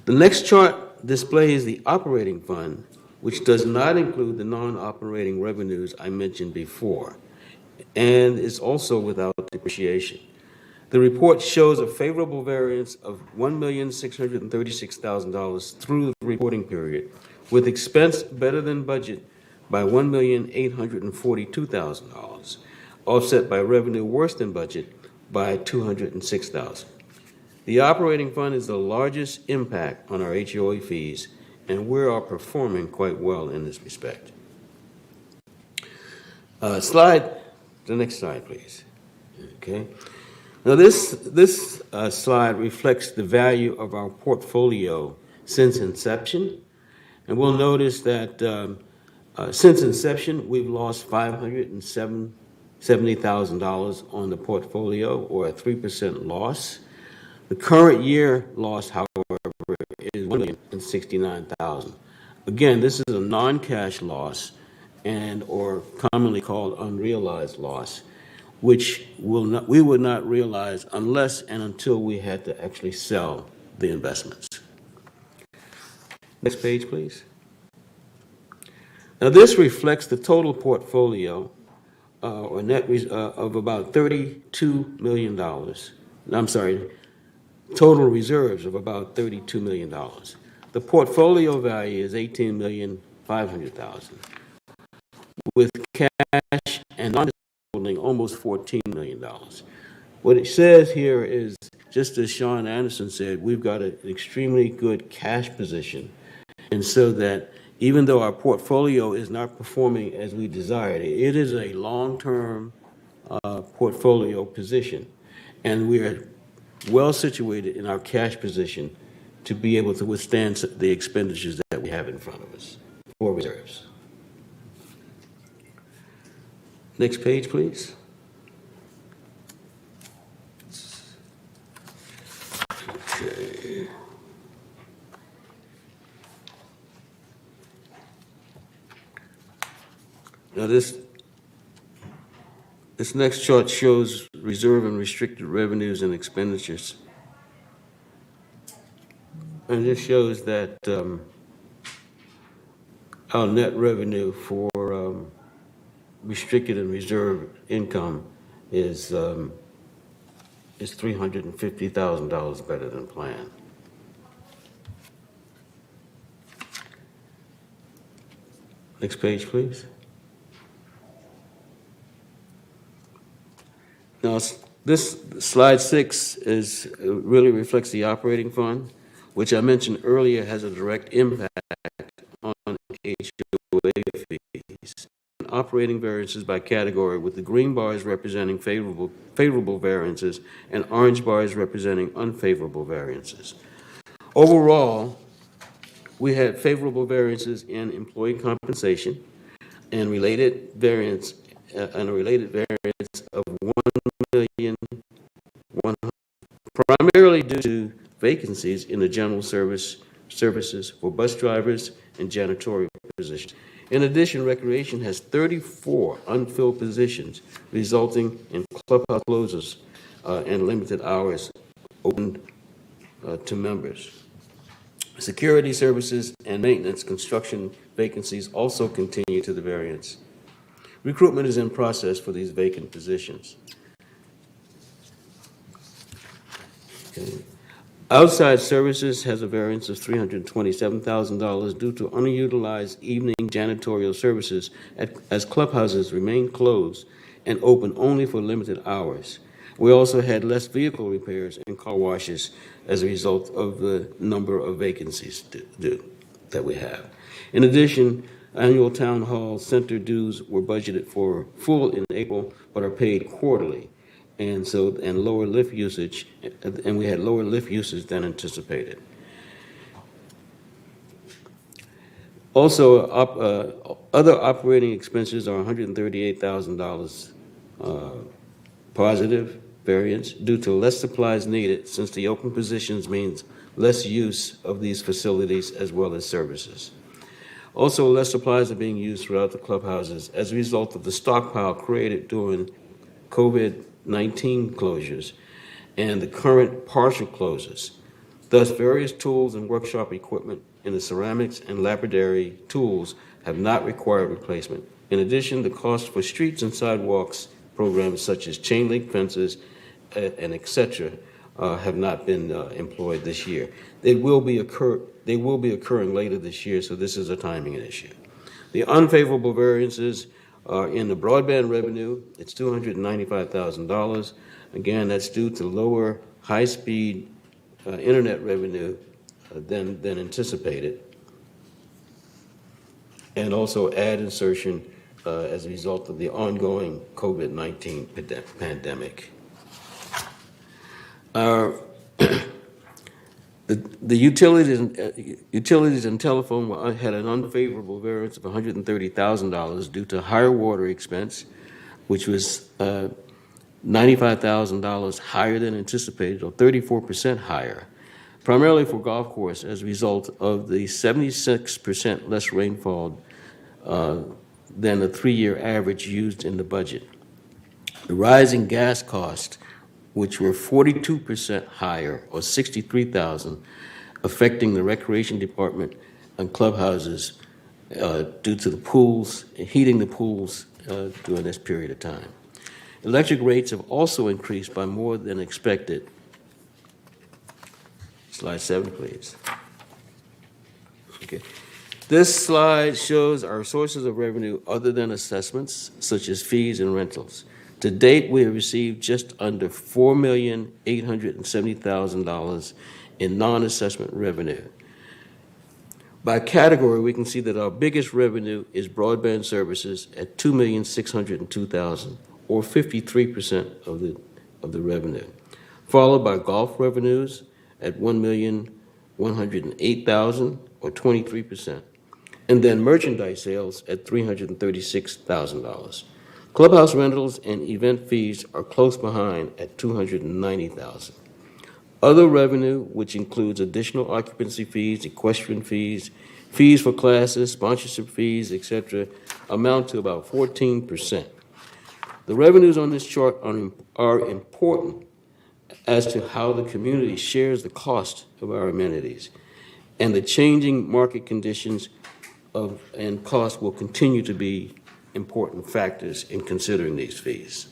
The next chart displays the operating fund, which does not include the non-operating revenues I mentioned before, and is also without depreciation. The report shows a favorable variance of $1,636,000 through the reporting period, with expense better than budget by $1,842,000, offset by revenue worse than budget by $206,000. The operating fund is the largest impact on our HOA fees, and we are performing quite well in this respect. The next slide, please. Okay. Now, this slide reflects the value of our portfolio since inception, and we'll notice that since inception, we've lost $570,000 on the portfolio, or a 3% loss. The current year loss, however, is $1,069,000. Again, this is a non-cash loss, or commonly called unrealized loss, which we would not realize unless and until we had to actually sell the investments. Next page, please. Now, this reflects the total portfolio, or net of about $32 million. I'm sorry, total reserves of about $32 million. The portfolio value is $18,500,000, with cash and non-holding almost $14 million. What it says here is, just as Sean Anderson said, we've got an extremely good cash position, and so that even though our portfolio is not performing as we desired, it is a long-term portfolio position, and we are well situated in our cash position to be able to withstand the expenditures that we have in front of us for reserves. Next page, please. Okay. Now this next chart shows reserve and restricted revenues and expenditures. And this shows that our net revenue for restricted and reserve income is $350,000 better than planned. Next page, please. Now, this slide 6 really reflects the operating fund, which I mentioned earlier has a direct impact on HOA fees. Operating variances by category, with the green bars representing favorable variances and orange bars representing unfavorable variances. Overall, we had favorable variances in employee compensation and a related variance of $1,100,000, primarily due to vacancies in the general services for bus drivers and janitorial positions. In addition, recreation has 34 unfilled positions, resulting in clubhouse closures and limited hours open to members. Security services and maintenance construction vacancies also continue to the variance. Recruitment is in process for these vacant positions. Okay. Outside services has a variance of $327,000 due to underutilized evening janitorial services as clubhouses remain closed and open only for limited hours. We also had less vehicle repairs and car washes as a result of the number of vacancies that we have. In addition, annual town hall center dues were budgeted for full in April, but are paid quarterly. And lower lift usage, and we had lower lift usage than anticipated. Also, other operating expenses are $138,000 positive variance due to less supplies needed, since the open positions means less use of these facilities as well as services. Also, less supplies are being used throughout the clubhouses as a result of the stockpile created during COVID-19 closures and the current partial closures. Thus, various tools and workshop equipment in the ceramics and lapidary tools have not required replacement. In addition, the cost for streets and sidewalks programs such as chain link fences and etc. Have not been employed this year. They will be occurring later this year, so this is a timing issue. The unfavorable variances are in the broadband revenue. It's $295,000. Again, that's due to lower high-speed internet revenue than anticipated, and also ad insertion as a result of the ongoing COVID-19 pandemic. The utilities and telephone had an unfavorable variance of $130,000 due to higher water expense, which was $95,000 higher than anticipated, or 34% higher, primarily for golf course as a result of the 76% less rainfall than the 3-year average used in the budget. The rising gas costs, which were 42% higher, or $63,000, affecting the recreation department and clubhouses due to the pools, heating the pools during this period of time. Electric rates have also increased by more than expected. Slide 7, please. Okay. This slide shows our sources of revenue other than assessments, such as fees and rentals. To date, we have received just under $4,870,000 in non-assessment revenue. By category, we can see that our biggest revenue is broadband services at $2,602,000, or 53% of the revenue, followed by golf revenues at $1,108,000, or 23%, and then merchandise sales at $336,000. Clubhouse rentals and event fees are close behind at $290,000. Other revenue, which includes additional occupancy fees, equestrian fees, fees for classes, sponsorship fees, etc., amount to about 14%. The revenues on this chart are important as to how the community shares the cost of our amenities, and the changing market conditions and cost will continue to be important factors in considering these fees.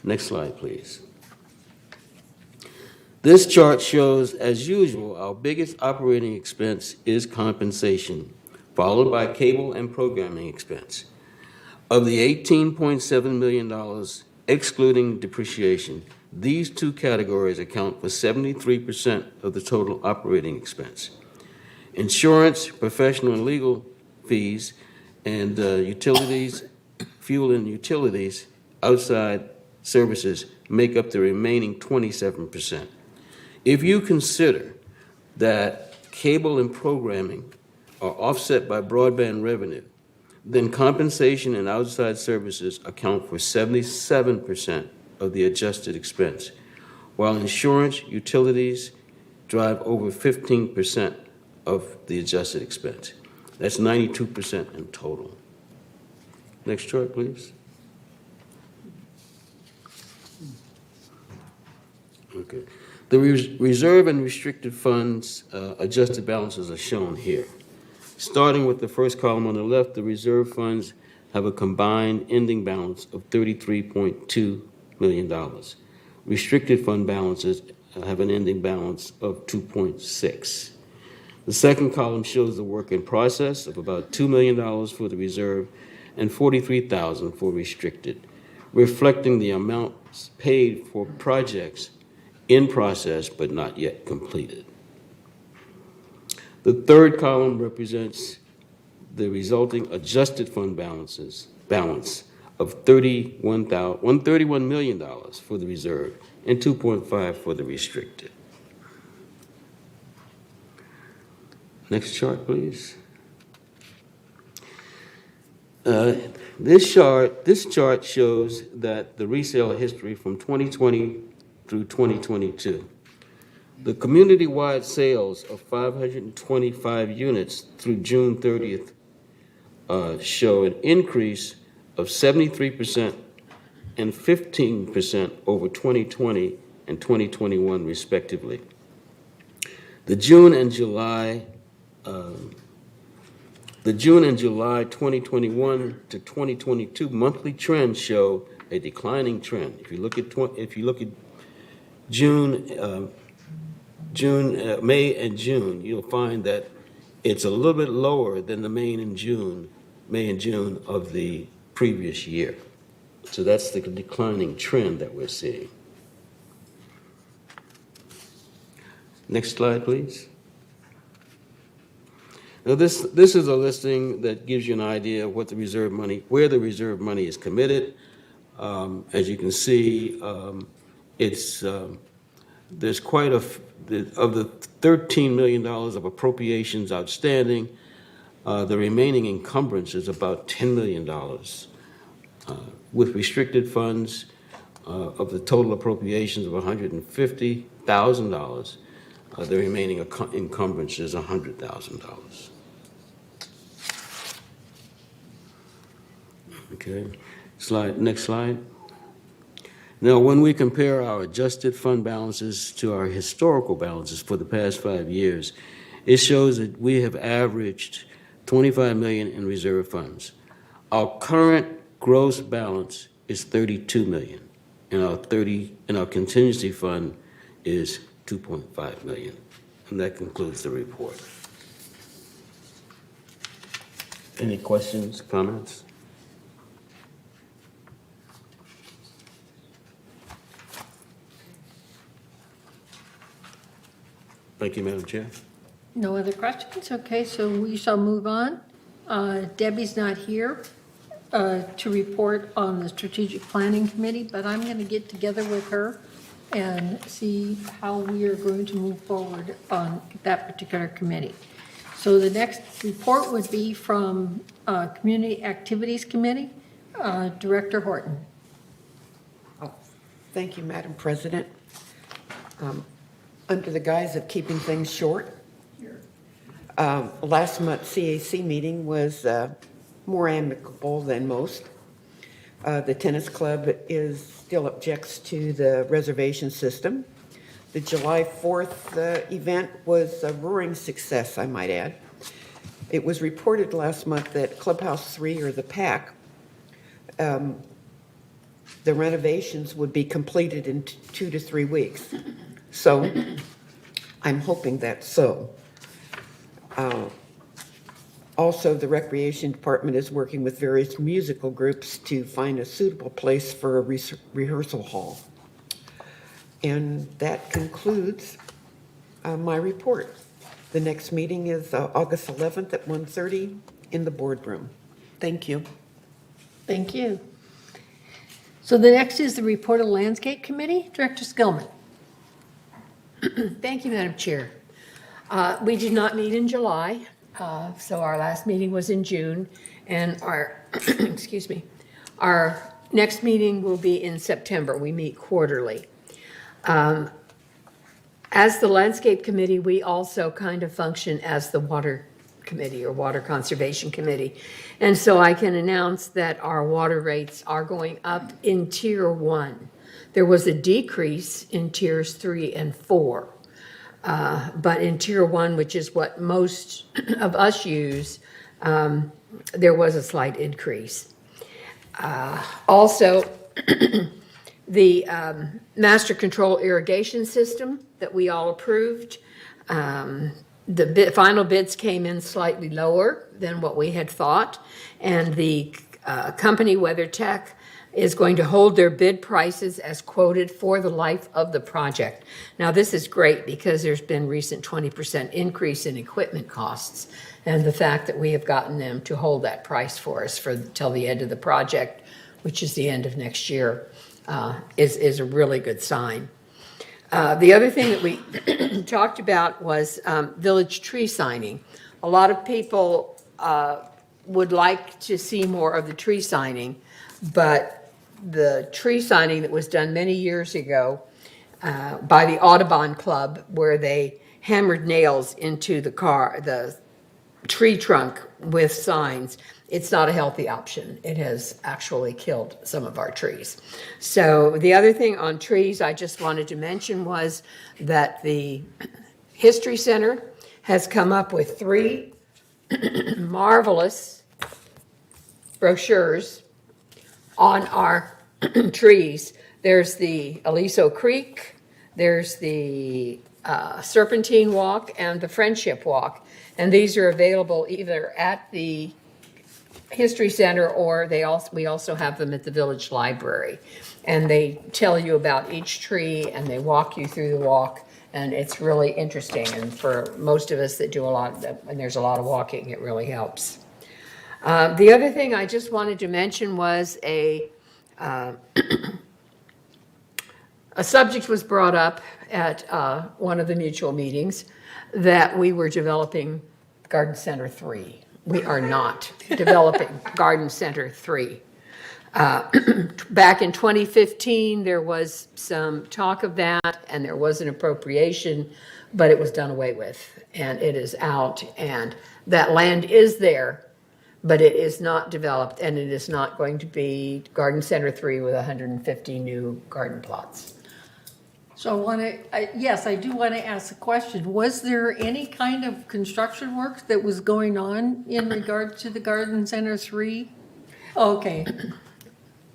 Next slide, please. This chart shows, as usual, our biggest operating expense is compensation, followed by cable and programming expense. Of the $18.7 million, excluding depreciation, these two categories account for 73% of the total operating expense. Insurance, professional and legal fees, and utilities, fuel and utilities, outside services make up the remaining 27%. If you consider that cable and programming are offset by broadband revenue, then compensation and outside services account for 77% of the adjusted expense, while insurance, utilities drive over 15% of the adjusted expense. That's 92% in total. Next chart, please. Okay. The reserve and restricted funds adjusted balances are shown here. Starting with the first column on the left, the reserve funds have a combined ending balance of $33.2 million. Restricted fund balances have an ending balance of 2.6. The second column shows the work in process of about $2 million for the reserve and $43,000 for restricted, reflecting the amounts paid for projects in process but not yet completed. The third column represents the resulting adjusted fund balance of $131 million for the reserve and 2.5 for the restricted. Next chart, please. This chart shows that the resale history from 2020 through 2022. The community-wide sales of 525 units through June 30th show an increase of 73% and 15% over 2020 and 2021, respectively. The June and July 2021 to 2022 monthly trends show a declining trend. If you look at May and June, you'll find that it's a little bit lower than the May and June of the previous year. So that's the declining trend that we're seeing. Next slide, please. Now this is a listing that gives you an idea of what the reserve money, where the reserve money is committed. As you can see, there's quite of the $13 million of appropriations outstanding. The remaining encumbrance is about $10 million. With restricted funds of the total appropriations of $150,000, the remaining encumbrance is $100,000. Okay, next slide. Now, when we compare our adjusted fund balances to our historical balances for the past 5 years, it shows that we have averaged $25 million in reserve funds. Our current gross balance is $32 million, and our contingency fund is $2.5 million. And that concludes the report. Any questions, comments? Thank you, Madam Chair. No other questions? Okay, so we shall move on. Debbie's not here to report on the Strategic Planning Committee, but I'm going to get together with her and see how we are going to move forward on that particular committee. So the next report would be from Community Activities Committee, Director Horton. Thank you, Madam President. Under the guise of keeping things short, last month's CAC meeting was more amicable than most. The tennis club still objects to the reservation system. The July 4th event was a roaring success, I might add. It was reported last month that Clubhouse 3, or the PAC, the renovations would be completed in 2 to 3 weeks. So I'm hoping that's so. Also, the Recreation Department is working with various musical groups to find a suitable place for a rehearsal hall. And that concludes my report. The next meeting is August 11th at 1:30 in the boardroom. Thank you. Thank you. So the next is the report of Landscape Committee, Director Skillman. Thank you, Madam Chair. We did not meet in July, so our last meeting was in June, and our, excuse me, our next meeting will be in September. We meet quarterly. As the Landscape Committee, we also kind of function as the Water Committee or Water Conservation Committee. And so I can announce that our water rates are going up in Tier 1. There was a decrease in Tiers 3 and 4. But in Tier 1, which is what most of us use, there was a slight increase. Also, the Master Control Irrigation System that we all approved. The final bids came in slightly lower than what we had thought, and the company WeatherTech is going to hold their bid prices as quoted for the life of the project. Now, this is great because there's been recent 20% increase in equipment costs, and the fact that we have gotten them to hold that price for us till the end of the project, which is the end of next year, is a really good sign. The other thing that we talked about was village tree signing. A lot of people would like to see more of the tree signing, but the tree signing that was done many years ago by the Audubon Club, where they hammered nails into the tree trunk with signs, it's not a healthy option. It has actually killed some of our trees. So the other thing on trees I just wanted to mention was that the History Center has come up with 3 marvelous brochures on our trees. There's the Aliso Creek, there's the Serpentine Walk, and the Friendship Walk. And these are available either at the History Center or we also have them at the Village Library. And they tell you about each tree and they walk you through the walk, and it's really interesting. And for most of us that do when there's a lot of walking, it really helps. The other thing I just wanted to mention was a subject was brought up at one of the mutual meetings that we were developing Garden Center 3. We are not developing Garden Center 3. Back in 2015, there was some talk of that, and there was an appropriation, but it was done away with, and it is out, and that land is there, but it is not developed, and it is not going to be Garden Center 3 with 150 new garden plots. So yes, I do want to ask a question. Was there any kind of construction work that was going on in regard to the Garden Center 3? Okay.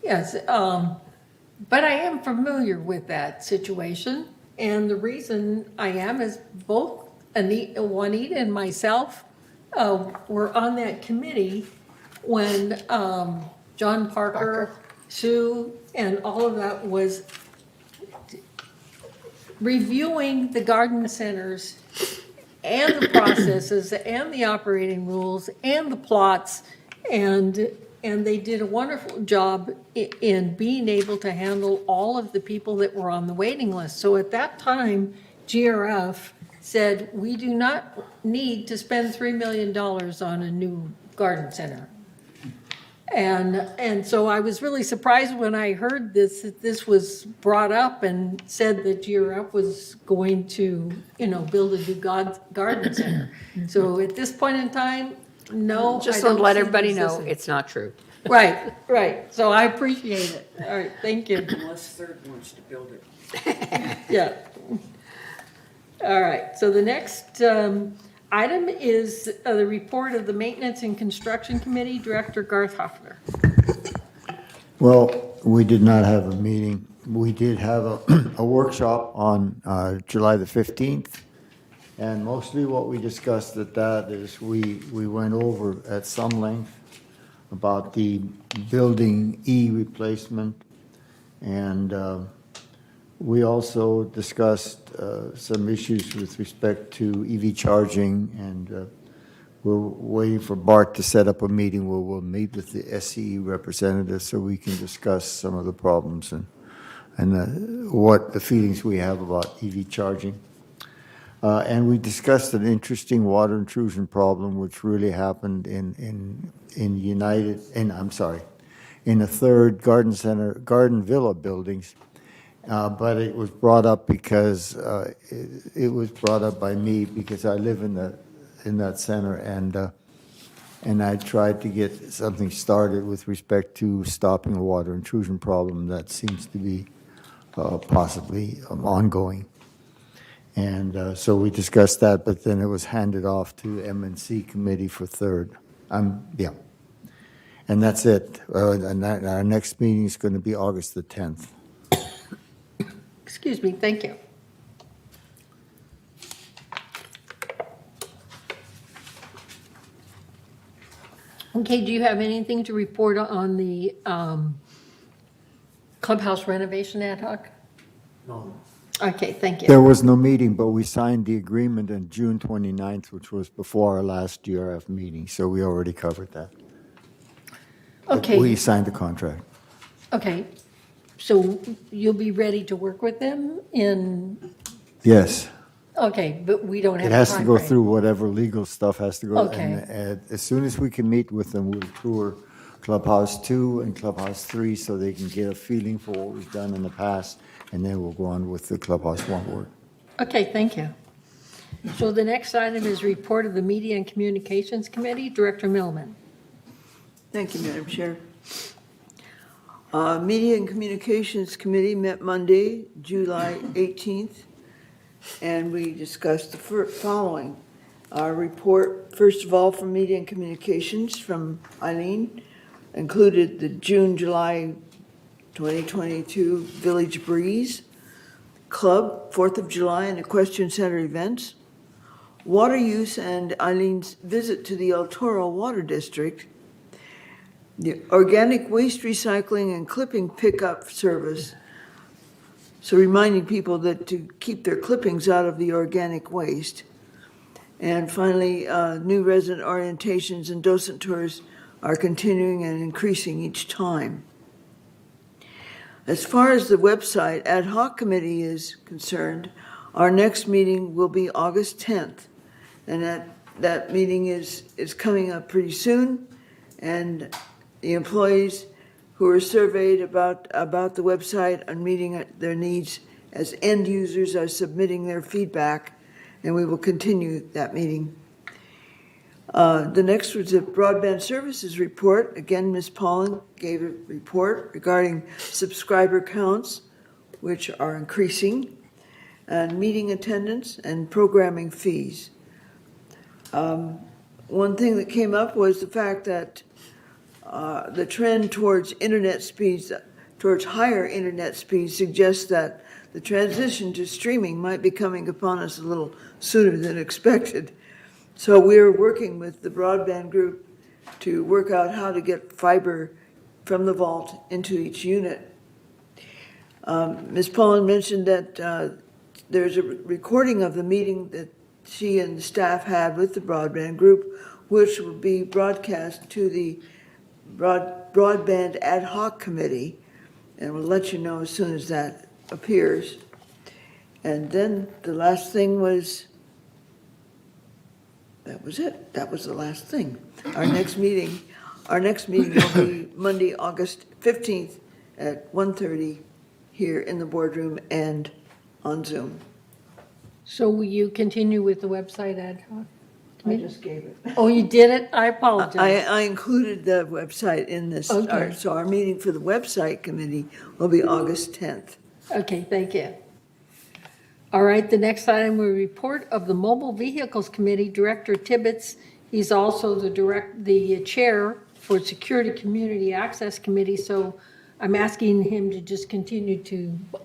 Yes, but I am familiar with that situation. And the reason I am is both Juanita and myself were on that committee when John Parker, Sue, and all of that was reviewing the garden centers and the processes and the operating rules and the plots, and they did a wonderful job in being able to handle all of the people that were on the waiting list. So at that time, GRF said, we do not need to spend $3 million on a new garden center. And so I was really surprised when I heard this was brought up and said that GRF was going to, build a new garden center. So at this point in time, no. Just I want to don't let see everybody know resistance. it's not true. Right. So I appreciate it. All right, thank you. Unless Third wants to build it. Yeah. All right, so the next item is the report of the Maintenance and Construction Committee, Director Garth Hoffner. Well, we did not have a meeting. We did have a workshop on July the 15th. And mostly what we discussed at that is we went over at some length about the Building E replacement. And we also discussed some issues with respect to EV charging, and we're waiting for Bart to set up a meeting where we'll meet with the SCE representatives so we can discuss some of the problems and what the feelings we have about EV charging. And we discussed an interesting water intrusion problem which really happened in the third Garden Villa buildings. But it was brought up because it was brought up by me because I live in that center, and I tried to get something started with respect to stopping a water intrusion problem that seems to be possibly ongoing. And so we discussed that, but then it was handed off to M&C committee for third. Yeah. And that's it. And our next meeting is going to be August the 10th. Excuse me, thank you. Okay, do you have anything to report on the clubhouse renovation ad hoc? No. Okay, thank you. There was no meeting, but we signed the agreement on June 29th, which was before our last GRF meeting, so we already covered that. Okay. We signed the contract. Okay, so you'll be ready to work with them in, Yes. okay, but we don't have It a has to go timeframe. through whatever legal stuff has to go. Okay. And as soon as we can meet with them, we'll tour Clubhouse 2 and Clubhouse 3 so they can get a feeling for what we've done in the past, and then we'll go on with the Clubhouse 1 work. Okay, thank you. So the next item is report of the Media and Communications Committee, Director Millman. Thank you, Madam Chair. Media and Communications Committee met Monday, July 18th, and we discussed the following. Our report, first of all, from Media and Communications from Eileen, included the June, July 2022 Village Breeze Club, 4th of July and Equestrian Center events, water use and Eileen's visit to the El Toro Water District, the organic waste recycling and clipping pickup service. So reminding people that to keep their clippings out of the organic waste. And finally, new resident orientations and docent tours are continuing and increasing each time. As far as the website ad hoc committee is concerned, our next meeting will be August 10th. And that meeting is coming up pretty soon. And the employees who are surveyed about the website and meeting their needs as end users are submitting their feedback, and we will continue that meeting. The next was a broadband services report. Again, Ms. Pollen gave a report regarding subscriber counts, which are increasing, and meeting attendance and programming fees. One thing that came up was the fact that the trend towards internet speeds, towards higher internet speeds, suggests that the transition to streaming might be coming upon us a little sooner than expected. So we're working with the broadband group to work out how to get fiber from the vault into each unit. Ms. Pollen mentioned that there's a recording of the meeting that she and the staff had with the broadband group, which will be broadcast to the Broadband Ad Hoc Committee, and we'll let you know as soon as that appears. And then the last thing was, that was it. That was the last thing. Our next meeting will be Monday, August 15th at 1:30 here in the boardroom and on Zoom. So will you continue with the website ad hoc? I just gave it. Oh, you did it? I apologize. I included the website in this. Okay. So our meeting for the website committee will be August 10th. Okay, thank you. All right, the next item, we report of the Mobile Vehicles Committee, Director Tibbetts. He's also the chair for Security Community Access Committee, so I'm asking him to just continue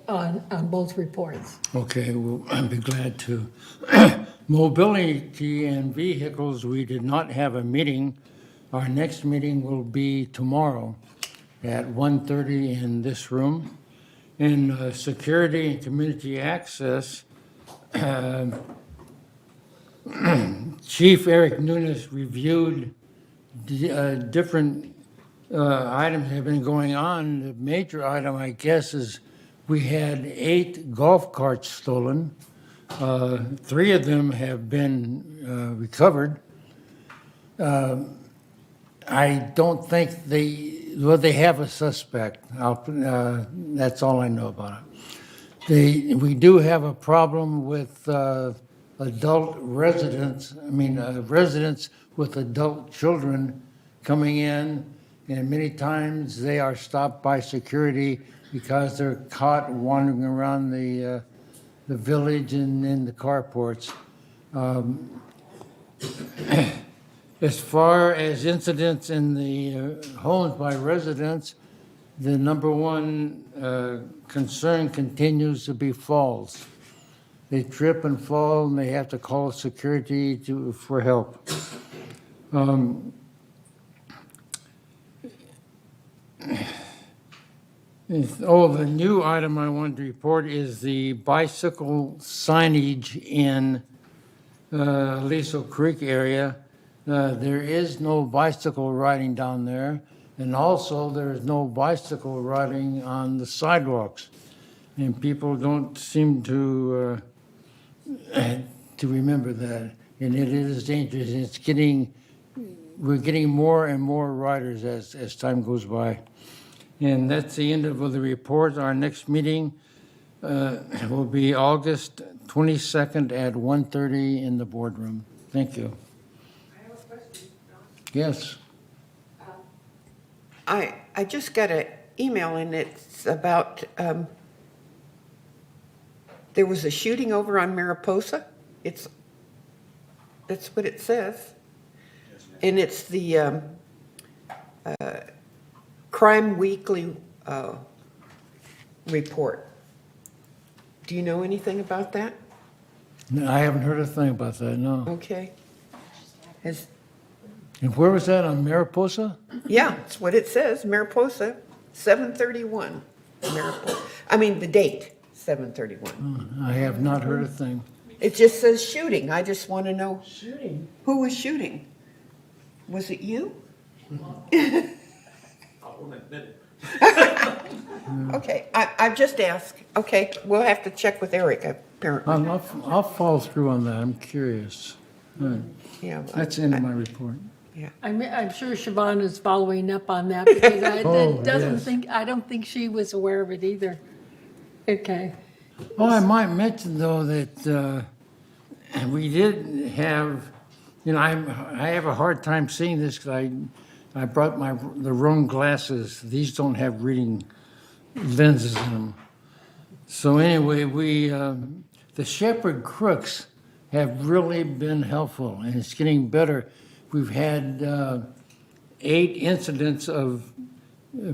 on both reports. Okay, well, I'd be glad to. Mobility and vehicles, we did not have a meeting. Our next meeting will be tomorrow at 1:30 in this room. In security and community access, Chief Eric Nunes reviewed different items that have been going on. The major item, I guess, is we had 8 golf carts stolen. 3 of them have been recovered. I don't think they have a suspect. That's all I know about it. We do have a problem with adult residents, residents with adult children coming in, and many times they are stopped by security because they're caught wandering around the village and in the carports. As far as incidents in the homes by residents, the number one concern continues to be falls. They trip and fall, and they have to call security for help. the new item I wanted to report is the bicycle signage in Aliso Creek area. There is no bicycle riding down there, and also there is no bicycle riding on the sidewalks. And people don't seem to remember that, and it is dangerous. We're getting more and more riders as time goes by. And that's the end of the report. Our next meeting will be August 22nd at 1:30 in the boardroom. Thank you. I have a question. Yes. I just got an email, and it's about there was a shooting over on Mariposa. That's what it says, and it's the Crime Weekly report. Do you know anything about that? No, I haven't heard a thing about that, no. Okay. And where was that, on Mariposa? Yeah, it's what it says, Mariposa, 7/31. Mariposa. I mean, the date, 7/31. I have not heard a thing. It just says shooting. I just want to know. Shooting? Who was shooting? Was it you? Okay, I just asked. Okay, we'll have to check with Eric, apparently. I'll follow through on that. I'm curious. All right. Yeah, That's the end of my report. Yeah. I'm sure Siobhan is following up on that because I don't think she was aware of it either. Okay. Oh, I might mention, though, that we did have, I have a hard time seeing this because I brought the wrong glasses. These don't have reading lenses in them. So anyway, the Shepherd crooks have really been helpful, and it's getting better. We've had 8 incidents of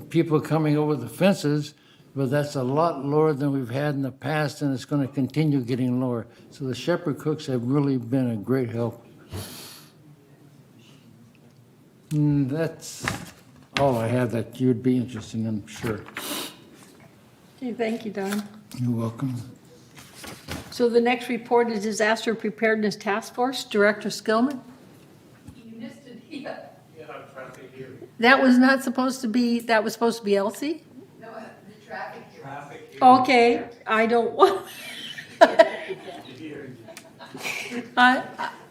people coming over the fences, but that's a lot lower than we've had in the past, and it's going to continue getting lower. So the Shepherd crooks have really been a great help. That's all I have that you'd be interested in, I'm sure. Okay, thank you, Don. You're welcome. So the next report is Disaster Preparedness Task Force, Director Skillman. You missed it, yeah. That was not supposed to be, that was supposed to be Elsie? No, the traffic. Okay, I don't want.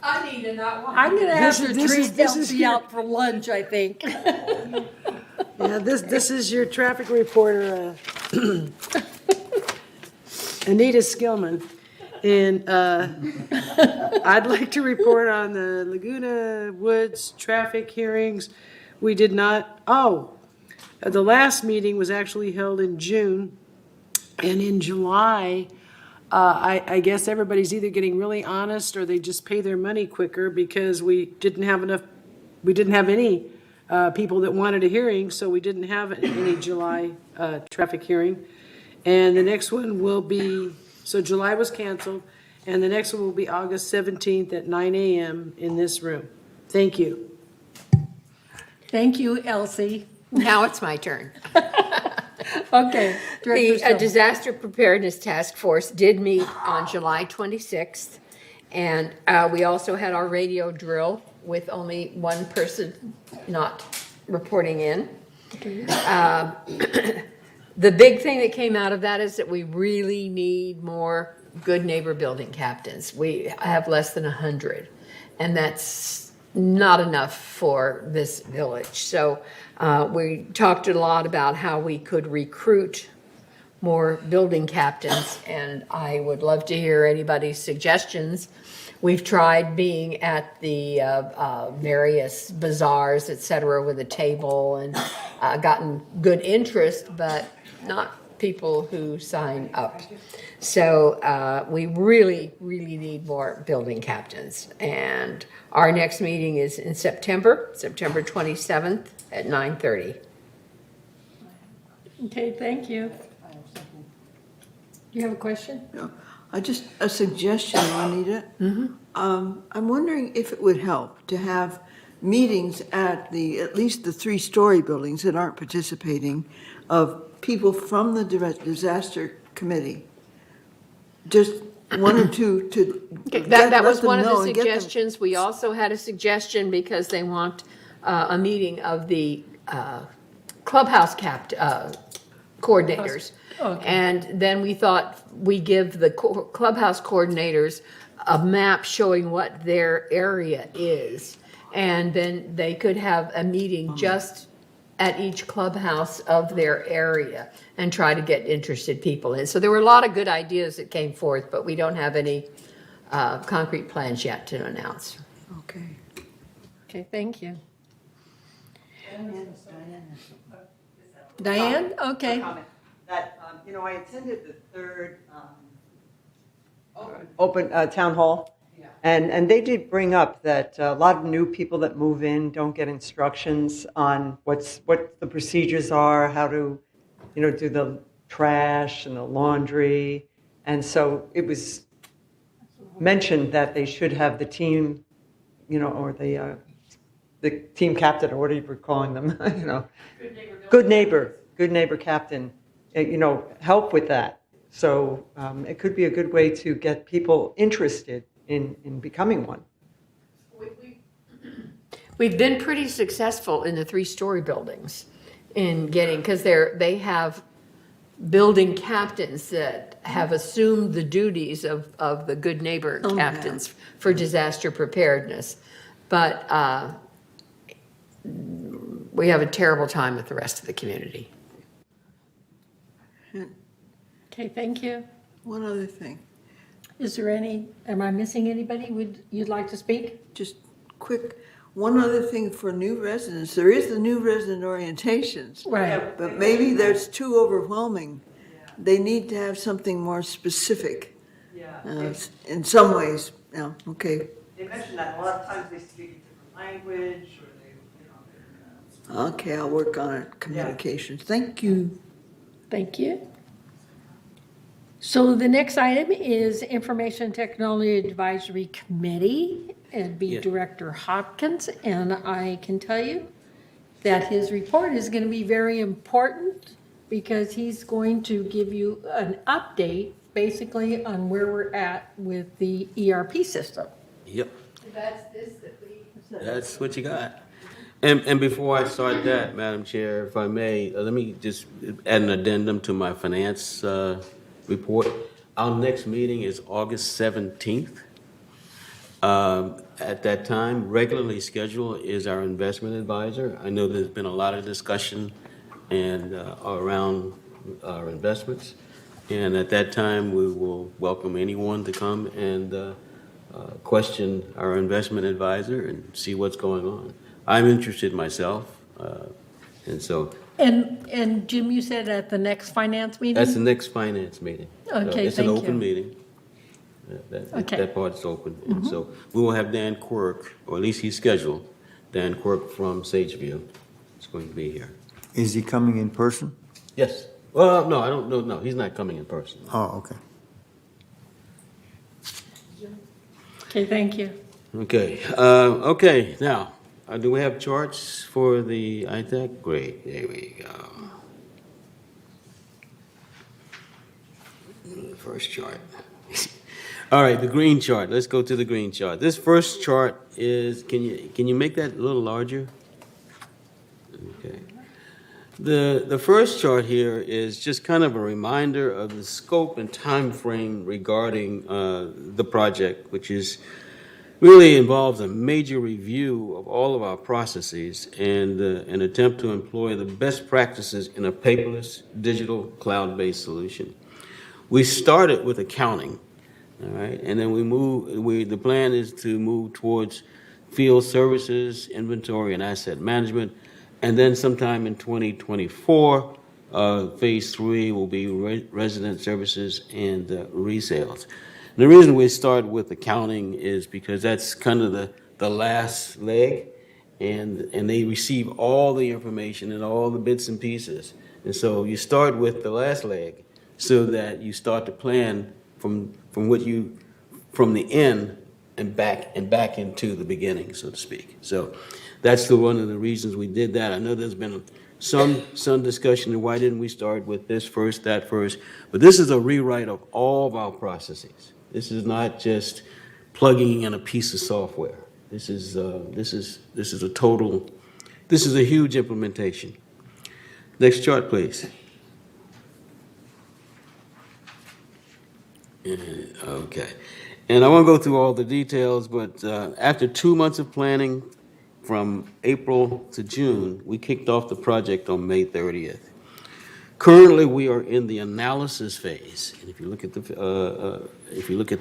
I need to not want. I'm gonna have to This is- treat this is Elsie your- out for lunch, I think. Yeah, this is your traffic reporter, Anita Skillman. And I'd like to report on the Laguna Woods traffic hearings. We did not, the last meeting was actually held in June. And in July, I guess everybody's either getting really honest or they just pay their money quicker because we didn't have any people that wanted a hearing, so we didn't have any July traffic hearing. And the next one will be, so July was canceled, and the next one will be August 17th at 9 a.m. in this room. Thank you. Thank you, Elsie. Now it's my turn. Okay. The Disaster Preparedness Task Force did meet on July 26th, and we also had our radio drill with only one person not reporting in. The big thing that came out of that is that we really need more good neighbor building captains. We have less than 100, and that's not enough for this village. So we talked a lot about how we could recruit more building captains, and I would love to hear anybody's suggestions. We've tried being at the various bazaars, et cetera, with a table and gotten good interest, but not people who sign up. So we really, really need more building captains. And our next meeting is in September 27th at 9:30. Okay, thank you. You have a question? No, just a suggestion, Juanita. I'm wondering if it would help to have meetings at least the three-story buildings that aren't participating of people from the disaster committee. Just one or two to Okay, let that was them one of know the and get them- suggestions. We also had a suggestion because they want a meeting of the clubhouse coordinators. Okay. And then we thought we give the clubhouse coordinators a map showing what their area is. And then they could have a meeting just at each clubhouse of their area and try to get interested people in. So there were a lot of good ideas that came forth, but we don't have any concrete plans yet to announce. Okay. Okay, thank you. Diane? Okay. That, I attended the third open town hall, and they did bring up that a lot of new people that move in don't get instructions on what the procedures are, how to, do the trash and the laundry, and so it was mentioned that they should have the team, or the team captain, or whatever you're calling them, good neighbor captain, help with that. So it could be a good way to get people interested in becoming one. We've been pretty successful in the three-story buildings in getting, because they have building captains that have assumed the duties of the good neighbor captains for disaster preparedness. But we have a terrible time with the rest of the community. Okay, thank you. One other thing. Is there am I missing anybody? Would you'd like to speak? Just quick, one other thing for new residents. There is the new resident orientations. Right. But maybe that's too overwhelming. They need to have something more specific. In some ways. Yeah, okay. They mentioned that a lot of times they speak a different language, or Okay, I'll work on it. Communications. Thank you. Thank you. So the next item is Information Technology Advisory Committee. It'd be Director Hopkins, and I can tell you that his report is going to be very important because he's going to give you an update basically on where we're at with the ERP system. Yep, That's that's what you got. And before I start that, Madam Chair, if I may, let me just add an addendum to my finance report. Our next meeting is August 17th. At that time, regularly scheduled is our investment advisor. I know there's been a lot of discussion and around our investments. And at that time, we will welcome anyone to come and question our investment advisor and see what's going on. I'm interested myself, and so. And Jim, you said at the next finance meeting? That's the next finance meeting. Okay, it's an thank open you. meeting. Okay. That part's open. And so we will have Dan Quirk, or at least he's scheduled, Dan Quirk from Sageview is going to be here. Is he coming in person? Yes. Well, no, I don't know. No, he's not coming in person. Oh, okay. Okay, thank you. Okay. Okay. Now, do we have charts for the ITAC? Great. There we go. First chart. All right, the green chart. Let's go to the green chart. This first chart is, can you make that a little larger? Okay. The first chart here is just kind of a reminder of the scope and time frame regarding the project, which is really involves a major review of all of our processes and an attempt to employ the best practices in a paperless, digital, cloud-based solution. We started with accounting, all right, and then the plan is to move towards field services, inventory, and asset management, and then sometime in 2024, phase 3 will be resident services and resales. And the reason we start with accounting is because that's kind of the last leg, and they receive all the information and all the bits and pieces. And so you start with the last leg so that you start to plan from the end and back into the beginning, so to speak. So that's one of the reasons we did that. I know there's been some discussion of why didn't we start with this first, that first, but this is a rewrite of all of our processes. This is not just plugging in a piece of software. This is a huge implementation. Next chart, please. Okay. And I won't go through all the details, but after 2 months of planning, from April to June, we kicked off the project on May 30th. Currently, we are in the analysis phase. And if you look at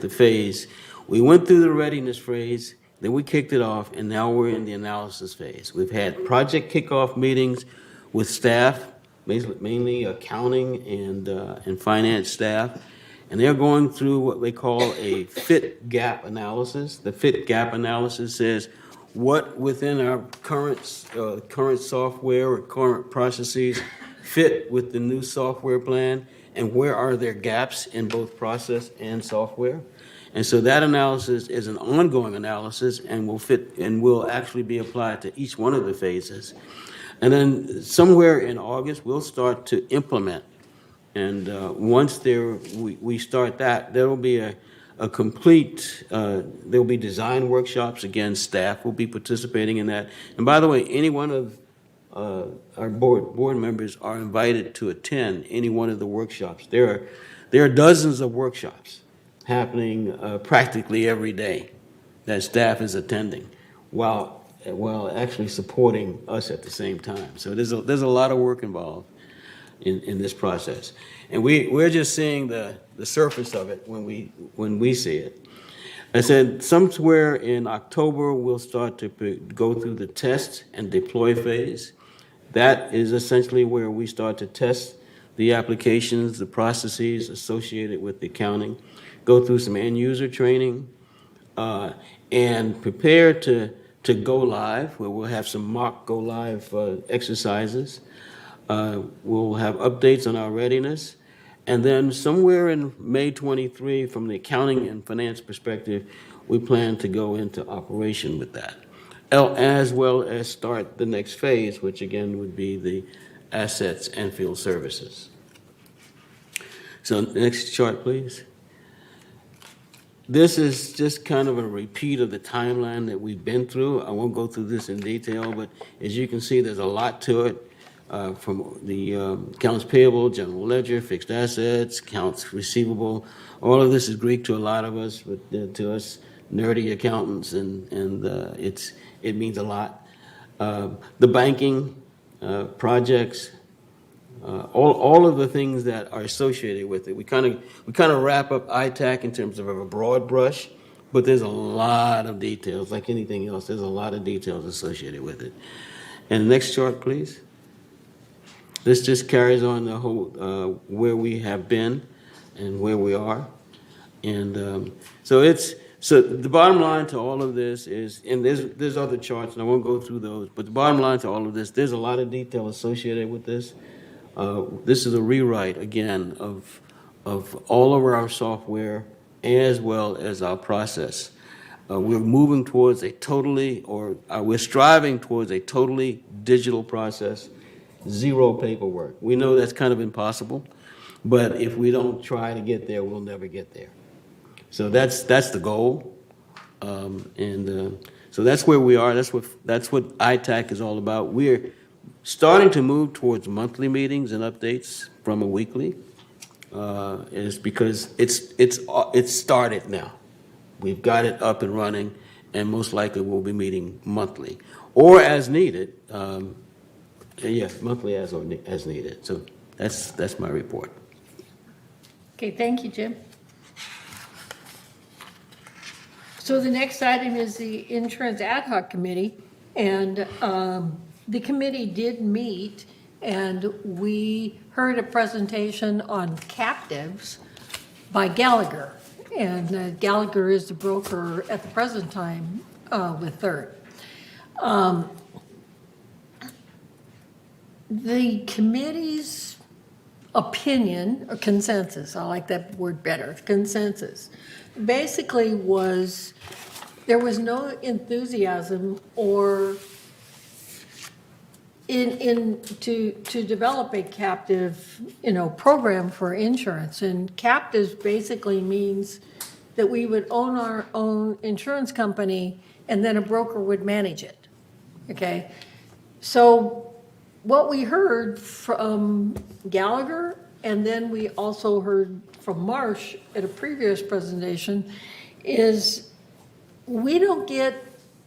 the phase, we went through the readiness phase, then we kicked it off, and now we're in the analysis phase. We've had project kickoff meetings with staff, mainly accounting and finance staff, and they're going through what they call a fit gap analysis. The fit gap analysis says what within our current software or current processes fit with the new software plan, and where are there gaps in both process and software. And so that analysis is an ongoing analysis and will actually be applied to each one of the phases. And then somewhere in August, we'll start to implement. And once we start that, there will be a complete, there will be design workshops. Again, staff will be participating in that. And by the way, any one of our board members are invited to attend any one of the workshops. There are dozens of workshops happening practically every day that staff is attending while actually supporting us at the same time. So there's a lot of work involved in this process. And we're just seeing the surface of it when we see it. I said somewhere in October, we'll start to go through the test and deploy phase. That is essentially where we start to test the applications, the processes associated with the accounting, go through some end user training, and prepare to go live, where we'll have some mock go live exercises. We'll have updates on our readiness. And then somewhere in May 23, from the accounting and finance perspective, we plan to go into operation with that, as well as start the next phase, which again would be the assets and field services. So next chart, please. This is just kind of a repeat of the timeline that we've been through. I won't go through this in detail, but as you can see, there's a lot to it. From the accounts payable, general ledger, fixed assets, accounts receivable. All of this is Greek to a lot of us, but to us nerdy accountants, and it means a lot. The banking projects, all of the things that are associated with it. We kind of wrap up ITAC in terms of a broad brush, but there's a lot of details. Like anything else, there's a lot of details associated with it. And the next chart, please. This just carries on the whole where we have been and where we are, and so the bottom line to all of this is, and there's other charts, and I won't go through those, but the bottom line to all of this, there's a lot of detail associated with this. This is a rewrite again of all of our software as well as our process. We're moving towards we're striving towards a totally digital process. Zero paperwork. We know that's kind of impossible, but if we don't try to get there, we'll never get there. So that's the goal, so that's where we are. That's what ITAC is all about. We're starting to move towards monthly meetings and updates from a weekly. Is because it's started now. We've got it up and running, and most likely we'll be meeting monthly or as needed. Yes, monthly as needed. So that's my report. Okay, thank you, Jim. So the next item is the Insurance Ad Hoc Committee, and the committee did meet, and we heard a presentation on captives by Gallagher, and Gallagher is the broker at the present time with Third. The committee's opinion, or consensus, I like that word better, consensus, basically was there was no enthusiasm or to develop a captive, program for insurance. And captives basically means that we would own our own insurance company and then a broker would manage it, okay? So what we heard from Gallagher, and then we also heard from Marsh at a previous presentation, is we don't get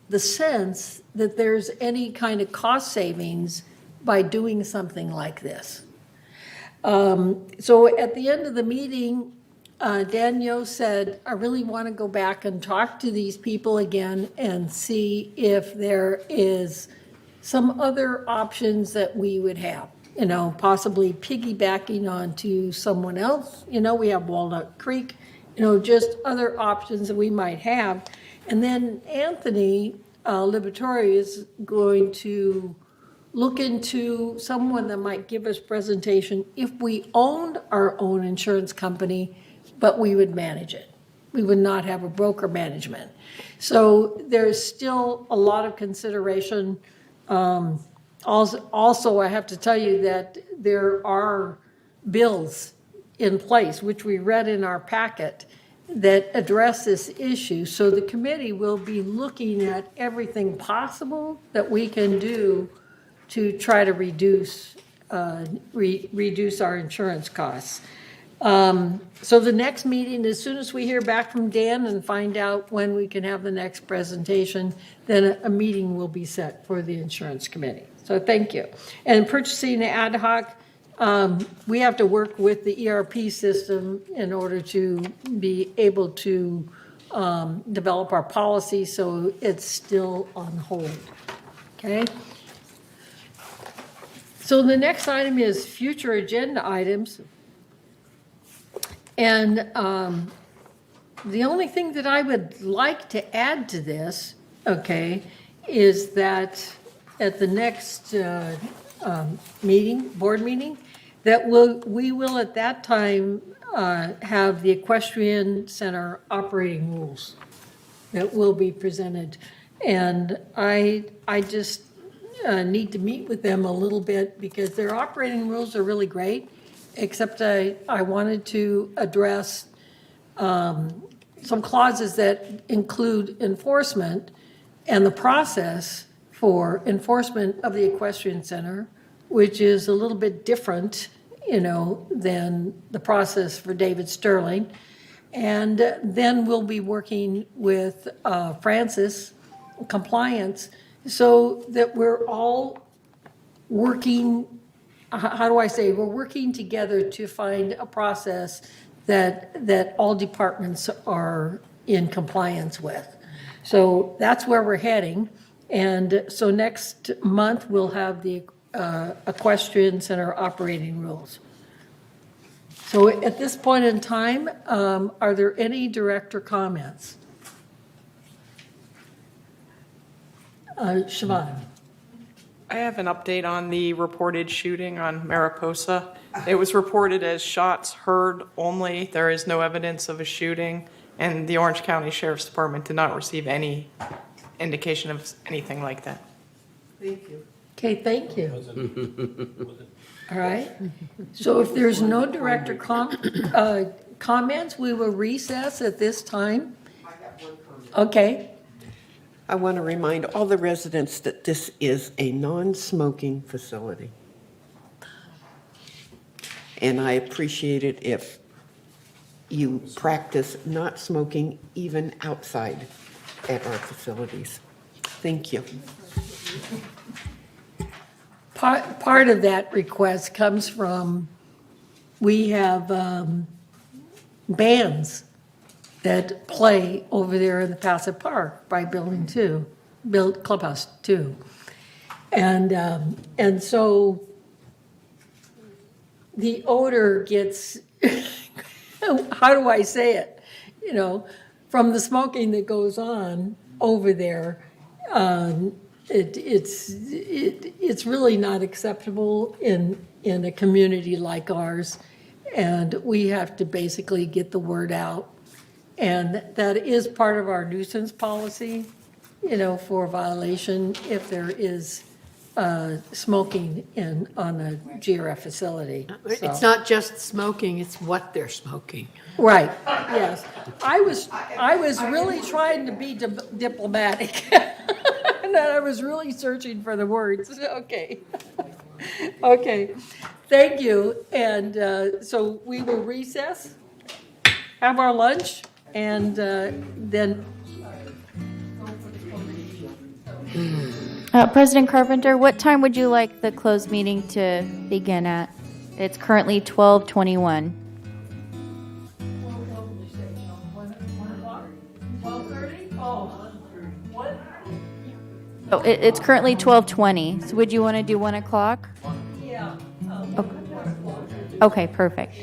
the sense that there's any kind of cost savings by doing something like this. So at the end of the meeting, Danielle said, I really want to go back and talk to these people again and see if there is some other options that we would have, possibly piggybacking onto someone else. We have Walnut Creek, just other options that we might have. And then Anthony Liberatore is going to look into someone that might give us presentation if we owned our own insurance company, but we would manage it. We would not have a broker management. So there's still a lot of consideration. Also, I have to tell you that there are bills in place, which we read in our packet, that address this issue. So the committee will be looking at everything possible that we can do to try to reduce our insurance costs. So the next meeting, as soon as we hear back from Dan and find out when we can have the next presentation, then a meeting will be set for the insurance committee. So thank you. And purchasing ad hoc, we have to work with the ERP system in order to be able to develop our policy, so it's still on hold. Okay? So the next item is future agenda items. And the only thing that I would like to add to this, okay, is that at the next board meeting, that we will at that time have the Equestrian Center operating rules that will be presented. And I just need to meet with them a little bit because their operating rules are really great, except I wanted to address some clauses that include enforcement and the process for enforcement of the Equestrian Center, which is a little bit different, than the process for David Sterling. And then we'll be working with Francis Compliance so that we're all working, we're working together to find a process that all departments are in compliance with. So that's where we're heading. And so next month, we'll have the Equestrian Center operating rules. So at this point in time, are there any director comments? Siobhan. I have an update on the reported shooting on Mariposa. It was reported as shots heard only. There is no evidence of a shooting, and the Orange County Sheriff's Department did not receive any indication of anything like that. Thank you. Okay, thank you. All right. So if there's no director comments, we will recess at this time. Okay. I want to remind all the residents that this is a non-smoking facility. And I appreciate it if you practice not smoking even outside at our facilities. Thank you. Part of that request comes from, we have bands that play over there in the Passive Park by Building 2, Clubhouse 2. And so the odor gets, how do I say it? From the smoking that goes on over there, it's really not acceptable in a community like ours. And we have to basically get the word out And that is part of our nuisance policy, for violation if there is smoking on a GRF facility. It's So- not just smoking, it's what they're smoking. Right, yes. I was really trying to be diplomatic. And I was really searching for the words. Okay. Okay, thank you. And so we will recess, have our lunch, and then. President Carpenter, what time would you like the closed meeting to begin at? It's currently 12:21. 12:30? Oh, what? Oh, it's currently 12:20, so would you want to do 1 o'clock? Yeah. Okay, perfect.